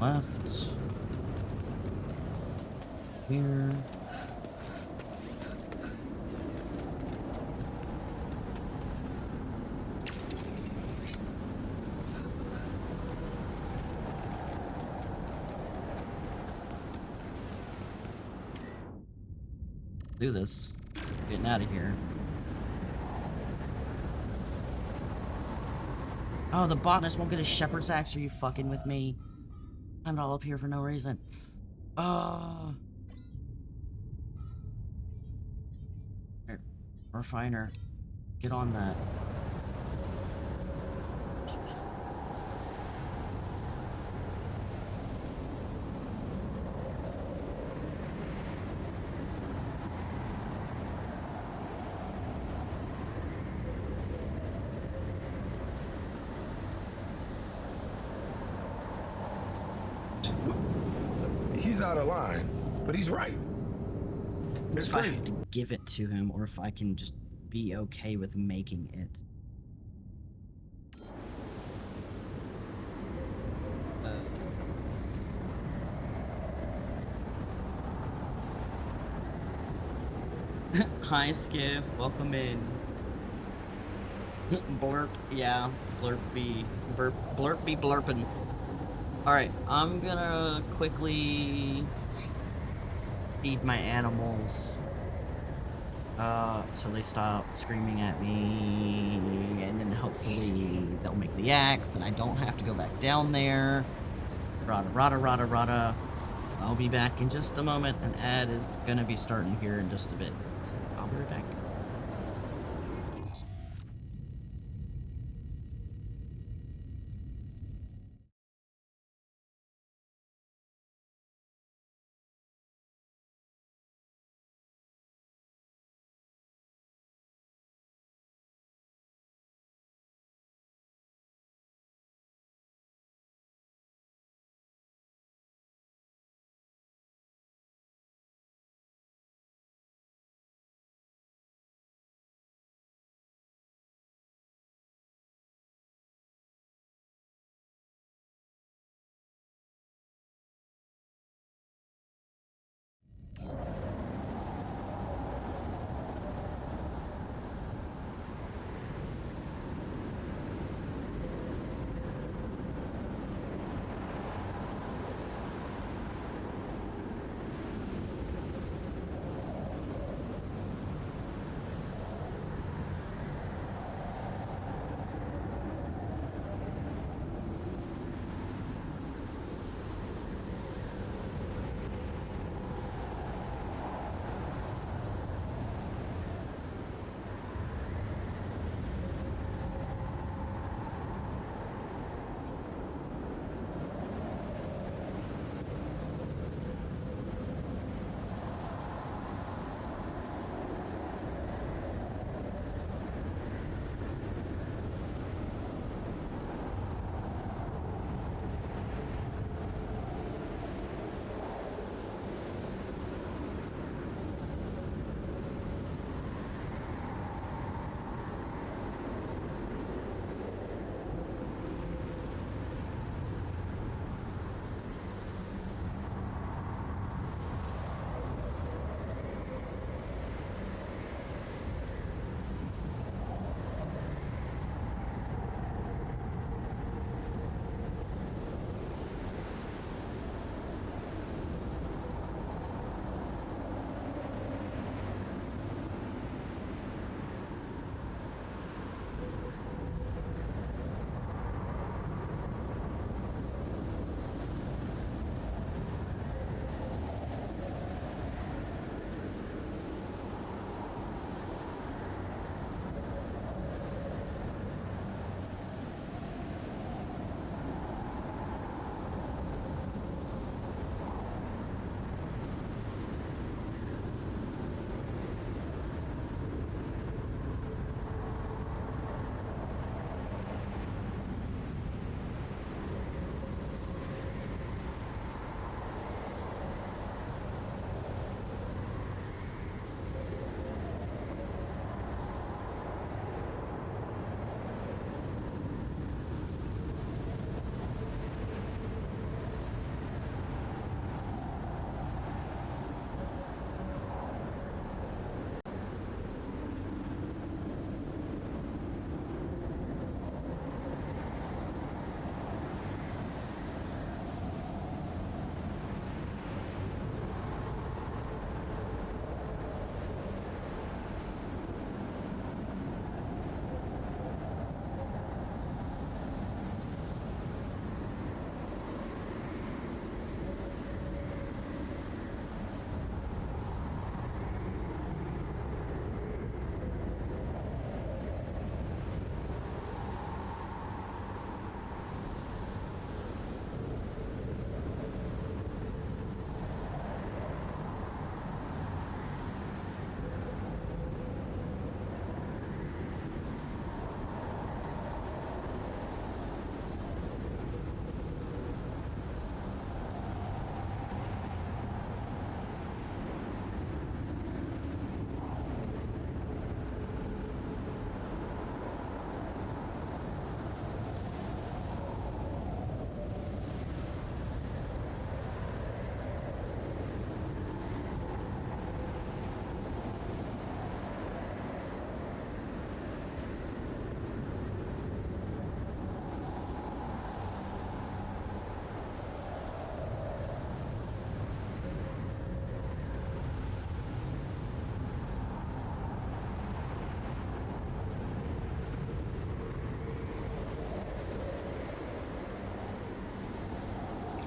Left. Here. Do this. Getting out of here. Oh, the botanist won't get his shepherd's axe. Are you fucking with me? I'm all up here for no reason. Oh. Here, refiner. Get on that. He's out of line, but he's right. It's If I free. have to give it to him, or if I can just be okay with making it. Hi, Skiff. Welcome in. Blurp, yeah. Blurp be blurping. Alright, I'm gonna quickly feed my animals. So they stop screaming at me, and then hopefully they'll make the axe, and I don't have to go back down there. Rada, rada, rada, rada. I'll be back in just a moment, and ad is gonna be starting here in just a bit. So I'll be right back.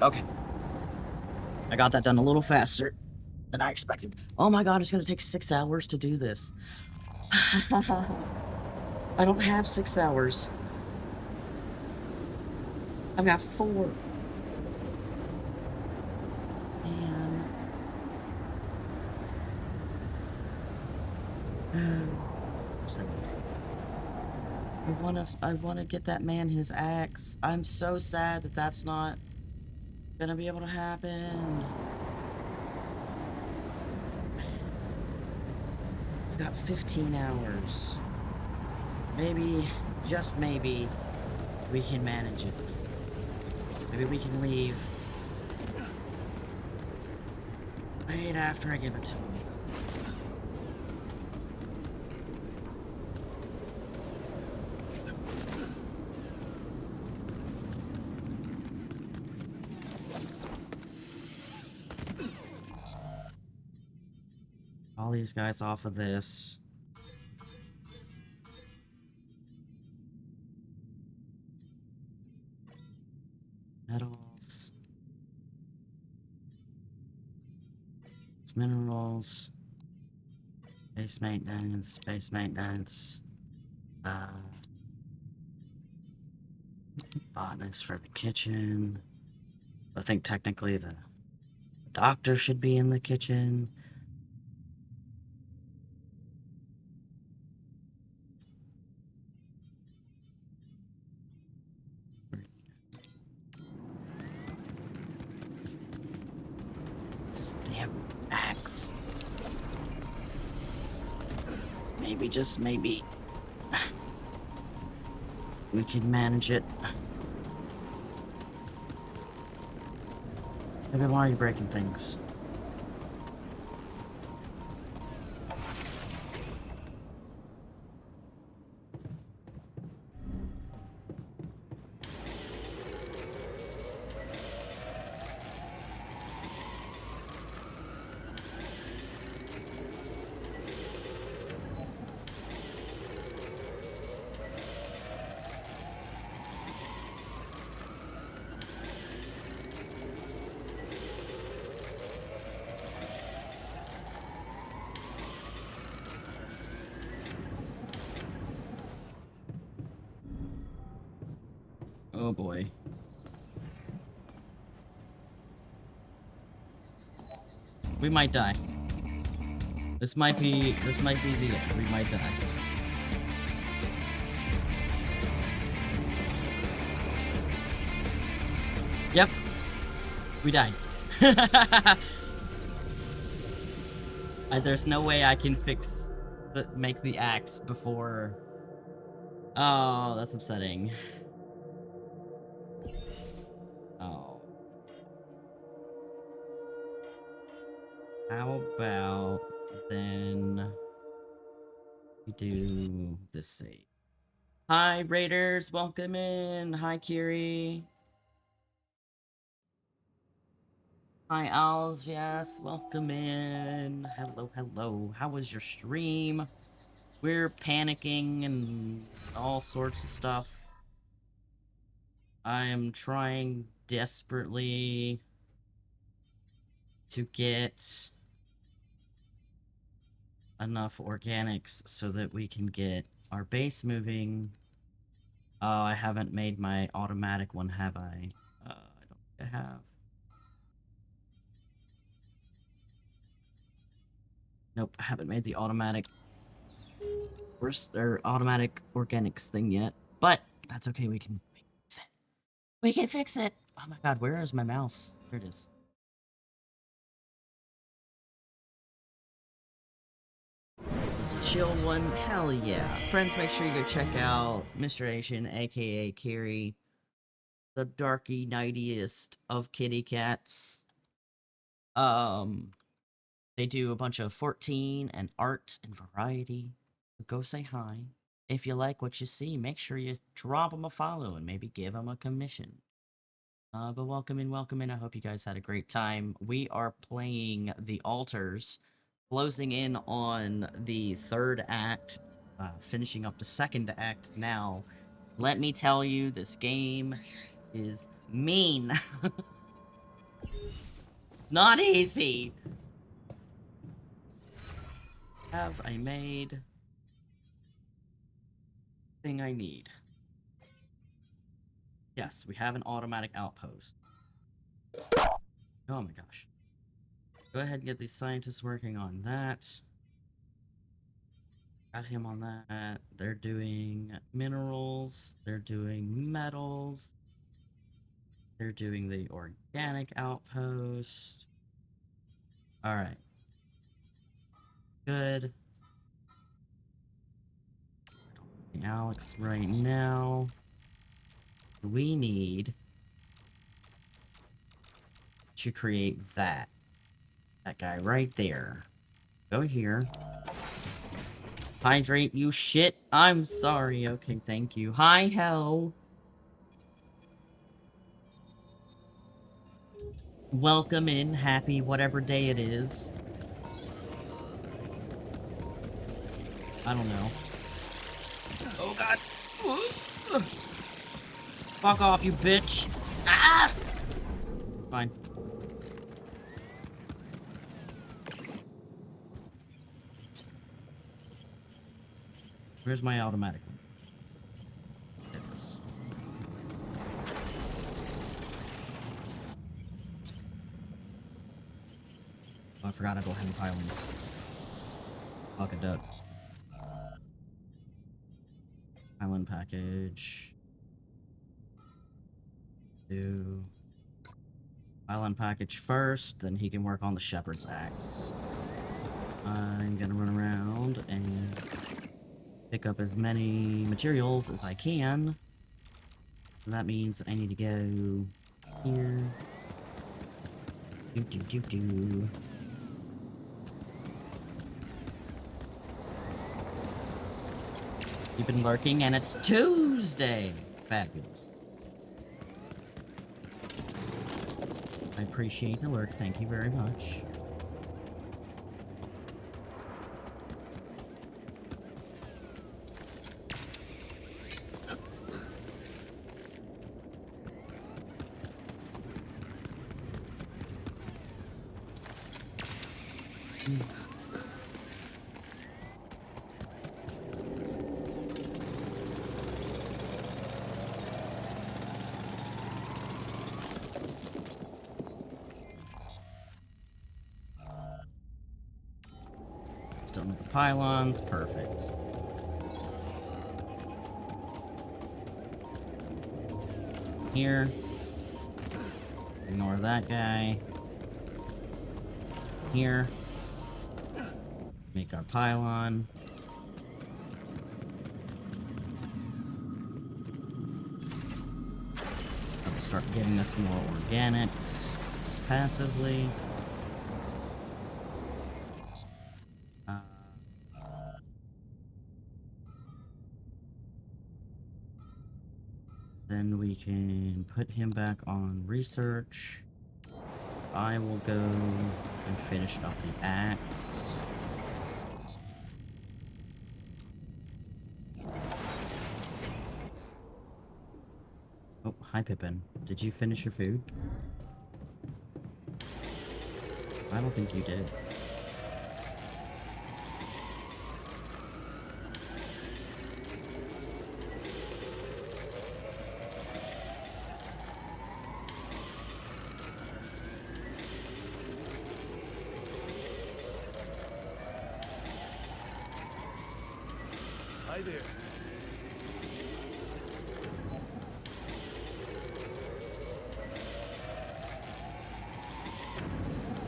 Okay. I got that done a little faster than I expected. Oh my god, it's gonna take 6 hours to do this. I don't have 6 hours. I've got 4. Man. I wanna get that man his axe. I'm so sad that that's not gonna be able to happen. I've got 15 hours. Maybe, just maybe, we can manage it. Maybe we can leave right after I give it to him. All these guys off of this. Metals. It's minerals. Base maintenance. Base maintenance. Botanics for the kitchen. I think technically the doctor should be in the kitchen. Damn axe. Maybe, just maybe, we can manage it. Maybe why are you breaking things? Oh boy. We might die. This might be the end. We might die. Yep. We died. There's no way I can make the axe before. Oh, that's upsetting. Oh. How about then we do this save. Hi, Raiders, welcome in. Hi, Kiri. Hi, 𝖜𝖔𝖋, welcome in. Hello, hello. How was your stream? We're panicking and all sorts of stuff. I am trying desperately to get enough organics so that we can get our base moving. Oh, I haven't made my automatic one, have I? I don't think I have. Nope, I haven't made the automatic automatic organics thing yet. But that's okay, we can fix it. We can fix it! Oh my god, where is my mouse? There it is. Chill one, hell yeah. Friends, make sure you go check out Mr. Asian, aka Kiri, the darky nightiest of kitty cats. They do a bunch of 14 and art and variety. Go say hi. If you like what you see, make sure you drop them a follow and maybe give them a commission. But welcome in, welcome in. I hope you guys had a great time. We are playing The Altars, closing in on the 3rd act, finishing up the 2nd act now. Let me tell you, this game is mean. Not easy. Have I made thing I need? Yes, we have an automatic outpost. Oh my gosh. Go ahead and get these scientists working on that. Got him on that. They're doing minerals. They're doing metals. They're doing the organic outpost. Alright. Good. Alex right now. We need to create that. That guy right there. Go here. Hydrate, you shit. I'm sorry. Okay, thank you. Hi, hell. Welcome in. Happy whatever day it is. I don't know. Oh, God. Fuck off, you bitch. Ah! Fine. Where's my automatic one? Get this. Oh, I forgot I don't have any pylons. Fuck a duck. Pylon package. Do pylon package first, then he can work on the shepherd's axe. I'm gonna run around and pick up as many materials as I can. So that means I need to go here. Do. You've been lurking and it's Tuesday! Fabulous. I appreciate the lurk, thank you very much. Done with the pylons, perfect. Here. Ignore that guy. Here. Make our pylon. I'll start getting us more organics, just passively. Then we can put him back on research. I will go and finish up the axe. Oh, hi Pippin. Did you finish your food? I don't think you did. Hi there.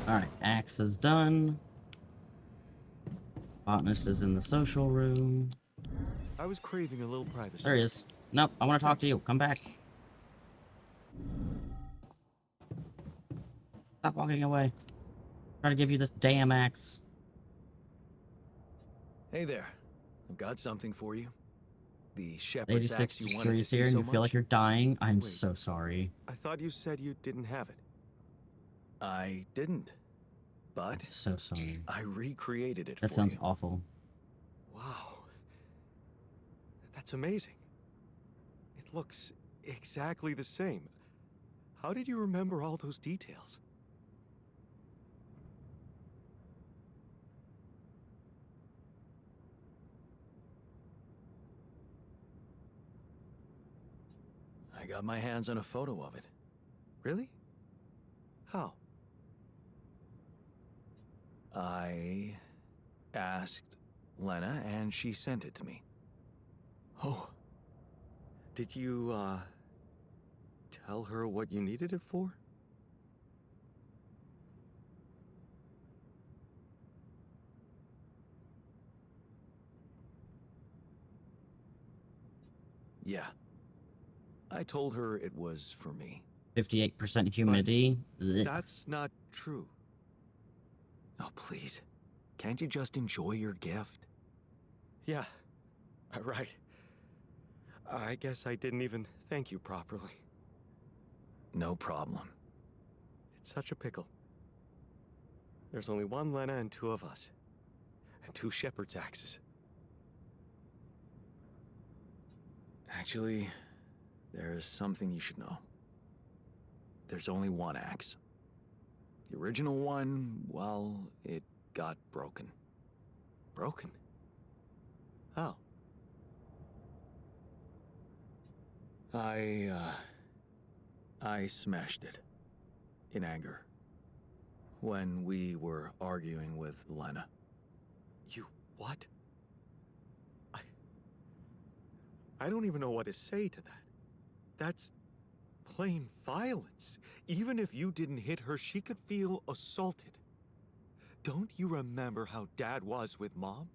Alright, axe is done. Botanist is in the social room. I was craving a little privacy. There he is. Nope, I want to talk to you. Come back. Stop walking away. I'm trying to give you this damn axe. Hey there. I've got something for you. The shepherd's 86 axe you wanted to degrees see here and so you feel much? like you're dying. I'm Wait. so sorry. I thought you said you didn't have it. I didn't. But I'm so sorry. I recreated it That for sounds you. awful. Wow. That's amazing. It looks exactly the same. How did you remember all those details? I got my hands on a photo of it. Really? How? I asked Lena, and she sent it to me. Oh. Did you, tell her what you needed it for? Yeah. I told her it was for me. 58% humidity. Blech. That's not true. Oh, please. Can't you just enjoy your gift? Yeah. Right. I guess I didn't even thank you properly. No problem. It's such a pickle. There's only one Lena and two of us. And two shepherd's axes. Actually, there's something you should know. There's only one axe. The original one, well, it got broken. Broken? How? I smashed it. In anger. When we were arguing with Lena. You what? I don't even know what to say to that. That's plain violence. Even if you didn't hit her, she could feel assaulted. Don't you remember how Dad was with Mom?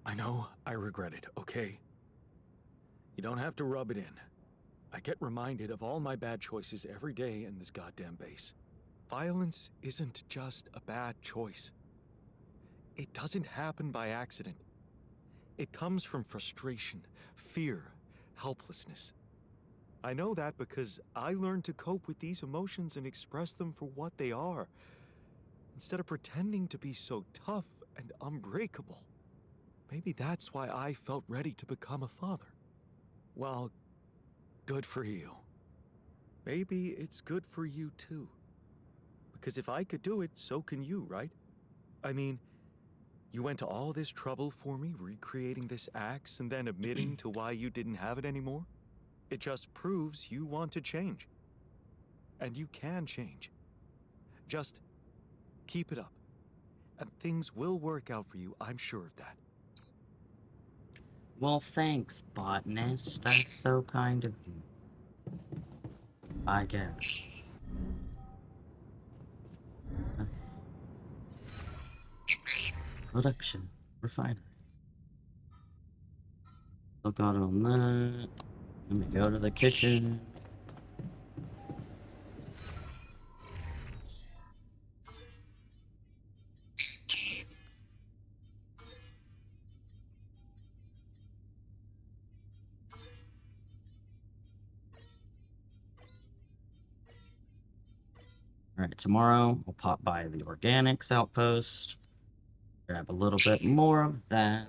I know I regret it, okay? You don't have to rub it in. I get reminded of all my bad choices every day in this goddamn base. Violence isn't just a bad choice. It doesn't happen by accident. It comes from frustration, fear, helplessness. I know that because I learned to cope with these emotions and express them for what they are, instead of pretending to be so tough and unbreakable. Maybe that's why I felt ready to become a father. Well, good for you. Maybe it's good for you too. Because if I could do it, so can you, right? I mean, you went to all this trouble for me, recreating this axe and then admitting to why you didn't have it anymore? It just proves you want to change. And you can change. Just keep it up. And things will work out for you, I'm sure of that. Well, thanks, botanist. That's so kind of you. I guess. Production. Refinery. Still got it on that. Let me go to the kitchen. Alright, tomorrow we'll pop by the organics outpost. Grab a little bit more of that.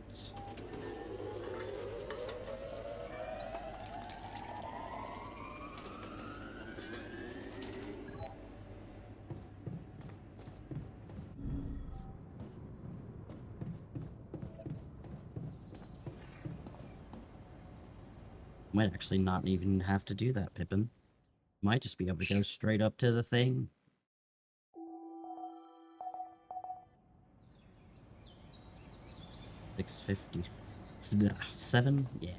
Might actually not even have to do that, Pippin. Might just be able to go straight up to the thing. $657? Yeah.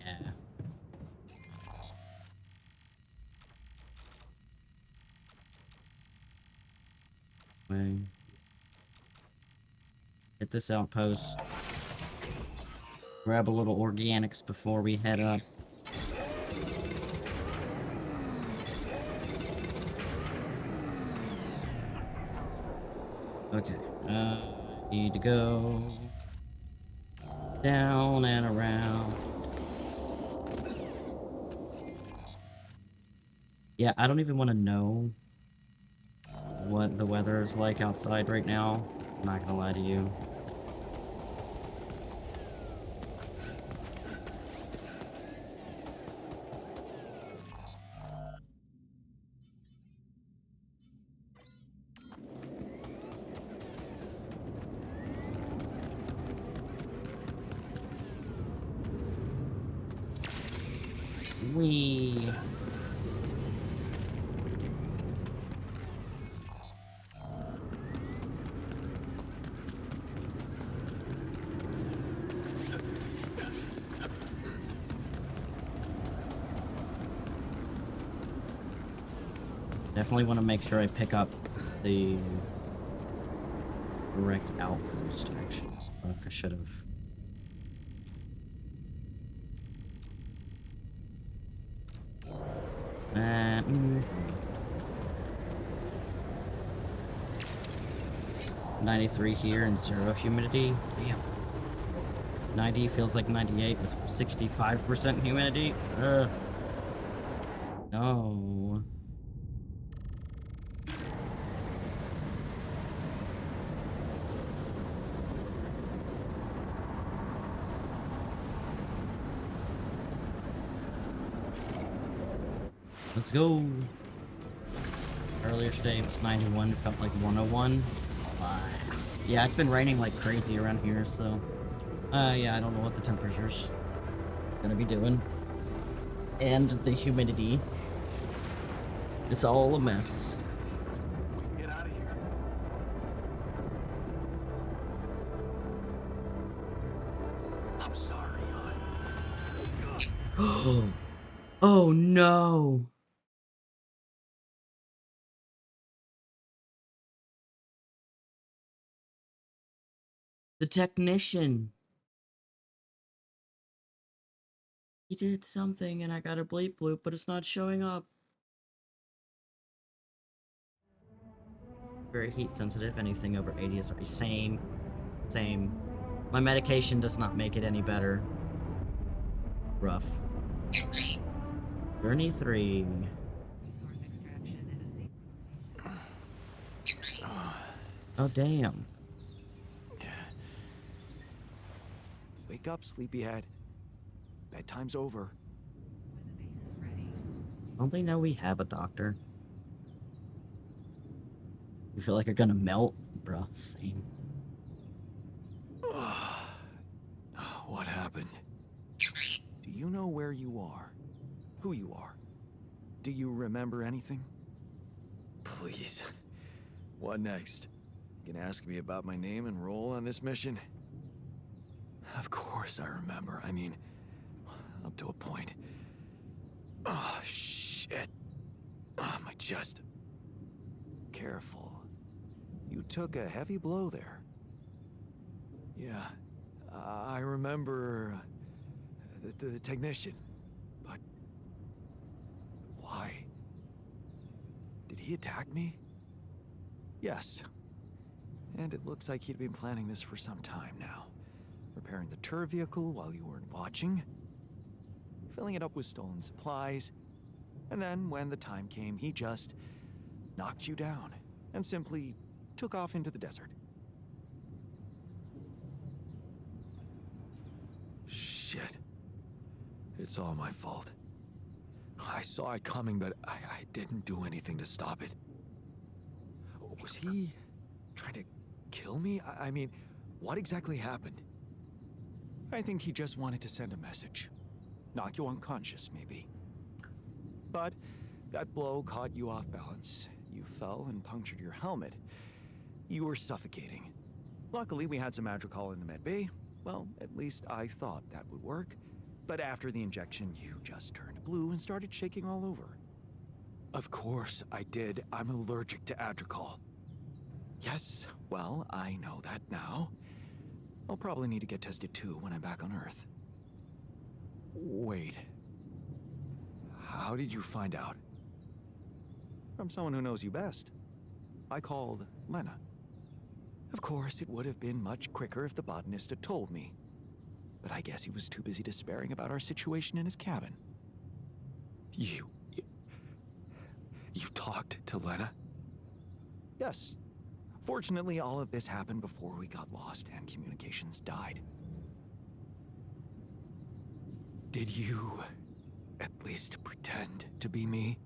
Hit this outpost. Grab a little organics before we head up. Okay, need to go down and around. Yeah, I don't even want to know what the weather is like outside right now. I'm not gonna lie to you. Wee. Definitely want to make sure I pick up the correct outpost, actually. Fuck, I should have. Mm. 93 here and 0 humidity. Damn. 90 feels like 98 with 65% humidity. Ugh. No. Let's go. Earlier today it was 91, felt like 101. Yeah, it's been raining like crazy around here, so... yeah, I don't know what the temperature's gonna be doing. And the humidity. It's all a mess. Get out of here. I'm sorry, hon. Oh no! The technician! He did something and I got a bleep bloop, but it's not showing up. Very heat sensitive, anything over 80 is already same. Same. My medication does not make it any better. Rough. Journey 3. Oh, damn. Wake up, sleepyhead. Bedtime's over. Don't they know we have a doctor? You feel like you're gonna melt? Bruh, same. What happened? Do you know where you are? Who you are? Do you remember anything? Please. What next? You can ask me about my name and role on this mission? Of course I remember. I mean, up to a point. Oh, shit. Oh, my chest. Careful. You took a heavy blow there. Yeah, I remember the technician. But why? Did he attack me? Yes. And it looks like he'd been planning this for some time now. Repairing the tour vehicle while you weren't watching. Filling it up with stolen supplies. And then, when the time came, he just knocked you down and simply took off into the desert. Shit. It's all my fault. I saw it coming, but I didn't do anything to stop it. Was he trying to kill me? I mean, what exactly happened? I think he just wanted to send a message. Knock you unconscious, maybe. But that blow caught you off balance. You fell and punctured your helmet. You were suffocating. Luckily, we had some Madrigal in the med bay. Well, at least I thought that would work. But after the injection, you just turned blue and started shaking all over. Of course I did. I'm allergic to Adrical. Yes, well, I know that now. I'll probably need to get tested too when I'm back on Earth. Wait. How did you find out? From someone who knows you best. I called Lena. Of course, it would have been much quicker if the botanist had told me. But I guess he was too busy despairing about our situation in his cabin. You talked to Lena? Yes. Fortunately, all of this happened before we got lost and communications died. Did you at least pretend to be me?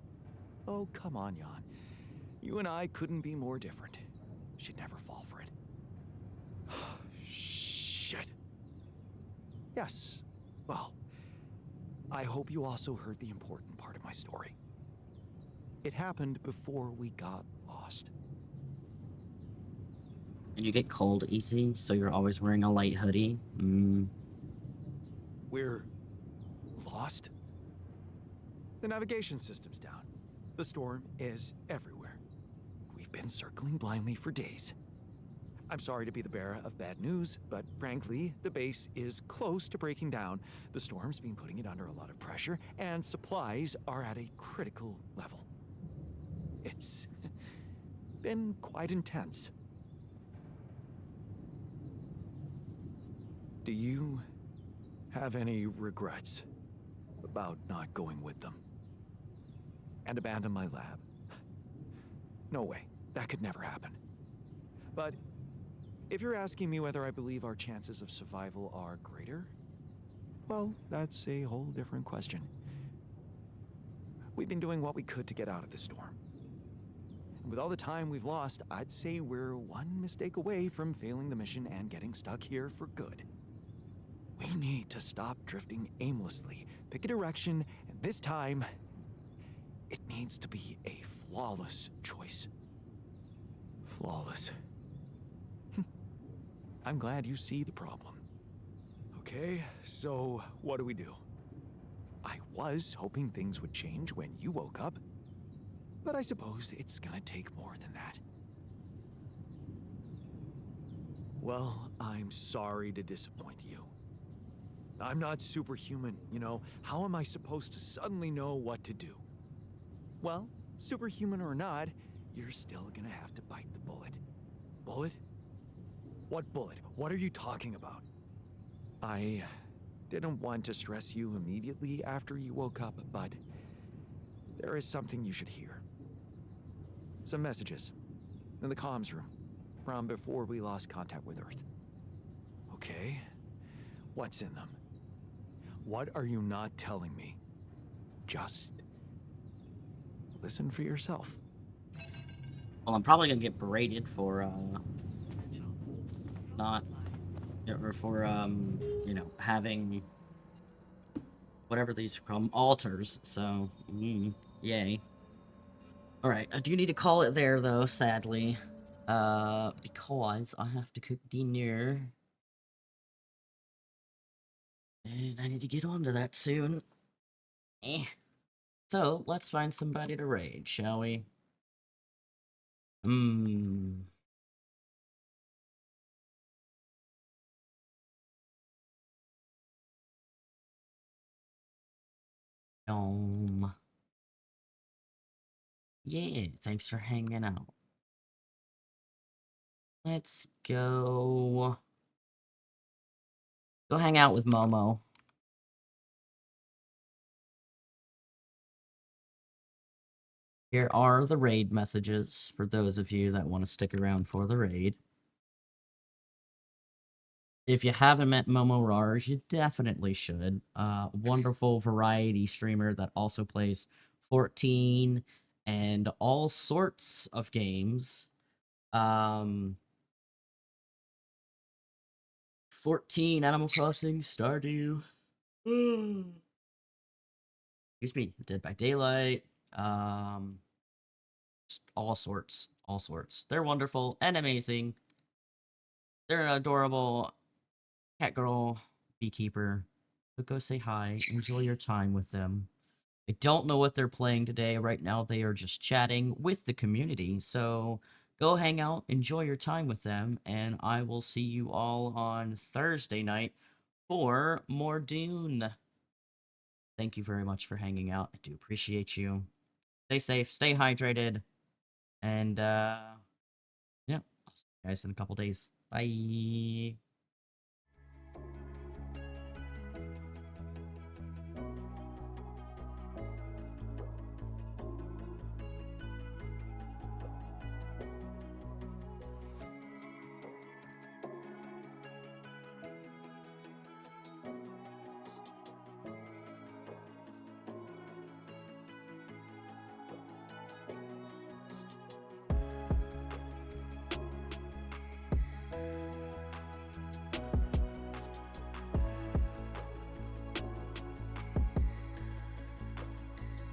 Oh, come on, Jan. You and I couldn't be more different. She'd never fall for it. Shit. Yes. Well, I hope you also heard the important part of my story. It happened before we got lost. And you get cold easy, so you're always wearing a light hoodie. We're lost? The navigation system's down. The storm is everywhere. We've been circling blindly for days. I'm sorry to be the bearer of bad news, but frankly, the base is close to breaking down. The storm's been putting it under a lot of pressure, and supplies are at a critical level. It's been quite intense. Do you have any regrets about not going with them? And abandon my lab? No way. That could never happen. But if you're asking me whether I believe our chances of survival are greater, well, that's a whole different question. We've been doing what we could to get out of the storm. And with all the time we've lost, I'd say we're one mistake away from failing the mission and getting stuck here for good. We need to stop drifting aimlessly, pick a direction, and this time, it needs to be a flawless choice. Flawless. I'm glad you see the problem. Okay, so what do we do? I was hoping things would change when you woke up, but I suppose it's gonna take more than that. Well, I'm sorry to disappoint you. I'm not superhuman, you know. How am I supposed to suddenly know what to do? Well, superhuman or not, you're still gonna have to bite the bullet. Bullet? What bullet? What are you talking about? I didn't want to stress you immediately after you woke up, but there is something you should hear. Some messages in the comms room from before we lost contact with Earth. Okay, what's in them? What are you not telling me? Just listen for yourself. Well, I'm probably gonna get berated for, not, or for, you know, having whatever these are called, altars, so, yay. Alright, I do need to call it there, though, sadly, because I have to cook dinner. And I need to get onto that soon. So, let's find somebody to raid, shall we? Yeah, thanks for hanging out. Let's go... Go hang out with Momo. Here are the raid messages for those of you that want to stick around for the raid. If you haven't met Momo Rars, you definitely should. Wonderful variety streamer that also plays 14 and all sorts of games. 14, Animal Crossing, Stardew. Excuse me, Dead by Daylight. Just all sorts. They're wonderful and amazing. They're an adorable cat girl beekeeper. So go say hi. Enjoy your time with them. I don't know what they're playing today. Right now, they are just chatting with the community. So go hang out, enjoy your time with them, and I will see you all on Thursday night for more Dune. Thank you very much for hanging out. I do appreciate you. Stay safe, stay hydrated, and yeah, I'll see you guys in a couple days. Bye.